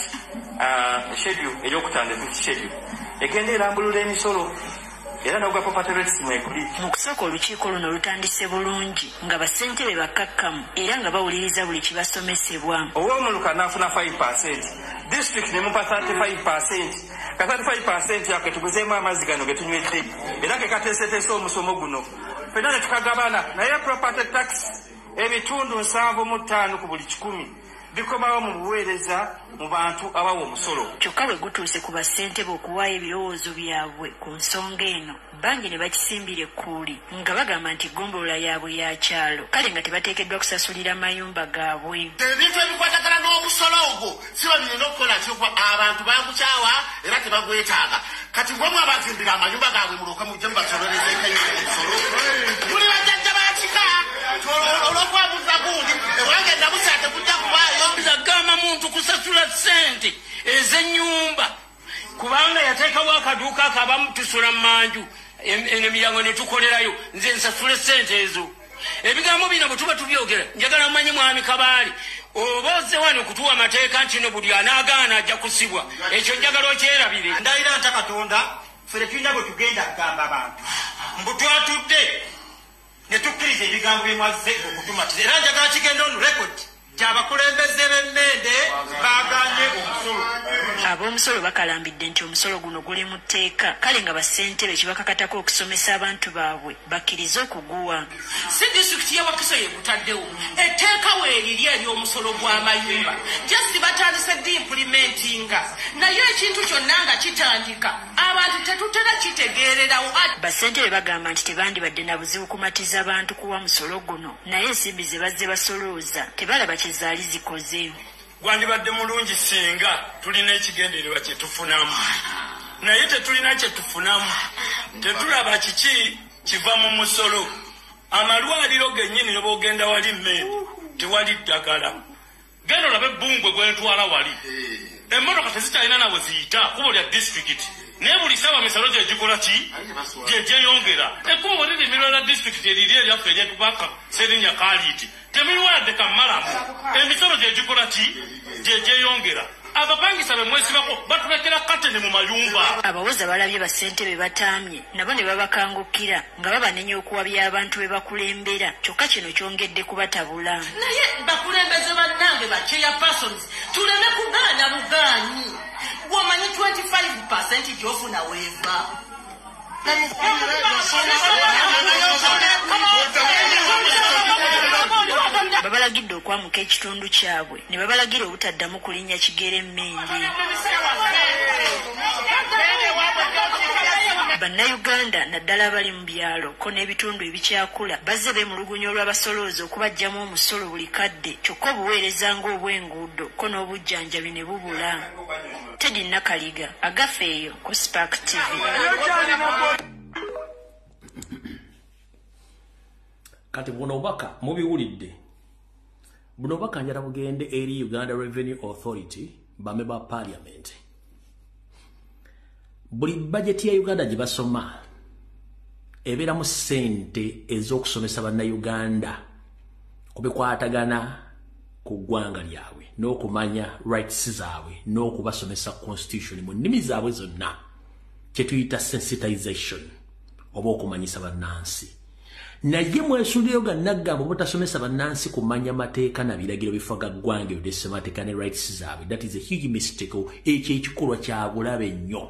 schedule eyokutanda schedule egenda erambulula emisolo era n'ogwa property rates mwekuli mu kusooka olukiiko luno lutandise bulungi nga bassentebe bakkakkamu era nga bawuliriza buli kibasomesebwa ow'omuluka n'afuna 5% district nemupa 35% ka 35% yake tuguzeemu amazzi gano ge tunywedde era ke kateeseteese omusomo guno ffenna ne tukagabana naye property tax ebitundu 7.5 ku buli 100 bikomawo mu buweereza mu bantu abawa omusolo. Kyokka bwe gutuuse ku bassentebe okuwaayo ebirowoozo byabwe ku nsonga eno, bangi ne bakisimbira ekkuuli nga bagamba nti ggombolola yaabwe ya kyalo, kale nga tebateekeddwa kusasulira mayumba gaabwe. Ebintu ebikwatagana n'omusolo ogwo siba birina okukola kyokwa abantu bagukyawa era tebagwetaaga. Kati gwe mwabazimbira amayumba gaabwe mulyoke mujje mubasololeze emusolo. Muli bajjajja bakika olw'okwabuza gundi ewange nabusaate kujja kubaayo. Gamba muntu kusasula ssente ez'ennyumba kubanga yateekawo akaduuka akabamu tusula mu manju emiryango ne tukolerayo nze nsasule ssente ezo. Ebigambo bino bwe tuba tubyogera njagala mumanyi mwami Kabaali oba ozze wano okutuwa amateeka nti no buli anaagaana ajja kusibwa. Ekyo njagala okyerabire. Ndayira nta Katonda ffe tulina bwe tugenda kugamba abantu mbu twatudde ne tukkiriza ebigambo bye mwazze okutumatiza era njagala kigenda on record abakulembeze b'emmende baaganye omusolo. Ab'omusolo bakalambidde nti omusolo guno guli mu tteeka, kale nga bassentebe kibakakatako okusomesa abantu baabwe bakkirize okuguwa. Si disitulikiti y'e Wakiso yeegutaddewo etteeka weeriri ery'omusolo gw'amayumba just batandise diimpurimentinga naye ekintu kyonna nga kitandika abantu tetutera kitegeererawo. Bassentebe bagamba nti tebandibadde na buzibu kumatiza abantu kuwa musolo guno, naye ensimbi ze bazze basolooza tebalaba kizaali zikoze. Gwandibadde mulungi singa tulina ekigendererwa kye tufunamu, naye tetulina kye tufunamu. Tetulaba kiki kiva mu musolo. Amalwaliro gennyini ne bw'ogenda wali mmere tewali ddagala. Genda olabe ebbungwe gwentwala wali emmotoka tezikyalina nabo ziyita kubo lya disitulikiti naye buli ssaawa misalo gye gikola ki gye gyeyongera. Ekkubo bwe liri emirala disitulikiti eriri eryaffe eryetubaka Serinnya Kaliiti temiriwadde kammalamu emisolo gye gikola ki gye gyeyongera. Abapangisa be mwesibako batulekera katene mu mayumba. Abawoza balabye bassentebe bataamye nabo ne babakangukira nga babanenya okuwabya abantu be bakulembera, kyokka kino kyongedde kubatabula. Naye bakulembeze bannange ba chairpersons tuleme kugaana bugaanyi. Womanyi 25% gy'ofuna weeva. Babalagidde okwamuka ekitundu kyabwe ne babalagira obutaddamu kulinnya kigere mmindi. Bannayuganda naddala abali mu byalo ko n'ebitundu ebikyakula bazze beemulugunya olw'abasolooza okubaggyamu omusolo buli kadde, kyokka obuweereza ng'obw'enguudo ko n'obujjanjabi ne bubula. Teddy Nakaliga agafeeyo ku Spark TV. Kati buno obubaka mubiwulidde. Buno obubaka njala bugende eri Uganda Revenue Authority bame ba Parliament. Buli budget ya Uganda gye basoma ebeera mu ssente ez'okusomesa bannayuganda kubikwatagana ku ggwanga lyabwe n'okumanya rights zaabwe n'okubasomesa constitution mu nnimi zaabwe zonna kye tuyita sensitization oba okumanyisa bannansi. Naye mwesuliro ga nagamba obutasomesa bannansi kumanya mateeka na biragiro bifaga ggwanga ebyodese mateeka ne rights zaabwe. That is a huge mistake. Ekyo ekikolwa kya bulabe nnyo.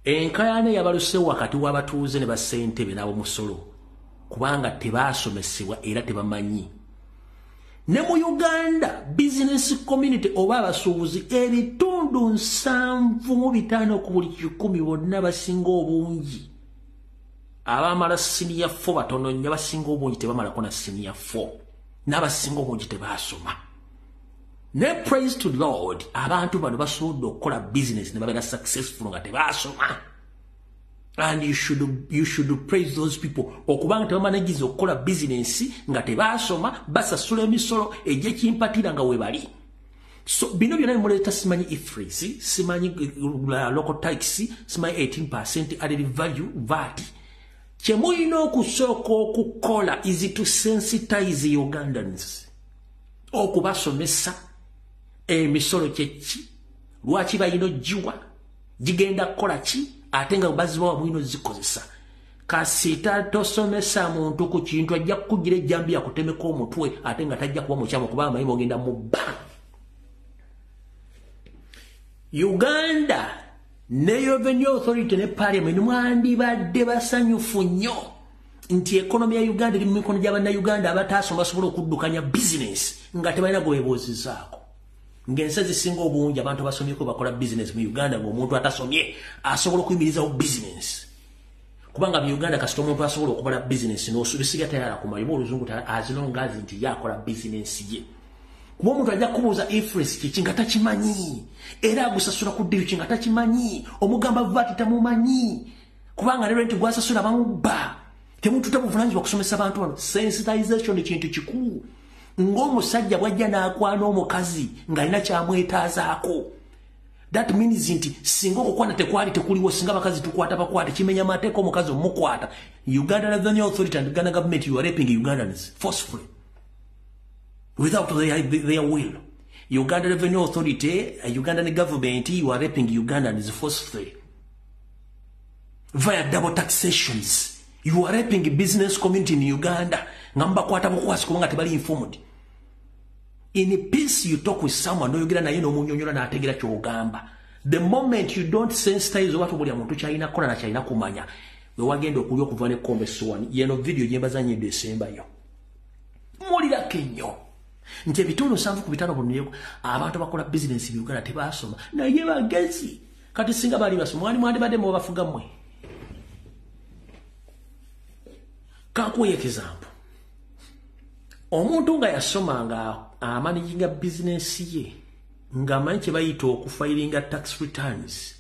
Enkaayana yabaluse wakati w'abatuuze ne bassentebe n'ab'omusolo kubanga tebaasomesebwa era tebamanyi. Ne mu Uganda business community oba abasuubuzi ebitundu 7.5 ku buli 100 bonna basinga obungi abamala senior 4 batono nnyo, basinga obungi tebamalako na senior 4 n'abasinga obungi tebaasoma. Ne praise to Lord abantu bano basobodde okukola business ne babeera successful nga tebaasoma. And you should praise those people okubanga tebamanagiza okukola business nga tebaasoma basasula emisolo egy'ekimpatira nga webali. So bino byonna bimuleeta simanyi ifrisi, simanyi local tax, simanyi 18% added value VAT. Kyemulina okusooka okukola is to sensitize Ugandans okubasomesa emisolo kyeki, lwaki balina oggiwa, gigenda kukola ki, ate nga bazibawa mwino zikozesa. Kasita tosomesa muntu ku kintu ajja kukugira ejjambi yakutemeka omutwe ate nga tajja kuba mukyamu kuba amanyi ogenda mu bba. Uganda ne Revenue Authority ne Parliament mwandibadde basanyufu nnyo nti economy ya Uganda eri mu mikono gy'Abannayuganda abataasoma basobola okuddukanya business nga tebalina gwebeebuuzizaako. Ng'ensi ezisinga obungi abantu basomyeko bakola business mu Uganda ng'omuntu atasomye asobola okuyimirizawo business. Kubanga mu Uganda kasita omuntu asobola okukola business n'osubisiga tayala kumayiba oluzungu azinongazi nti yakola business ye. Kuba omuntu ajja kubuuza influence kiki nga takimanyi, era agusasula ku ddiru ki nga takimanyi, omugamba VAT tamumanyi, kubanga ne rent gwasasula bamubba. Temuntu tabuvunaanyizibwa kusomesa abantu bano. Sensitization kintu kikulu. Ng'omusajja bwajja n'akwana omukazi ng'alina kyamwetaazaako. That means nti singa okukwana tekwali tekuliwo, singa abakazi tukwata bakwate, kimenya mateeka omukazi omukwata. Uganda Revenue Authority and Uganda government, you are raping Ugandans forcefully without their will. Uganda Revenue Authority, Ugandan government, you are raping Ugandans forcefully via double taxations. You are raping a business community in Uganda. Ngamba kwata bukwasi kubanga tebali informed. In a peace you talk with someone, no yogera naye n'omunyonyola n'ategera ky'ogamba. The moment you don't sensitize what buli muntu kyalina kola na kyalina kumanya, we wagenda okulya okuva ne kombe sowani. Yeno video gyembazanye December yo. Mulira kenyo. Nti ebitundu 7 bonneko abantu bakola business mu Uganda tebasoma. Naye bagezi. Kati singa bali basoma mwali badde mu bafuga mmwe. Kakuwa example. Omuntu nga yasoma nga amanaginga business ye nga amanyi kye bayita okufilinga tax returns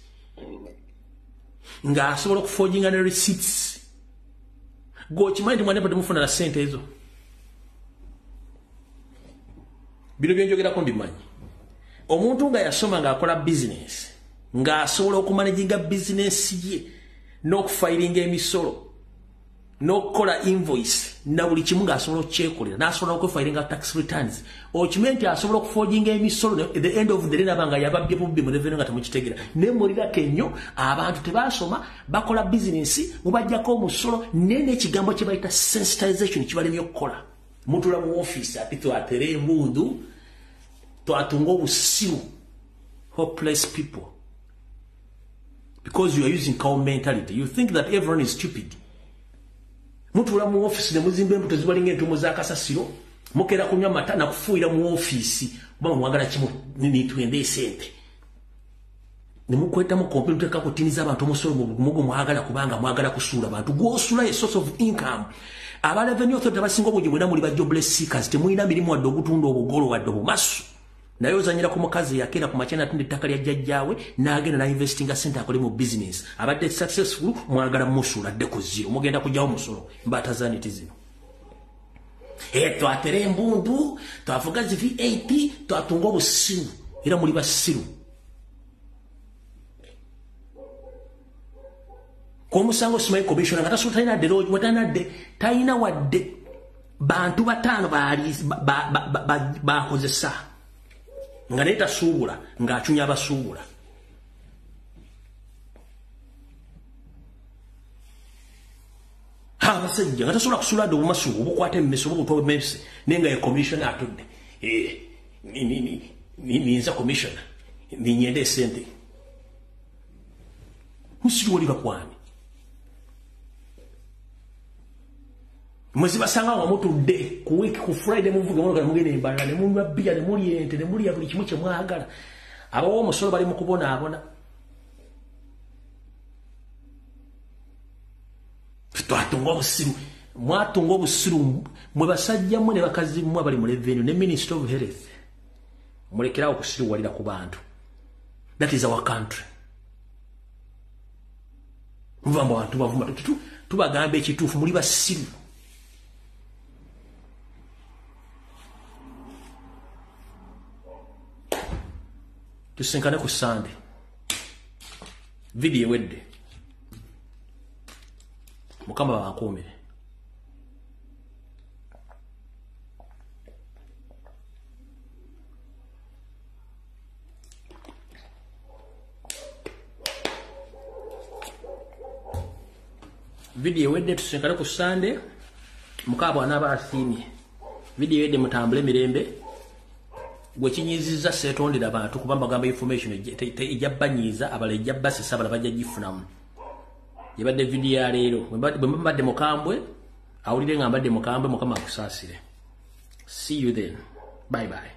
nga asobola okuforginga ne receipts gokimanyi nti mwanepa temufuna na sente ezo. Bino byenjogerako mbimanyi. Omuntu nga yasoma nga akola business nga asobola okumanaginga business ye n'okufilinga emisolo n'okukola invoice na buli kimu ng'asobola okukyekolera n'asobola okufilinga tax returns, okimanyi nti asobola okuforginga emisolo at the end of the day nabanga yababbye bubbi mu revenue nga temukitegera. Ne mulirako ennyo abantu tebasoma bakola business mubajjako omusolo n'ekigambo kye bayita sensitization kibalemye okukola. Mutula mu office ati twatere embundu twatunga obusiru hopeless people because you are using cow mentality. You think that everyone is stupid. Mutula mu office ne muzimba embuto zibalinga entumo za kasasiro mukera kunywa mata na kufuira mu office ba mwagala kimu nini tuende sente ne mukweta mu computer kako tiniza abantu musoro mugo mwagala kubanga mwagala kusula abantu gwosula a source of income. Aba revenue authority basinga obungi bwena muli ba jobless seekers temulina mirimu wadde okutunda obugolo wadde obumasu. Naye ozanyira ku mukazi yakera ku machana tunde ettaka lya jjajjaawe n'agenda na investing center akole mu business abadde successful mwagala musula adde ku zero mugenda kujjawo musolo mbata zaniti zino. Twatere embundu twavuga zi VAT twatunga obusiru era muli basiru. K'omusango simanyi commissioner nga tasobola talina dde lodge watanadde talina wadde bantu bataano bakozesa nga naye tasuubula ng'acunya abasuubula. Abasajja nga tasobola kusuula dde obumasu obukwata emmese oba obutwa emmese naye nga ye commissioner atudde ninza commissioner ninyenda esente. Musiri wali bakwani mwezi basanga wamutudde ku week ku Friday muvuge mwoga mugene embala ne munywa bia ne muli ente ne muli buli kimu kye mwagala. Abawo omusolo bali mu kubona abona. Twatunga obusiru mwatunga obusiru mwe basajja mwe ne bakazi mwe bali mu revenue ne Minister of Health mulekerawo okusiruwalira ku bantu. That is our country. Muvamba bantu bavuma tubagamba ekituufu muli basiru. Tusinkane ku Sunday. Video wedde. Mukama bakumire. Video wedde tusinkane ku Sunday. Mukaba anaba asimye. Video wedde mutambule mirembe. Gwe kinyiziza setondera abantu kubamba gamba information ejabbanyiza abaleja basisa abala bajja gifunamu. Yabadde video ya leero bwe mbadde mukambwe awulire ngambadde mukambe mukama akusaasire. See you then. Bye bye.